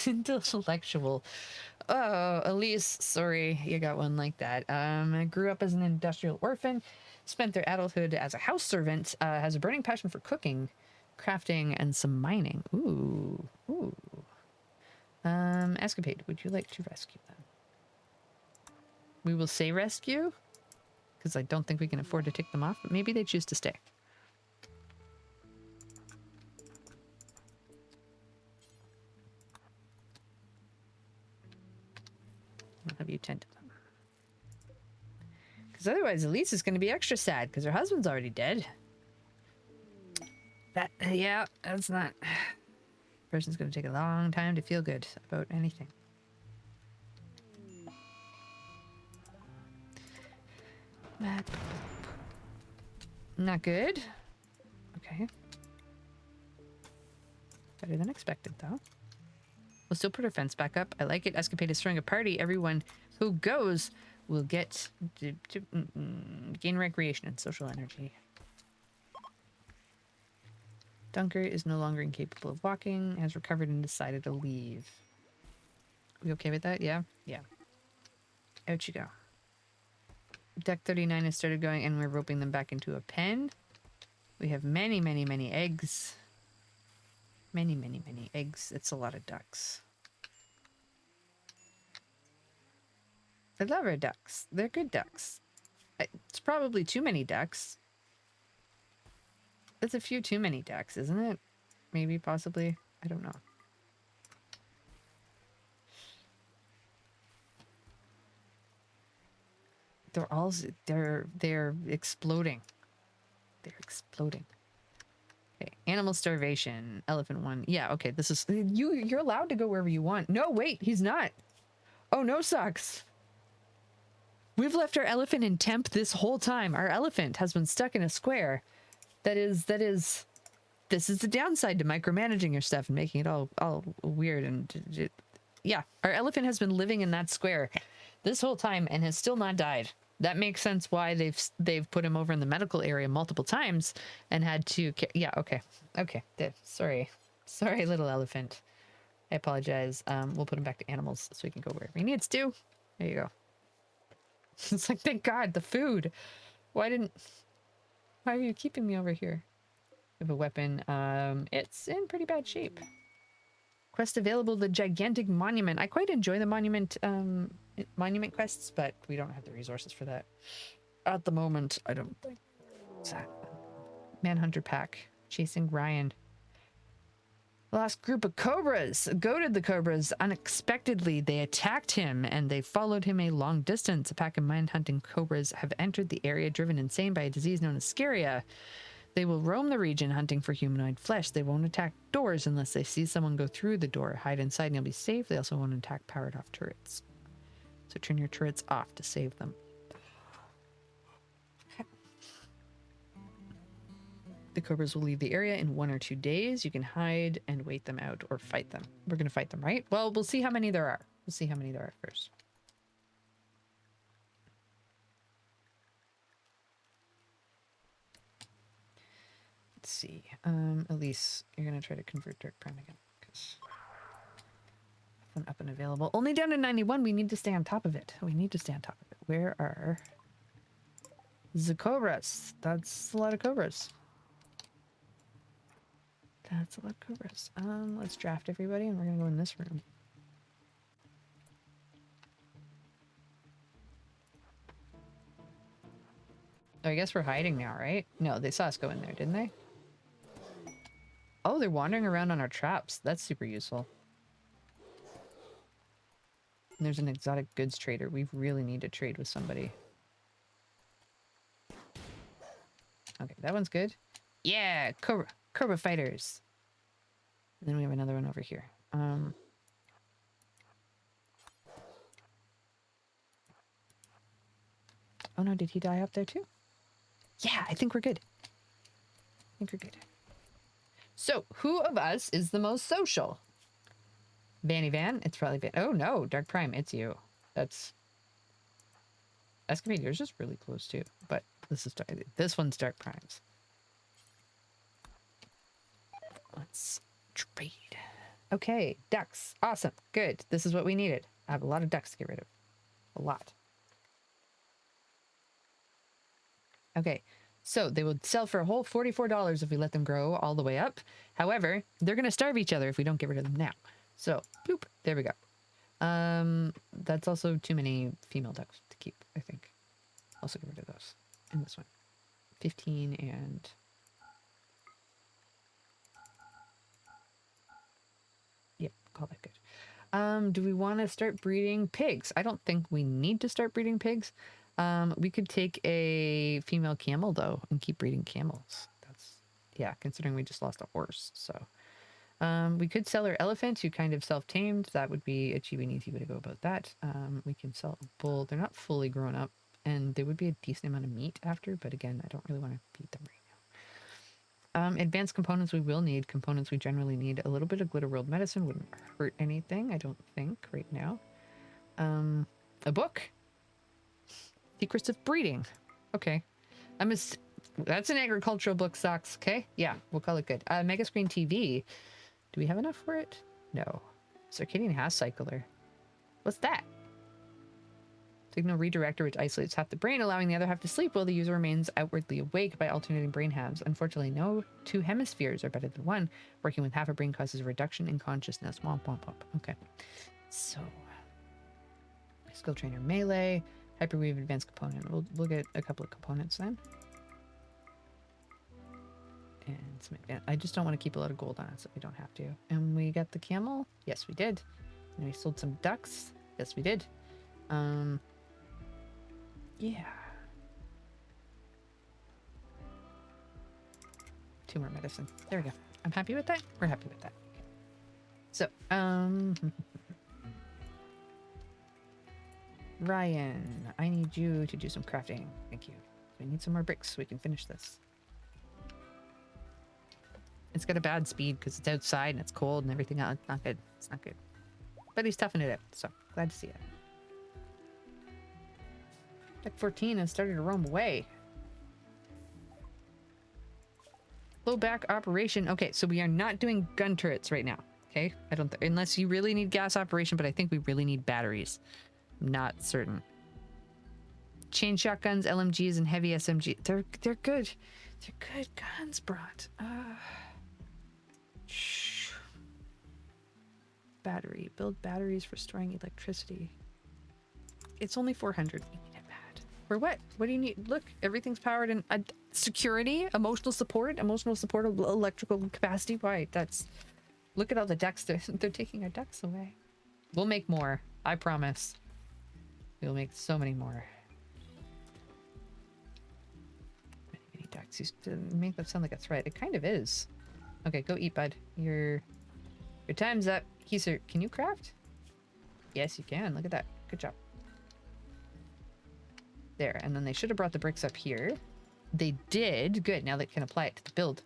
Speaker 1: intellectual. Oh, Elise, sorry you got one like that. Grew up as an industrial orphan. Spent their adulthood as a house servant. Has a burning passion for cooking, crafting, and some mining. Ooh. Ooh. Escapade, would you like to rescue them? We will say rescue, because I don't think we can afford to take them off, but maybe they choose to stay. Because otherwise Elise is going to be extra sad because her husband's already dead. Yeah, that's not... Person's going to take a long time to feel good about anything. Not good. Okay. Better than expected, though. We'll still put our fence back up. I like it. Escapade is throwing a party. Everyone who goes will get gain recreation and social energy. Dunker is no longer incapable of walking, has recovered and decided to leave. We okay with that? Yeah? Yeah. Out you go. Deck 39 has started going and we're roping them back into a pen. We have many, many, many eggs. Many, many, many eggs. It's a lot of ducks. I love our ducks. They're good ducks. It's probably too many ducks. It's a few too many ducks, isn't it? Maybe, possibly. I don't know. They're all... They're exploding. They're exploding. Okay, animal starvation. Elephant one. Yeah, okay, this is... You're allowed to go wherever you want. No, wait, he's not. Oh, no sucks. We've left our elephant in temp this whole time. Our elephant has been stuck in a square. This is the downside to micromanaging your stuff and making it all weird and yeah, our elephant has been living in that square this whole time and has still not died. That makes sense why they've put him over in the medical area multiple times and had to... Yeah, okay. Sorry, little elephant. I apologize. We'll put him back to animals so he can go wherever he needs to. There you go. It's like, thank God, the food. Why are you keeping me over here? We have a weapon. It's in pretty bad shape. Quest available, the gigantic monument. I quite enjoy the monument quests, but we don't have the resources for that at the moment. I don't think. Manhunter pack chasing Ryan. The last group of cobras goaded the cobras unexpectedly. They attacked him and they followed him a long distance. A pack of mind-hunting cobras have entered the area, driven insane by a disease known as scaria. They will roam the region hunting for humanoid flesh. They won't attack doors unless they see someone go through the door. Hide inside and you'll be safe. They also won't attack powered off turrets. So turn your turrets off to save them. The cobras will leave the area in 1 or 2 days. You can hide and wait them out or fight them. We're going to fight them, right? Well, we'll see how many there are. We'll see how many there are first. Let's see. Elise, you're going to try to convert Dark Prime again. Because one up and available. Only down to 91. We need to stay on top of it. We need to stay on top of it. Where are the cobras? That's a lot of cobras. That's a lot of cobras. Let's draft everybody and we're gonna go in this room. Oh, I guess we're hiding now, right? No, they saw us go in there, didn't they? Oh, they're wandering around on our traps. That's super useful. And there's an exotic goods trader. We really need to trade with somebody. Okay, that one's good. Yeah, Cobra fighters. And then we have another one over here. Oh no, did he die up there too? Yeah, I think we're good. I think we're good. So, who of us is the most social? Vanny Van? It's probably Van. Oh no, Dark Prime, it's you. That's... Escapade, yours is really close too. But this one's Dark Prime's. Let's trade. Okay, ducks. Awesome. Good. This is what we needed. I have a lot of ducks to get rid of. A lot. Okay, so they will sell for a whole $44 if we let them grow all the way up. However, they're going to starve each other if we don't get rid of them now. So, boop. There we go. That's also too many female ducks to keep, I think. Also get rid of those in this one. 15 and... Yep, call that good. Do we want to start breeding pigs? I don't think we need to start breeding pigs. We could take a female camel though and keep breeding camels. That's, yeah, considering we just lost a horse. So we could sell our elephant who kind of self-tamed. That would be a cheap and easy way to go about that. We can sell a bull. They're not fully grown up and there would be a decent amount of meat after, but again, I don't really want to feed them right now. Advanced components we will need. Components we generally need. A little bit of glitter world medicine wouldn't hurt anything, I don't think, right now. A book. Secrets of breeding. Okay. That's an agricultural book, sucks. Okay. Yeah, we'll call it good. Mega screen TV. Do we have enough for it? No. Circadian half cycler. What's that? Signal redirector which isolates half the brain, allowing the other half to sleep while the user remains outwardly awake by alternating brain halves. Unfortunately, no two hemispheres are better than one. Working with half a brain causes a reduction in consciousness. Womp womp womp. Okay. So, skill trainer melee, hyperweave advanced component. We'll get a couple of components then. And some advanced. I just don't want to keep a lot of gold on it, so we don't have to. And we got the camel. Yes, we did. And we sold some ducks. Yes, we did. Yeah. 2 more medicine. There we go. I'm happy with that. We're happy with that. Okay. So, Ryan, I need you to do some crafting. Thank you. We need some more bricks so we can finish this. It's got a bad speed because it's outside and it's cold and everything else. It's not good. It's not good. But he's toughing it out, so glad to see it. Deck 14 has started to roam away. Low back operation. Okay, so we are not doing gun turrets right now. Okay, I don't unless you really need gas operation, but I think we really need batteries. I'm not certain. Chain shotguns, LMGs, and heavy SMG. They're good. They're good guns, Brat. Battery. Build batteries for storing electricity. It's only 400. We need it bad. For what? What do you need? Look, everything's powered in security, emotional support, electrical capacity. Why? That's... Look at all the decks. They're taking our decks away. We'll make more. I promise. We'll make so many more. Many decks. You make that sound like a threat. It kind of is. Okay, go eat, bud. Your time's up. Heiser, can you craft? Yes, you can. Look at that. Good job. There, and then they should have brought the bricks up here. They did. Good, now they can apply it to the build.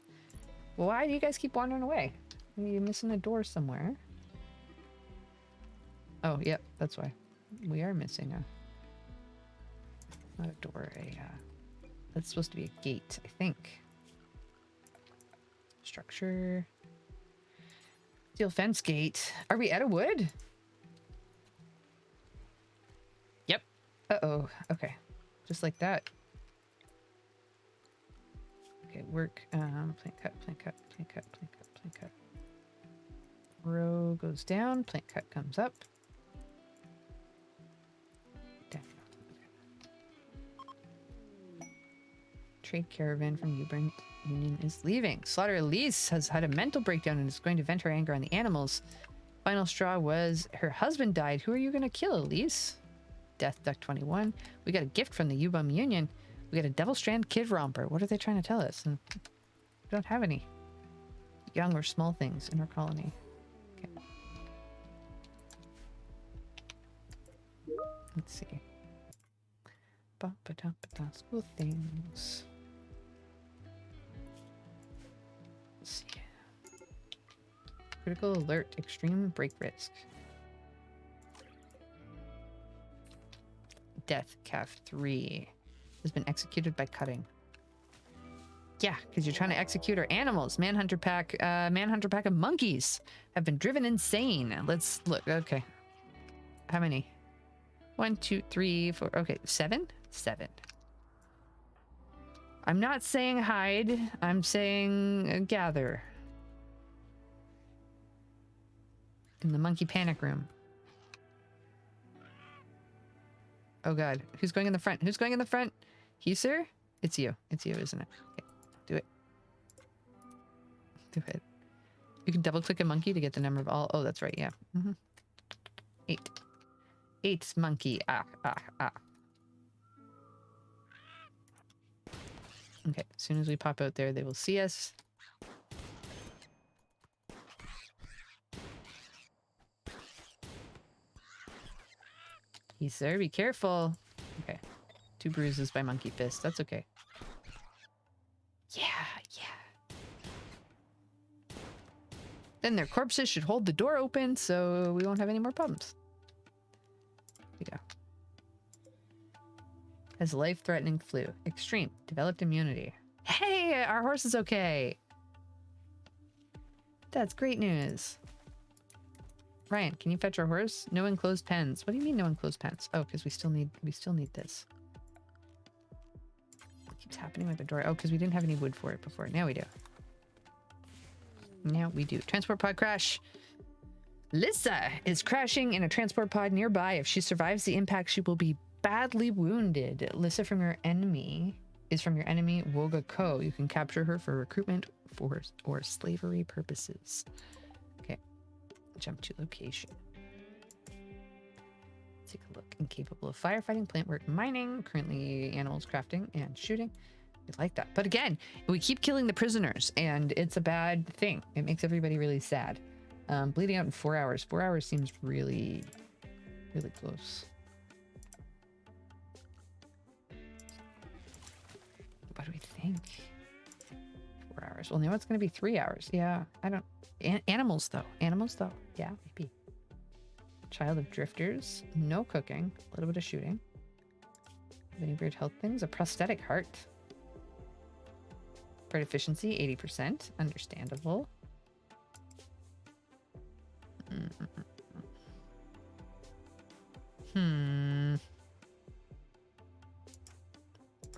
Speaker 1: Well, why do you guys keep wandering away? Are you missing a door somewhere? Oh, yep, that's why. We are missing a... Not a door, that's supposed to be a gate, I think. Structure. Steel fence gate. Are we out of wood? Yep. Uh-oh. Okay. Just like that. Okay, work. Plant cut, plant cut, plant cut, plant cut, plant cut. Row goes down, plant cut comes up. Down. Okay. Trade caravan from Ubrin Union is leaving. Slaughter Elise has had a mental breakdown and is going to vent her anger on the animals. Final straw was her husband died. Who are you going to kill, Elise? Death Duck 21. We got a gift from the Ubum Union. We got a Devil Strand Kid Romper. What are they trying to tell us? We don't have any young or small things in our colony. Okay. Let's see. School things. Let's see. Critical alert. Extreme break risk. Death Calf 3 has been executed by cutting. Yeah, because you're trying to execute our animals. Manhunter pack of monkeys have been driven insane. Let's look. Okay. How many? 1, 2, 3, 4. Okay, 7? 7. I'm not saying hide. I'm saying gather. In the monkey panic room. Oh god. Who's going in the front? Who's going in the front? Heiser? It's you. It's you, isn't it? Okay. Do it. Do it. You can double click a monkey to get the number of all. Oh, that's right. Yeah. 8. 8 monkey. Okay, as soon as we pop out there, they will see us. Yes, sir. Be careful. Okay. 2 bruises by Monkey Fist. That's okay. Yeah, yeah. Then their corpses should hold the door open, so we won't have any more problems. Here we go. Has life-threatening flu. Extreme. Developed immunity. Hey, our horse is okay. That's great news. Ryan, can you fetch our horse? No enclosed pens. What do you mean no enclosed pens? Oh, because we still need this. What keeps happening with the door? Oh, because we didn't have any wood for it before. Now we do. Now we do. Transport pod crash. Lissa is crashing in a transport pod nearby. If she survives the impact, she will be badly wounded. Lissa is from your enemy, Woga Ko. You can capture her for recruitment or slavery purposes. Okay. Jump to location. Take a look. Incapable of firefighting, plant work, mining. Currently animals crafting and shooting. We like that. But again, we keep killing the prisoners and it's a bad thing. It makes everybody really sad. Bleeding out in 4 hours. 4 hours seems really, really close. What do we think? 4 hours. Well, now it's going to be 3 hours. Yeah, I don't... Animals, though. Animals, though. Yeah, maybe. Child of drifters. No cooking. A little bit of shooting. Any weird health things? A prosthetic heart. Part efficiency, 80%. Understandable. We're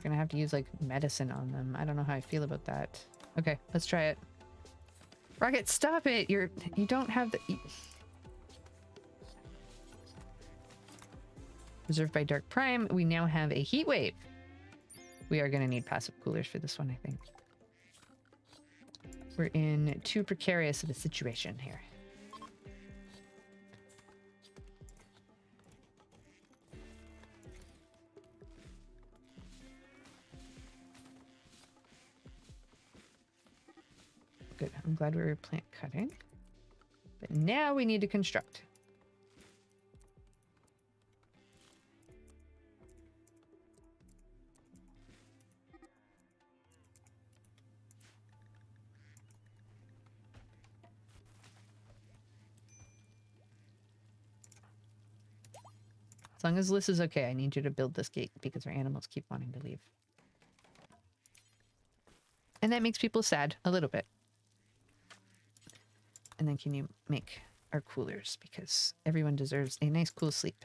Speaker 1: gonna have to use like medicine on them. I don't know how I feel about that. Okay, let's try it. Rocket, stop it! You don't have the... Reserved by Dark Prime, we now have a heat wave. We are gonna need passive coolers for this one, I think. We're in too precarious of a situation here. Good. I'm glad we were plant cutting. But now we need to construct. As long as Liz is okay, I need you to build this gate because our animals keep wanting to leave. And that makes people sad a little bit. And then can you make our coolers because everyone deserves a nice cool sleep.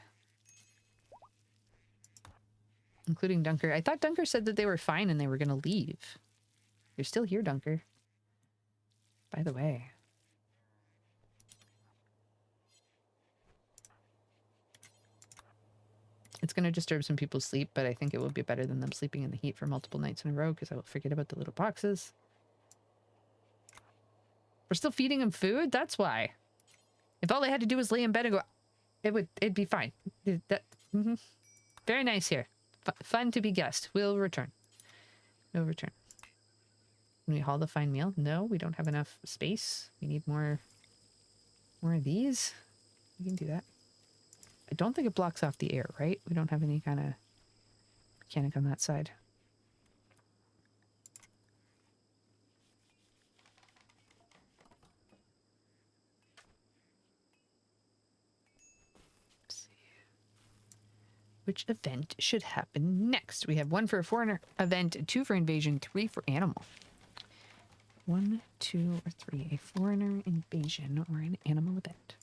Speaker 1: Including Dunker. I thought Dunker said that they were fine and they were going to leave. You're still here, Dunker. By the way. It's going to disturb some people's sleep, but I think it will be better than them sleeping in the heat for multiple nights in a row because I will forget about the little boxes. We're still feeding them food? That's why. If all they had to do was lay in bed and go, it'd be fine. Very nice here. Fun to be guest. We'll return. We'll return. Can we haul the fine meal? No, we don't have enough space. We need more of these. We can do that. I don't think it blocks off the air, right? We don't have any kind of mechanic on that side. Which event should happen next? We have 1 for a foreigner event, 2 for invasion, 3 for animal. 1, 2, or 3. A foreigner, invasion, or an animal event.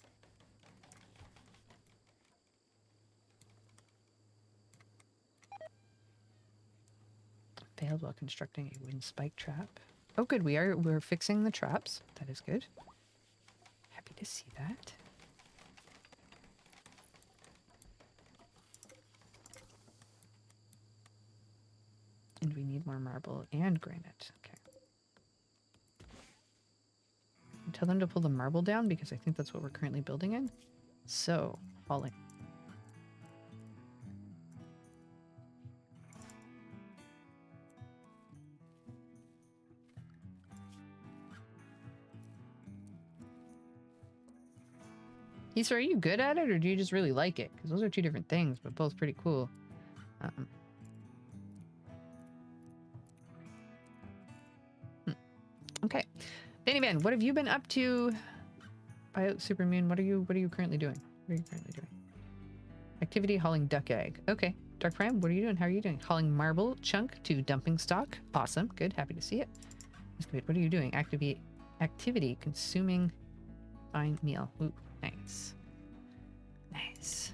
Speaker 1: Failed while constructing a wind spike trap. Oh good, we're fixing the traps. That is good. Happy to see that. And we need more marble and granite. Okay. Tell them to pull the marble down because I think that's what we're currently building in. So, hauling. Issa, are you good at it or do you just really like it? Because those are two different things, but both pretty cool. Um, okay. Danny Van, what have you been up to? Bio Supermoon, what are you currently doing? What are you currently doing? Activity hauling duck egg. Okay. Dark Prime, what are you doing? How are you doing? Hauling marble chunk to dumping stock. Awesome. Good. Happy to see it. Excavate, what are you doing? Activity consuming fine meal. Ooh, nice. Nice.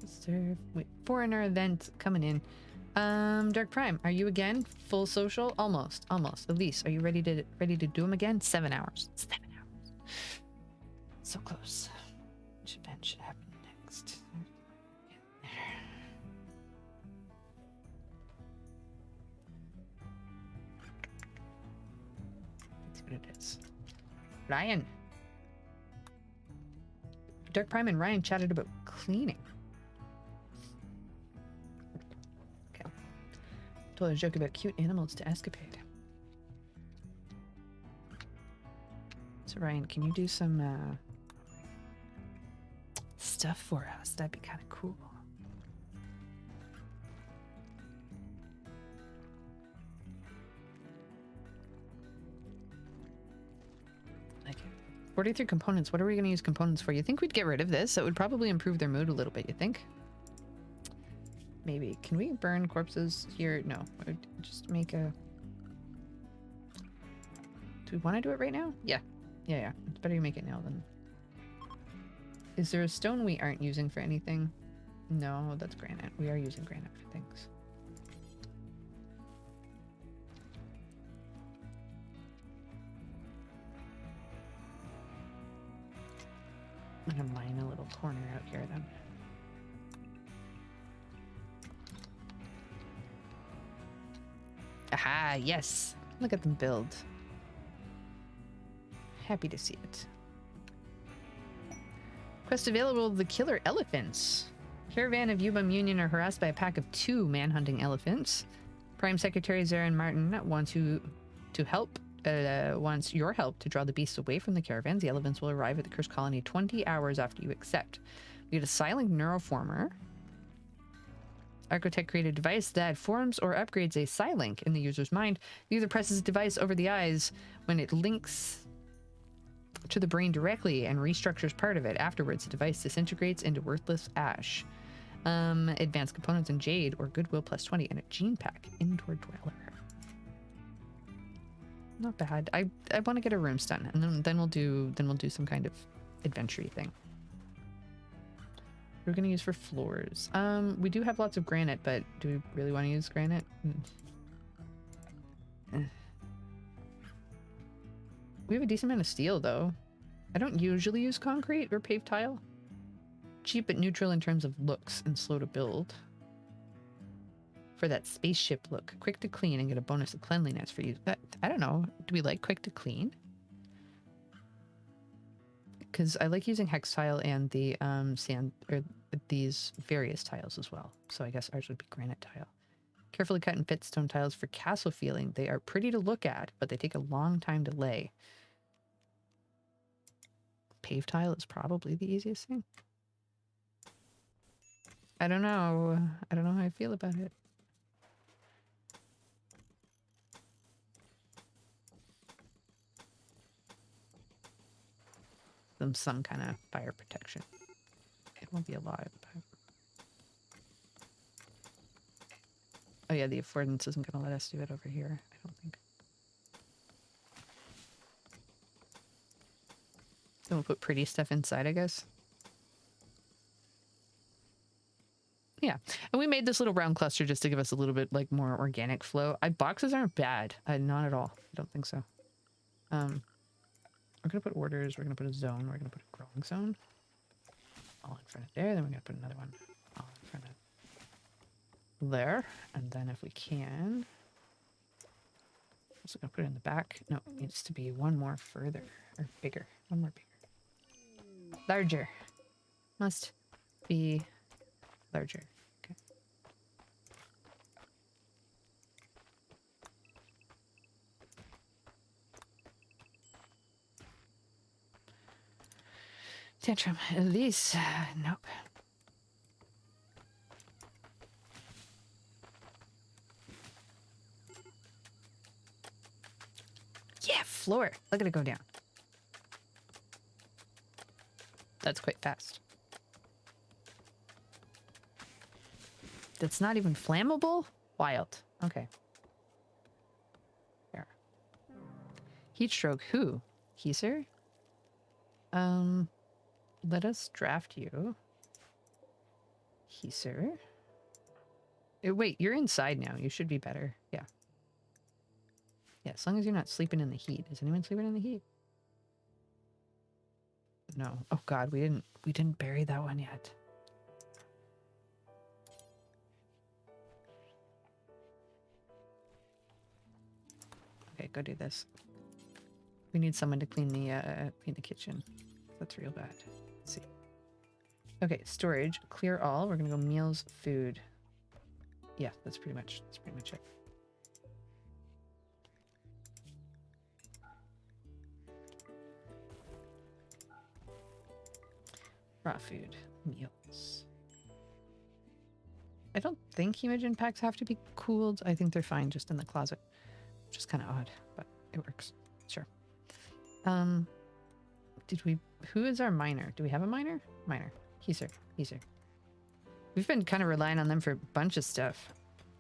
Speaker 1: Serve. Wait, foreigner event coming in. Dark Prime, are you again full social? Almost. Elise, are you ready to do them again? 7 hours. 7 hours. So close. Which event should happen next? Let's see what it is. Ryan. Dark Prime and Ryan chatted about cleaning. Okay. Told a joke about cute animals to escapade. So Ryan, can you do some stuff for us? That'd be kind of cool. Like 43 components. What are we going to use components for? You think we'd get rid of this? That would probably improve their mood a little bit, you think? Maybe. Can we burn corpses here? No. I would just make a... Do we want to do it right now? Yeah. Yeah. It's better you make it now than... Is there a stone we aren't using for anything? No, that's granite. We are using granite for things. I'm gonna mine a little corner out here then. Aha, yes. Look at them build. Happy to see it. Quest available, the killer elephants. Caravan of Yubam Union are harassed by a pack of 2 manhunting elephants. Prime Secretary Zarin Martin wants your help to draw the beasts away from the caravans. The elephants will arrive at the cursed colony 20 hours after you accept. We get a silent neuroformer. Architect created a device that forms or upgrades a Psylink in the user's mind. The user presses the device over the eyes when it links to the brain directly and restructures part of it. Afterwards, the device disintegrates into worthless ash. Advanced components in Jade or Goodwill plus 20 and a gene pack. Indoor Dweller. Not bad. I want to get a rooms done, and then we'll do some kind of adventure thing. We're gonna use for floors. We do have lots of granite, but do we really want to use granite? We have a decent amount of steel, though. I don't usually use concrete or paved tile. Cheap but neutral in terms of looks and slow to build. For that spaceship look. Quick to clean and get a bonus of cleanliness for you. I don't know. Do we like quick to clean? Because I like using hex tile and the sand, or these various tiles as well. So I guess ours would be granite tile. Carefully cut and fit stone tiles for castle feeling. They are pretty to look at, but they take a long time to lay. Paved tile is probably the easiest thing. I don't know. I don't know how I feel about it. Some kind of fire protection. It won't be a lot, but... Oh yeah, the affordance isn't going to let us do it over here, I don't think. Then we'll put pretty stuff inside, I guess. Yeah, and we made this little round cluster just to give us a little bit like more organic flow. Boxes aren't bad, not at all. I don't think so. We're gonna put orders. We're gonna put a zone. We're gonna put a growing zone. All in front of there. Then we're gonna put another one all in front of there. And then if we can, also gonna put it in the back. No, it needs to be one more further or bigger. One more bigger. Larger. Must be larger. Okay. Tantrum. Elise. Nope. Yeah, floor. Look at it go down. That's quite fast. That's not even flammable? Wild. Okay. There. Heat stroke. Who? Heiser? Let us draft you. Heiser. Wait, you're inside now. You should be better. Yeah. Yeah, as long as you're not sleeping in the heat. Is anyone sleeping in the heat? No. Oh god, we didn't bury that one yet. Okay, go do this. We need someone to clean the kitchen. That's real bad. Let's see. Okay, storage, clear all. We're gonna go meals, food. Yeah, that's pretty much it. Raw food, meals. I don't think hemogen packs have to be cooled. I think they're fine just in the closet. Which is kind of odd, but it works. Sure. Who is our miner? Do we have a miner? Miner. He's here. We've been kind of relying on them for a bunch of stuff.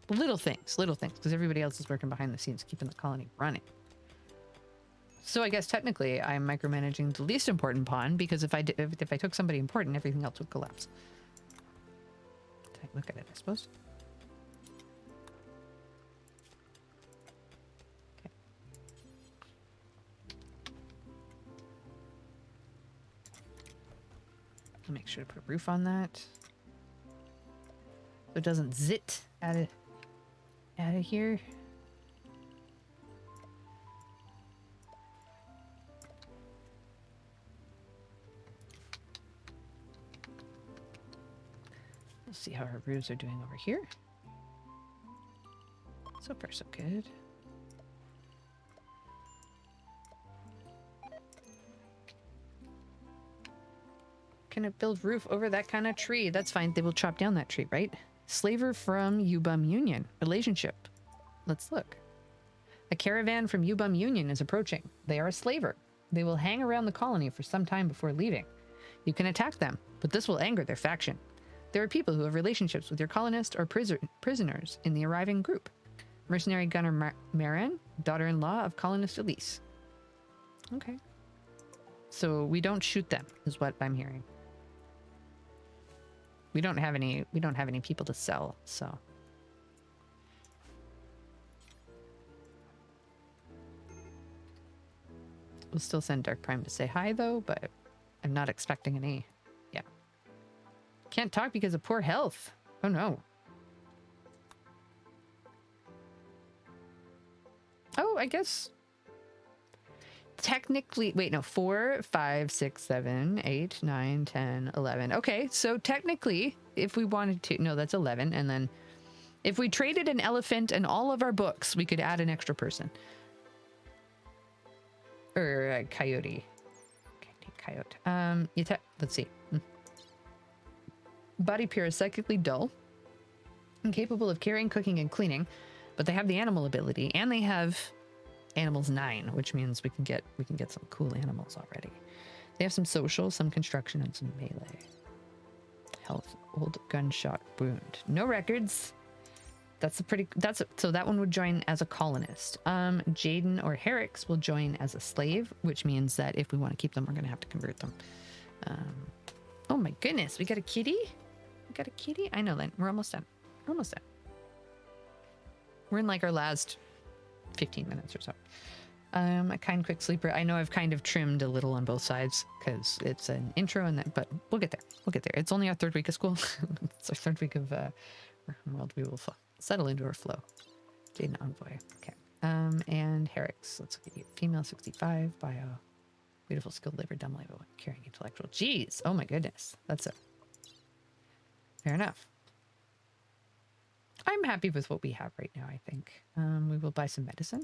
Speaker 1: Little things, because everybody else is working behind the scenes, keeping the colony running. So I guess technically I'm micromanaging the least important pawn, because if I took somebody important, everything else would collapse. Take a look at it, I suppose. Okay. I'll make sure to put a roof on that, so it doesn't zit out of here. We'll see how our roofs are doing over here. So far, so good. Can it build roof over that kind of tree? That's fine. They will chop down that tree, right? Slaver from Ubum Union. Relationship. Let's look. A caravan from Ubum Union is approaching. They are a slaver. They will hang around the colony for some time before leaving. You can attack them, but this will anger their faction. There are people who have relationships with your colonists or prisoners in the arriving group. Mercenary gunner Marin, daughter-in-law of colonist Elise. Okay. So we don't shoot them, is what I'm hearing. We don't have any people to sell, so. We'll still send Dark Prime to say hi though, but I'm not expecting any. Yeah. Can't talk because of poor health. Oh no. Oh, I guess technically, wait, no, 4, 5, 6, 7, 8, 9, 10, 11. Okay, so technically, if we wanted to, no, that's 11. And then if we traded an elephant and all of our books, we could add an extra person. Or a coyote. Coyote. Let's see. Body pure is psychically dull, incapable of carrying, cooking, and cleaning, but they have the animal ability, and they have animals 9, which means we can get some cool animals already. They have some social, some construction, and some melee. Health, old gunshot wound. No records. So that one would join as a colonist. Jaden or Herrick's will join as a slave, which means that if we want to keep them, we're going to have to convert them. Oh my goodness, we got a kitty? We got a kitty? I know, Lynn. We're almost done. We're in like our last 15 minutes or so. A kind quick sleeper. I know I've kind of trimmed a little on both sides because it's an intro and that, but we'll get there. It's only our 3rd week of school. It's our 3rd week of world. We will settle into our flow. Jaden Envoy. Okay. And Herrick's. Let's look at you. Female 65, bio. Beautiful, skilled labor, dumb labor, caring, intellectual. Jeez. Oh my goodness. That's it. Fair enough. I'm happy with what we have right now, I think. We will buy some medicine.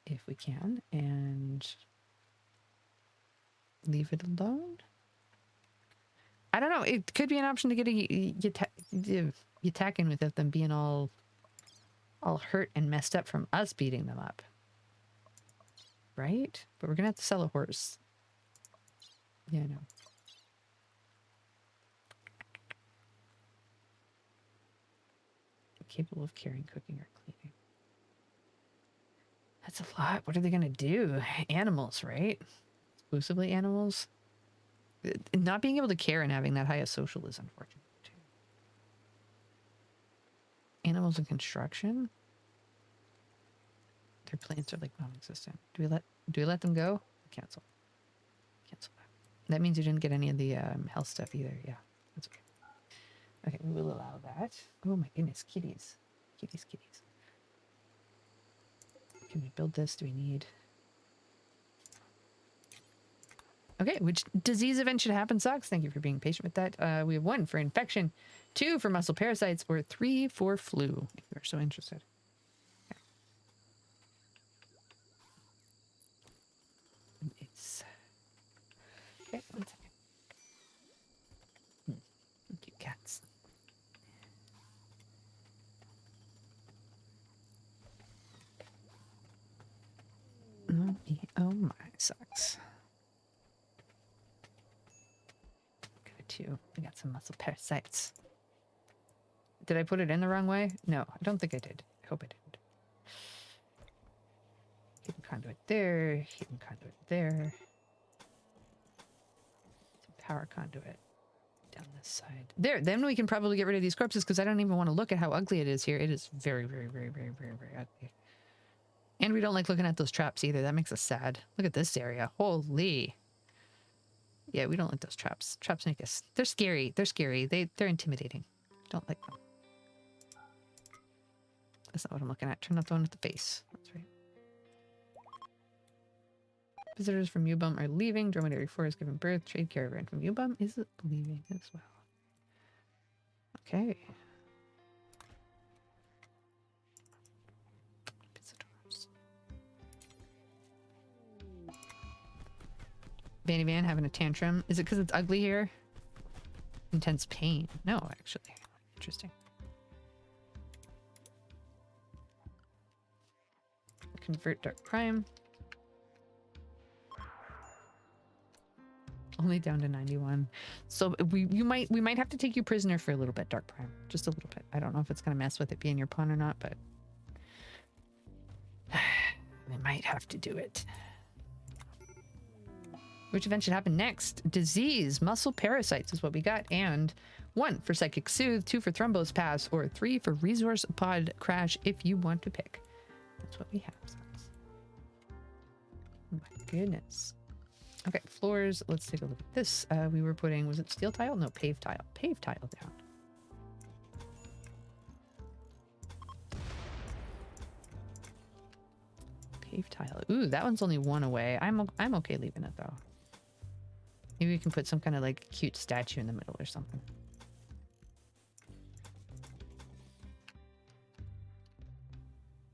Speaker 1: If we can. And leave it alone. I don't know. It could be an option to get a Yatakin without them being all hurt and messed up from us beating them up. Right? But we're gonna have to sell a horse. Yeah, I know. Capable of carrying, cooking, or cleaning. That's a lot. What are they gonna do? Animals, right? Exclusively animals? Not being able to care and having that high a social is unfortunate too. Animals in construction? Their plants are like non-existent. Do we let them go? Cancel. Cancel that. That means you didn't get any of the health stuff either. Yeah, that's okay. Okay, we will allow that. Oh my goodness, kitties. Kitties, kitties. Can we build this? Do we need... Okay, which disease event should happen sucks? Thank you for being patient with that. We have 1 for infection, 2 for muscle parasites, or 3 for flu, if you're so interested. Okay. It's... Okay, 1 second. Cute cats. Oh my, sucks. Too. We got some muscle parasites. Did I put it in the wrong way? No, I don't think I did. I hope I didn't. Hidden conduit there. Hidden conduit there. Some power conduit down this side. There. Then we can probably get rid of these corpses because I don't even want to look at how ugly it is here. It is very, very, very, very, very, very ugly. And we don't like looking at those traps either. That makes us sad. Look at this area. Holy. Yeah, we don't like those traps. Traps make us... They're scary. They're scary. They're intimidating. Don't like them. That's not what I'm looking at. Turn off the one with the face. That's right. Visitors from Ubum are leaving. Dromedary 4 is giving birth. Trade caravan from Ubum is leaving as well. Okay. Visitors. Vanny Van having a tantrum. Is it because it's ugly here? Intense pain. No, actually. Interesting. Convert Dark Prime. Only down to 91. So we might have to take you prisoner for a little bit, Dark Prime. Just a little bit. I don't know if it's gonna mess with it being your pawn or not, but we might have to do it. Which event should happen next? Disease, muscle parasites is what we got, and 1 for Psychic Soothe, 2 for Thrombose Pass, or 3 for Resource Pod Crash if you want to pick. That's what we have. Oh my goodness. Okay, floors. Let's take a look at this. We were putting, was it steel tile? No, paved tile. Paved tile down. Paved tile. Ooh, that one's only 1 away. I'm okay leaving it though. Maybe we can put some kind of like cute statue in the middle or something.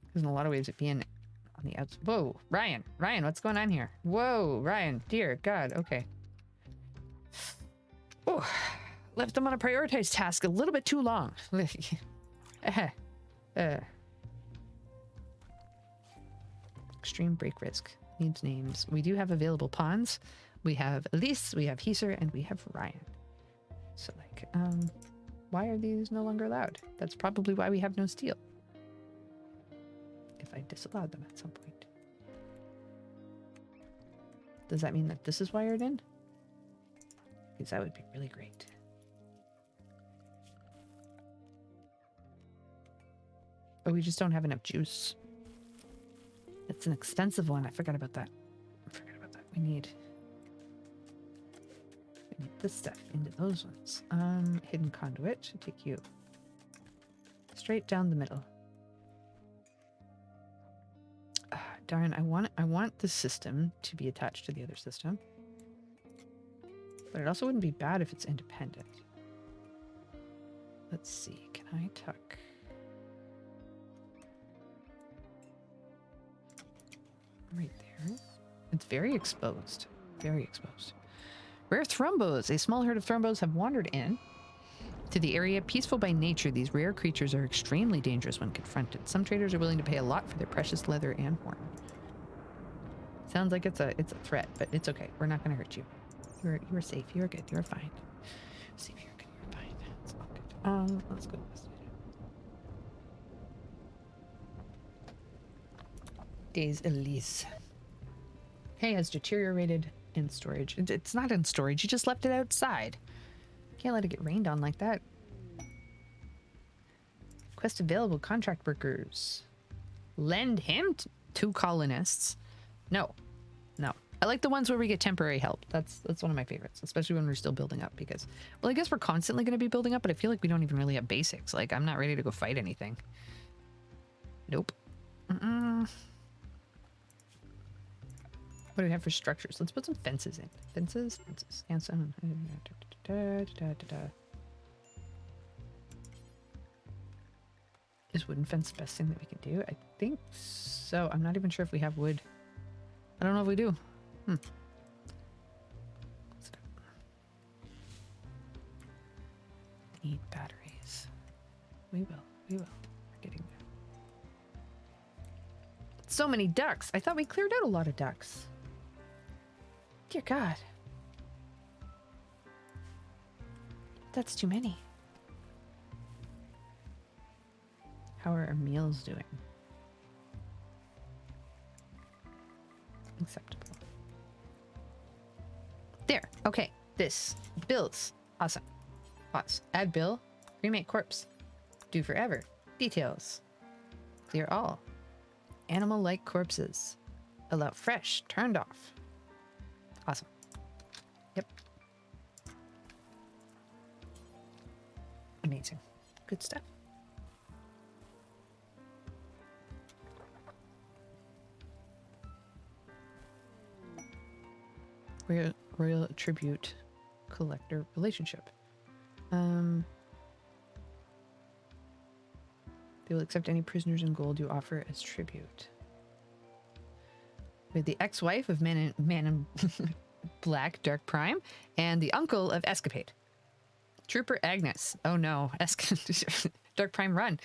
Speaker 1: Because in a lot of ways it'd be on the outside. Whoa, Ryan, what's going on here? Whoa, Ryan, dear God, okay. Oh, left them on a prioritized task a little bit too long. Extreme break risk needs names. We do have available pawns. We have Elise, we have Heiser, and we have Ryan. So like, why are these no longer allowed? That's probably why we have no steel. If I disallowed them at some point. Does that mean that this is wired in? Because that would be really great. But we just don't have enough juice. It's an expensive one. I forgot about that. We need this stuff into those ones. Hidden conduit should take you straight down the middle. Darn, I want the system to be attached to the other system. But it also wouldn't be bad if it's independent. Let's see, can I tuck? Right there. It's very exposed. Very exposed. Rare thrombos. A small herd of thrombos have wandered in to the area. Peaceful by nature, these rare creatures are extremely dangerous when confronted. Some traders are willing to pay a lot for their precious leather and horn. Sounds like it's a threat, but it's okay. We're not going to hurt you. You're safe. You're good. You're fine. Safe. You're good. You're fine. It's all good. Let's go this way. Days Elise. Hey, has deteriorated in storage. It's not in storage. You just left it outside. Can't let it get rained on like that. Quest available. Contract workers. Lend him to colonists. No. I like the ones where we get temporary help. That's one of my favorites, especially when we're still building up because, well, I guess we're constantly going to be building up, but I feel like we don't even really have basics. Like, I'm not ready to go fight anything. Nope. What do we have for structures? Let's put some fences in. Fences? Sandstone. Is wooden fence the best thing that we can do? I think so. I'm not even sure if we have wood. I don't know if we do. Need batteries. We will. We're getting there. So many ducks. I thought we cleared out a lot of ducks. Dear God. That's too many. How are our meals doing? Acceptable. There. Okay. This. Bills. Awesome. Pause. Add bill. Cremate corpse. Do forever. Details. Clear all. Animal-like corpses. Allow fresh. Turned off. Awesome. Yep. Amazing. Good stuff. Royal tribute collector relationship. They will accept any prisoners in gold you offer as tribute. With the ex-wife of Man in Black, Dark Prime, and the uncle of Escapade. Trooper Agnes. Oh no. Dark Prime, run.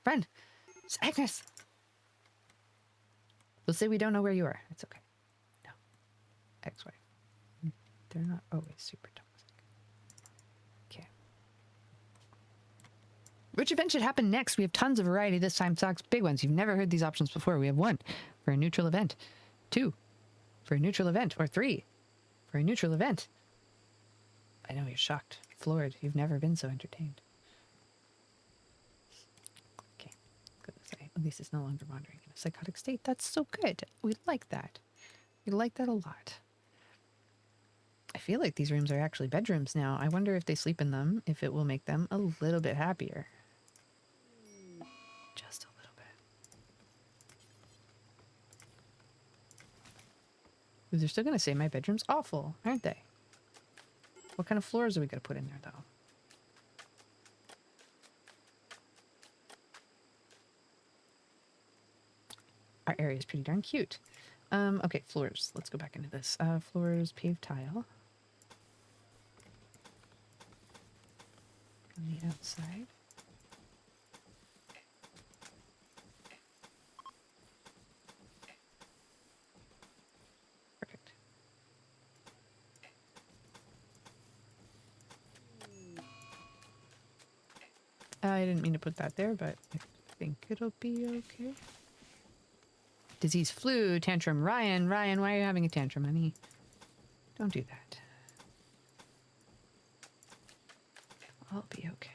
Speaker 1: Run. It's Agnes. We'll say we don't know where you are. It's okay. No. Ex-wife. They're not always super toxic. Okay. Which event should happen next? We have tons of variety. This time talks big ones. You've never heard these options before. We have 1 for a neutral event, 2 for a neutral event, or 3 for a neutral event. I know you're shocked, floored. You've never been so entertained. Okay. Good to say. At least it's no longer wandering in a psychotic state. That's so good. We like that. We like that a lot. I feel like these rooms are actually bedrooms now. I wonder if they sleep in them, if it will make them a little bit happier. Just a little bit. They're still going to say my bedroom's awful, aren't they? What kind of floors are we going to put in there, though? Our area is pretty darn cute. Okay, floors. Let's go back into this. Floors, paved tile. On the outside. Perfect. I didn't mean to put that there, but I think it'll be okay. Disease, flu, tantrum. Ryan, why are you having a tantrum, honey? Don't do that. I'll be okay.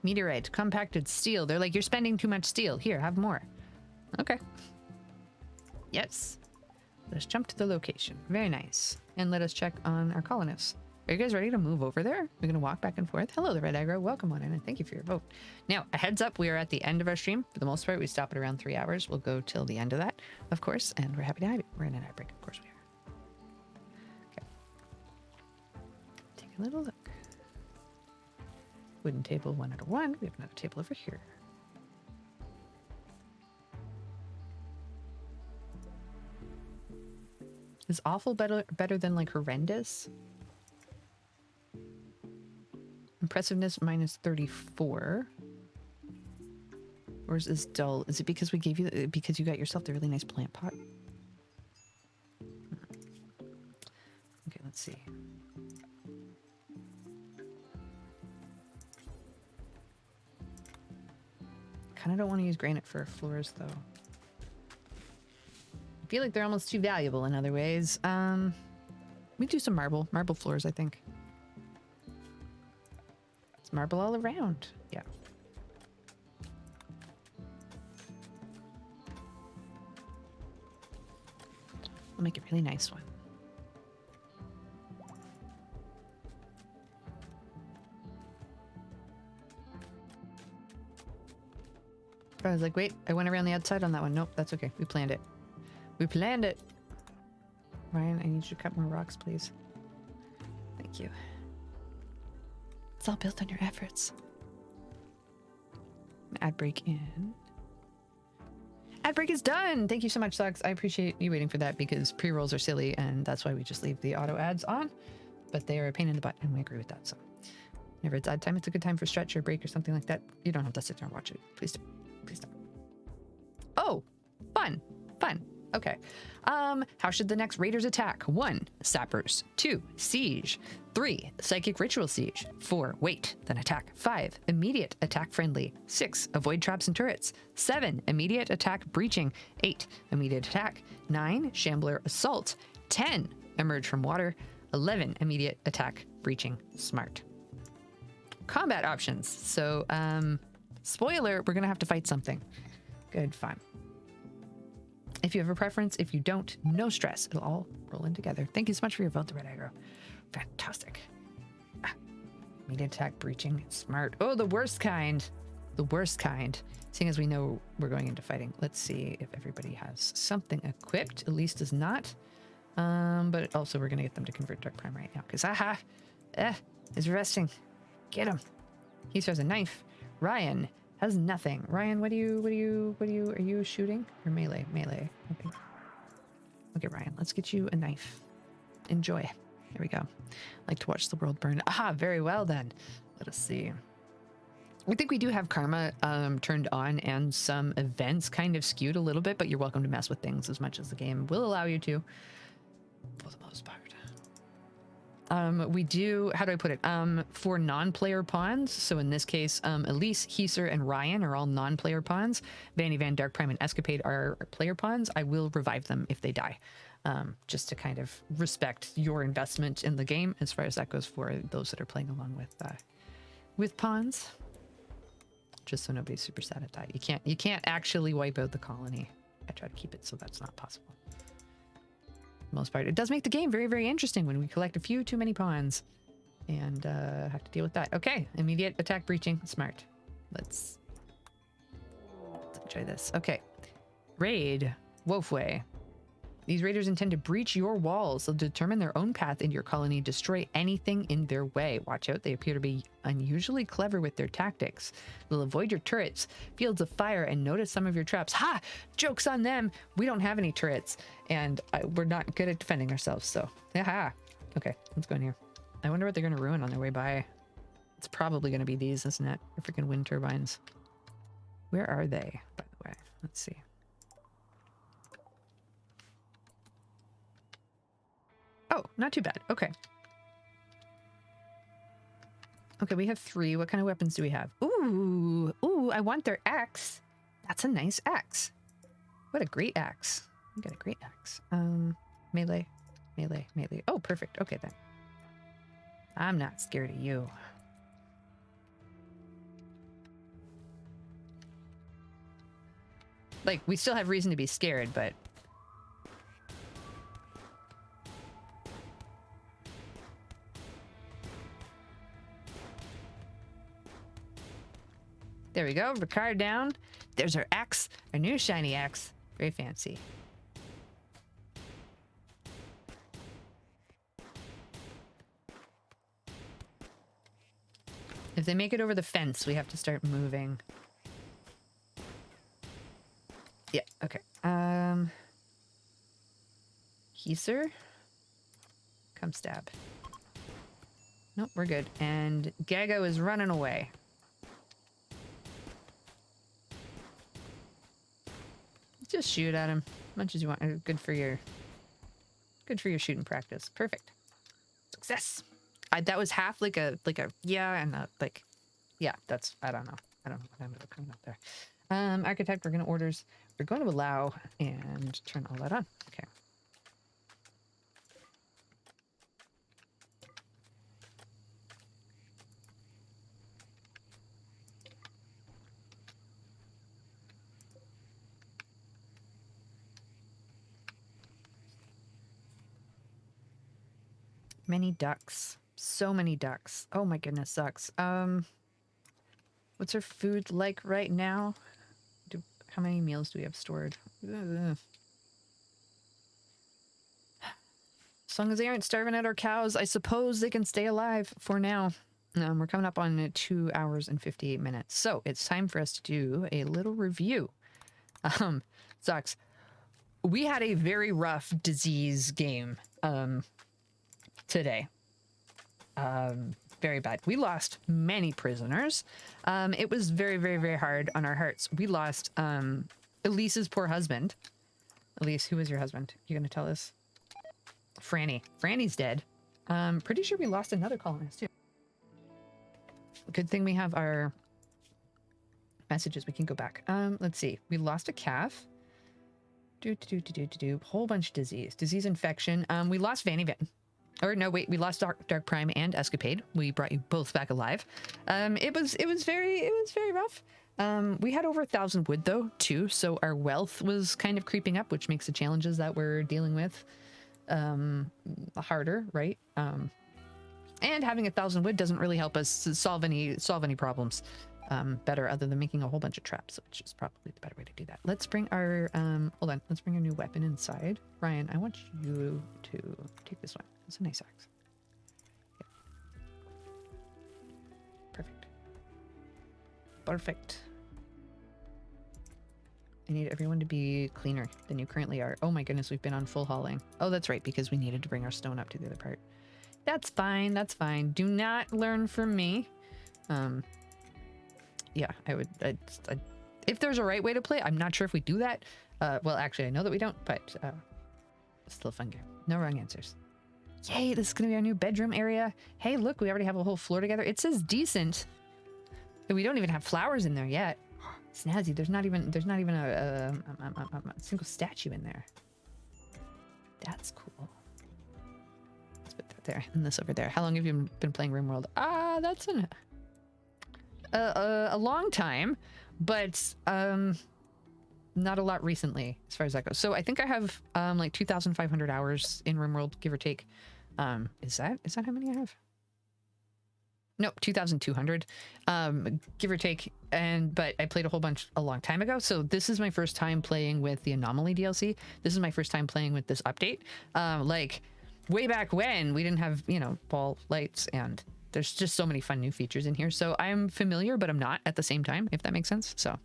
Speaker 1: Meteorite, compacted steel. They're like, you're spending too much steel. Here, have more. Okay. Yes. Let us jump to the location. Very nice. And let us check on our colonists. Are you guys ready to move over there? We're going to walk back and forth. Hello, the Red Aggro. Welcome on in, and thank you for your vote. Now, a heads up, we are at the end of our stream. For the most part, we stop at around 3 hours. We'll go till the end of that, of course, and we're happy to have you. We're in an ad break, of course we are. Okay. Take a little look. Wooden table 1 out of 1. We have another table over here. Is awful better than like horrendous? Impressiveness minus 34. Or is this dull? Is it because we gave you because you got yourself the really nice plant pot? Okay, let's see. Kind of don't want to use granite for floors though. I feel like they're almost too valuable in other ways. We do some marble floors, I think. It's marble all around. Yeah. We'll make a really nice one. I was like, wait, I went around the outside on that one. Nope, that's okay. We planned it. We planned it. Ryan, I need you to cut more rocks, please. Thank you. It's all built on your efforts. Ad break in. Ad break is done. Thank you so much, Socks. I appreciate you waiting for that because pre-rolls are silly and that's why we just leave the auto ads on. But they are a pain in the butt and we agree with that. So whenever it's ad time, it's a good time for stretch or break or something like that. You don't have to sit there and watch it. Please don't. Please don't. Oh, fun. Fun. Okay. How should the next raiders attack? 1. Sappers. 2. Siege. 3. Psychic ritual siege. 4. Wait, then attack. 5. Immediate attack friendly. 6. Avoid traps and turrets. 7. Immediate attack breaching. 8. Immediate attack. 9. Shambler assault. 10. Emerge from water. 11. Immediate attack breaching smart. Combat options. So, spoiler, we're gonna have to fight something. Good, fine. If you have a preference, if you don't, no stress. It'll all roll in together. Thank you so much for your vote, the Red Aggro. Fantastic. Immediate attack, breaching, smart. Oh, the worst kind. The worst kind. Seeing as we know we're going into fighting, let's see if everybody has something equipped. Elise does not. But also we're going to get them to convert Dark Prime right now. Because, is resting. Get him. He throws a knife. Ryan has nothing. Ryan, are you shooting or melee? Melee. Okay. Okay, Ryan, let's get you a knife. Enjoy. There we go. Like to watch the world burn. Aha, very well then. Let us see. I think we do have karma turned on and some events kind of skewed a little bit, but you're welcome to mess with things as much as the game will allow you to, for the most part. We do, how do I put it? For non-player pawns, so in this case, Elise, Heiser, and Ryan are all non-player pawns. Vanny Van, Dark Prime, and Escapade are player pawns. I will revive them if they die, just to kind of respect your investment in the game as far as that goes for those that are playing along with pawns. Just so nobody's super sad at that. You can't actually wipe out the colony. I try to keep it so that's not possible. Most part, it does make the game very, very interesting when we collect a few too many pawns and have to deal with that. Okay, immediate attack breaching, smart. Let's enjoy this. Okay, raid Wolfway. These raiders intend to breach your walls. They'll determine their own path into your colony, destroy anything in their way. Watch out, they appear to be unusually clever with their tactics. They'll avoid your turrets, fields of fire, and notice some of your traps. Ha! Joke's on them! We don't have any turrets, and we're not good at defending ourselves, so... Aha! Okay, let's go in here. I wonder what they're going to ruin on their way by. It's probably going to be these, isn't it? The freaking wind turbines. Where are they, by the way? Let's see. Oh, not too bad. Okay. Okay, we have 3. What kind of weapons do we have? Ooh, I want their axe. That's a nice axe. What a great axe. We got a great axe. Melee. Oh, perfect. Okay, then. I'm not scared of you. Like, we still have reason to be scared, but... There we go. Ricard down. There's our axe, our new shiny axe. Very fancy. If they make it over the fence, we have to start moving. Yeah, okay. Heiser? Come stab. Nope, we're good. And Gago is running away. Just shoot at him as much as you want. Good for your shooting practice. Perfect. Success. That was half like a yeah, and like yeah. That's I don't know what ended up coming up there. Architect. We're gonna orders. We're going to allow and turn all that on. Okay. Many ducks. So many ducks. Oh my goodness, sucks. What's our food like right now? How many meals do we have stored? Ugh. As long as they aren't starving out our cows, I suppose they can stay alive for now. We're coming up on 2 hours and 58 minutes. So it's time for us to do a little review. Sucks. We had a very rough disease game today. Very bad. We lost many prisoners. It was very, very, very hard on our hearts. We lost Elise's poor husband. Elise, who was your husband? You gonna tell us? Franny. Franny's dead. Pretty sure we lost another colonist too. Good thing we have our messages. We can go back. Let's see. We lost a calf. Whole bunch of disease infection. We lost Vanny Van. Or no, wait, we lost Dark Prime and Escapade. We brought you both back alive. It was very rough. We had over 1,000 wood though too, so our wealth was kind of creeping up, which makes the challenges that we're dealing with harder, right? And having 1,000 wood doesn't really help us solve any problems better, other than making a whole bunch of traps, which is probably the better way to do that. Let's bring our hold on, let's bring our new weapon inside. Ryan, I want you to take this one. It's a nice axe. Yeah. Perfect. I need everyone to be cleaner than you currently are. Oh my goodness, we've been on full hauling. Oh, that's right, because we needed to bring our stone up to the other part. That's fine, that's fine. Do not learn from me. Yeah, if there's a right way to play, I'm not sure if we do that. Well, actually, I know that we don't, but it's still a fun game. No wrong answers. Yay, this is gonna be our new bedroom area. Hey, look, we already have a whole floor together. It says decent. We don't even have flowers in there yet. Snazzy, there's not even a single statue in there. That's cool. Let's put that there and this over there. How long have you been playing RimWorld? That's a long time, but not a lot recently as far as that goes. So I think I have like 2,500 hours in RimWorld, give or take. Is that how many I have? Nope, 2,200, give or take. But I played a whole bunch a long time ago. So this is my first time playing with the Anomaly DLC. This is my first time playing with this update. Like way back when we didn't have, ball lights, and there's just so many fun new features in here. So I'm familiar, but I'm not at the same time, if that makes sense. So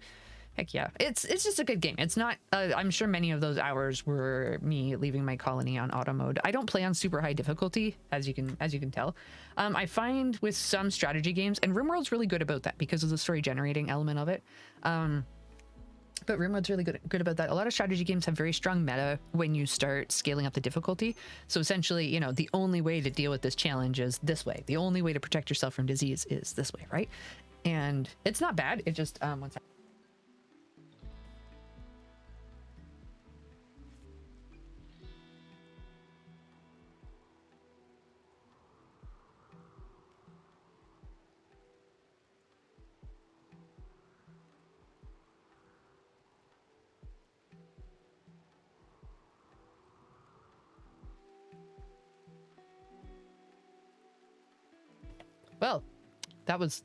Speaker 1: heck yeah, it's just a good game. It's not, I'm sure many of those hours were me leaving my colony on auto mode. I don't play on super high difficulty, as you can tell. I find with some strategy games, and RimWorld's really good about that because of the story generating element of it. But RimWorld's really good about that. A lot of strategy games have very strong meta when you start scaling up the difficulty. So essentially, the only way to deal with this challenge is this way. The only way to protect yourself from disease is this way, right? And it's not bad. It just, one second. Well, that was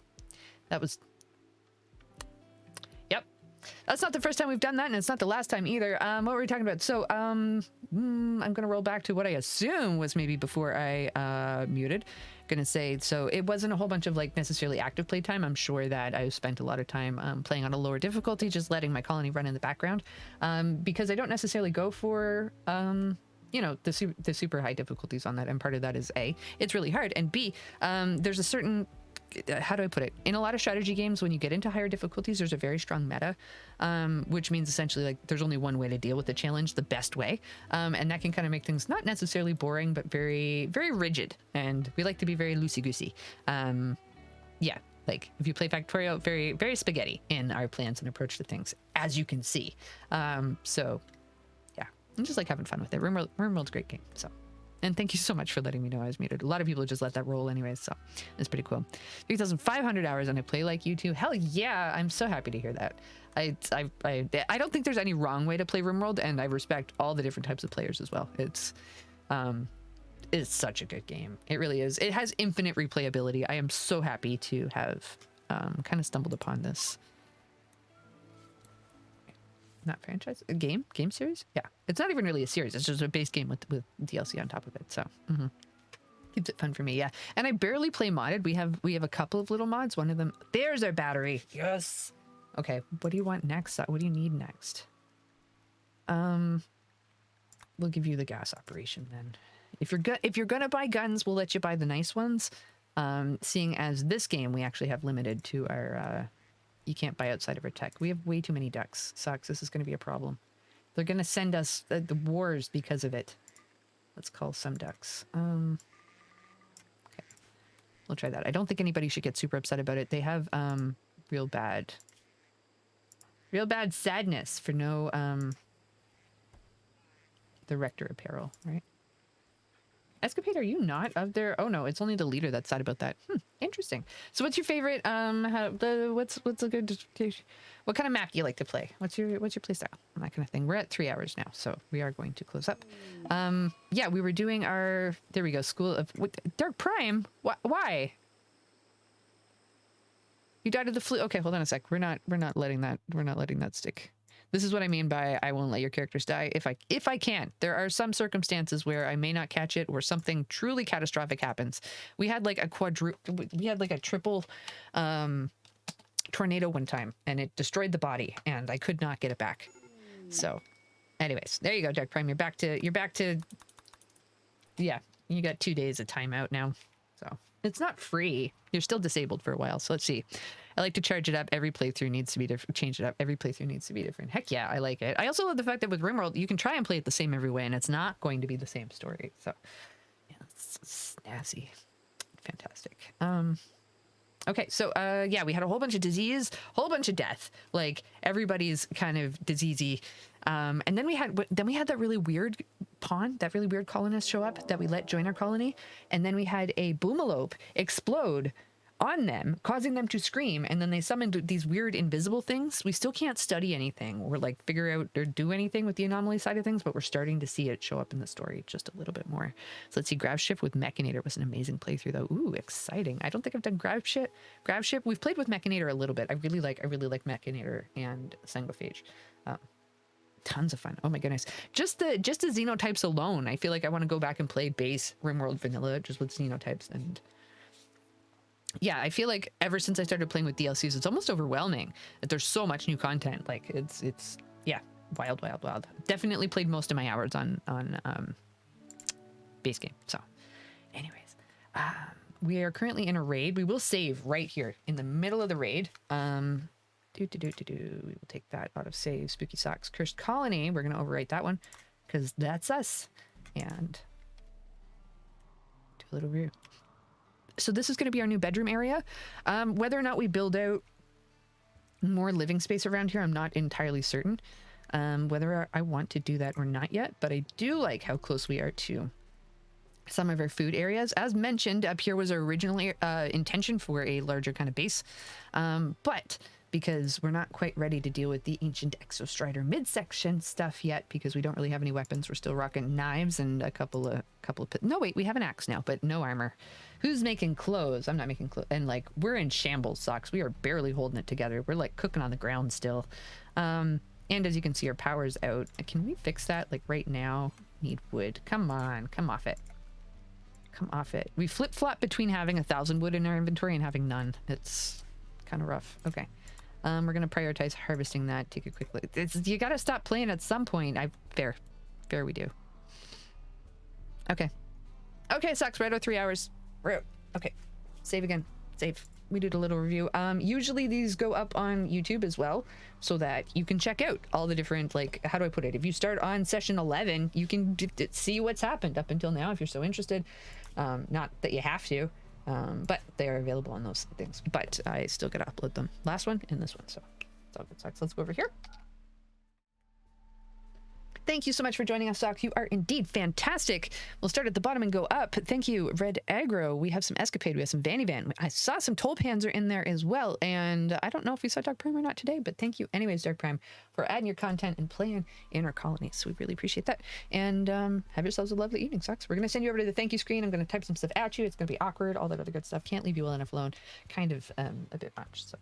Speaker 1: That's not the first time we've done that, and it's not the last time either. What were we talking about? So, I'm gonna roll back to what I assume was maybe before I muted. Gonna say, so it wasn't a whole bunch of like necessarily active playtime. I'm sure that I spent a lot of time playing on a lower difficulty, just letting my colony run in the background, because I don't necessarily go for you know, the super high difficulties on that, and part of that is A, it's really hard, and B, there's a certain, how do I put it? In a lot of strategy games, when you get into higher difficulties, there's a very strong meta, which means essentially like there's only one way to deal with the challenge, the best way, and that can kind of make things not necessarily boring, but very, very rigid. And we like to be very loosey-goosey. Yeah, like if you play Factorio, very, very spaghetti in our plans and approach to things, as you can see. So yeah, I'm just like having fun with it. RimWorld's a great game. So. And thank you so much for letting me know I was muted. A lot of people just let that roll anyways, so it's pretty cool. 3,500 hours and I play like you two. Hell yeah, I'm so happy to hear that. I don't think there's any wrong way to play RimWorld, and I respect all the different types of players as well. It's such a good game. It really is. It has infinite replayability. I am so happy to have kind of stumbled upon this. Not franchise, a game series. Yeah, it's not even really a series, it's just a base game with DLC on top of it, so keeps it fun for me. Yeah, and I barely play modded. We have a couple of little mods. One of them, there's our battery. Yes. Okay, what do you want next? What do you need next? We'll give you the gas operation then. If you're gonna buy guns, we'll let you buy the nice ones, seeing as this game we actually have limited to our you can't buy outside of our tech. We have way too many ducks. Sucks. This is going to be a problem. They're going to send us the wars because of it. Let's call some ducks. Okay. We'll try that. I don't think anybody should get super upset about it. They have real bad sadness for no the Rector apparel, right? Escapade, are you not of there? Oh no, it's only the leader that's sad about that. Interesting. So what's your favorite, what's a good, what kind of map do you like to play? What's your play style? That kind of thing. We're at 3 hours now, so we are going to close up. Yeah, we were doing our, there we go, School of, Dark Prime? Why? You died of the flu. Okay, hold on a sec. We're not letting that stick. This is what I mean by I won't let your characters die if I can. There are some circumstances where I may not catch it or something truly catastrophic happens. We had like a triple tornado one time and it destroyed the body and I could not get it back. So anyways, there you go, Dark Prime. You're back to yeah, you got 2 days of timeout now. So it's not free. You're still disabled for a while. So let's see. I like to charge it up. Every playthrough needs to be different. Change it up. Every playthrough needs to be different. Heck yeah, I like it. I also love the fact that with RimWorld, you can try and play it the same every way, and it's not going to be the same story. So, yeah, it's snazzy. Fantastic. Okay, so yeah, we had a whole bunch of disease, whole bunch of death. Like everybody's kind of diseasey. And then we had that really weird pawn, that really weird colonist show up that we let join our colony, and then we had a boomalope explode on them, causing them to scream, and then they summoned these weird invisible things. We still can't study anything or like figure out or do anything with the anomaly side of things, but we're starting to see it show up in the story just a little bit more. So let's see. Gravship with Mechanator was an amazing playthrough though. Ooh, exciting. I don't think I've done Gravship. We've played with Mechanator a little bit. I really like Mechanator and Sanguiphage. Tons of fun. Oh my goodness. Just the xenotypes alone. I feel like I want to go back and play base RimWorld vanilla just with xenotypes. And yeah, I feel like ever since I started playing with DLCs, it's almost overwhelming that there's so much new content. Like it's yeah, wild. Definitely played most of my hours on base game. So anyways, we are currently in a raid. We will save right here in the middle of the raid. We will take that out of save. Spooky Socks, Cursed Colony. We're going to overwrite that one because that's us. And do a little review. So this is going to be our new bedroom area. Whether or not we build out more living space around here, I'm not entirely certain whether I want to do that or not yet. But I do like how close we are to some of our food areas. As mentioned, up here was our original intention for a larger kind of base. But because we're not quite ready to deal with the Ancient Exostrider midsection stuff yet, because we don't really have any weapons. We're still rocking knives and a couple of no, wait, we have an axe now, but no armor. Who's making clothes? I'm not making clothes. And like, we're in shambles, Socks. We are barely holding it together. We're like cooking on the ground still. And as you can see, our power's out. Can we fix that like right now? Need wood. Come on, come off it. Come off it. We flip-flop between having 1,000 wood in our inventory and having none. It's kind of rough. Okay. We're gonna prioritize harvesting that. Take a quick look. You gotta stop playing at some point. Fair we do. Okay. Okay, sucks. Right, 3 hours. We're out. Okay. Save again. Save. We did a little review. Usually these go up on YouTube as well, so that you can check out all the different, like, how do I put it? If you start on session 11, you can see what's happened up until now if you're so interested. Not that you have to, but they are available on those things. But I still gotta upload them. Last one and this one, so it's all good. So let's go over here. Thank you so much for joining us, Sock. You are indeed fantastic. We'll start at the bottom and go up. Thank you, Red Aggro. We have some Escapade. We have some Vanny Van. I saw some Tollpanzer in there as well. And I don't know if we saw Dark Prime or not today, but thank you anyways, Dark Prime, for adding your content and playing in our colonies. We really appreciate that. And have yourselves a lovely evening, Socks. We're going to send you over to the thank you screen. I'm going to type some stuff at you. It's going to be awkward, all that other good stuff. Can't leave you well enough alone. Kind of a bit much. So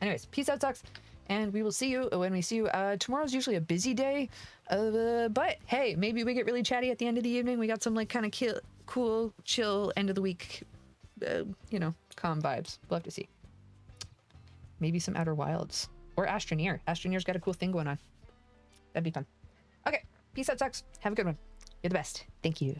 Speaker 1: anyways, peace out, Socks. And we will see you when we see you. Tomorrow's usually a busy day, but hey, maybe we get really chatty at the end of the evening. We got some like kind of cool, chill end of the week, you know, calm vibes. We'll have to see. Maybe some Outer Wilds or Astroneer. Astroneer's got a cool thing going on. That'd be fun. Okay, peace out, Sucks. Have a good one. You're the best. Thank you.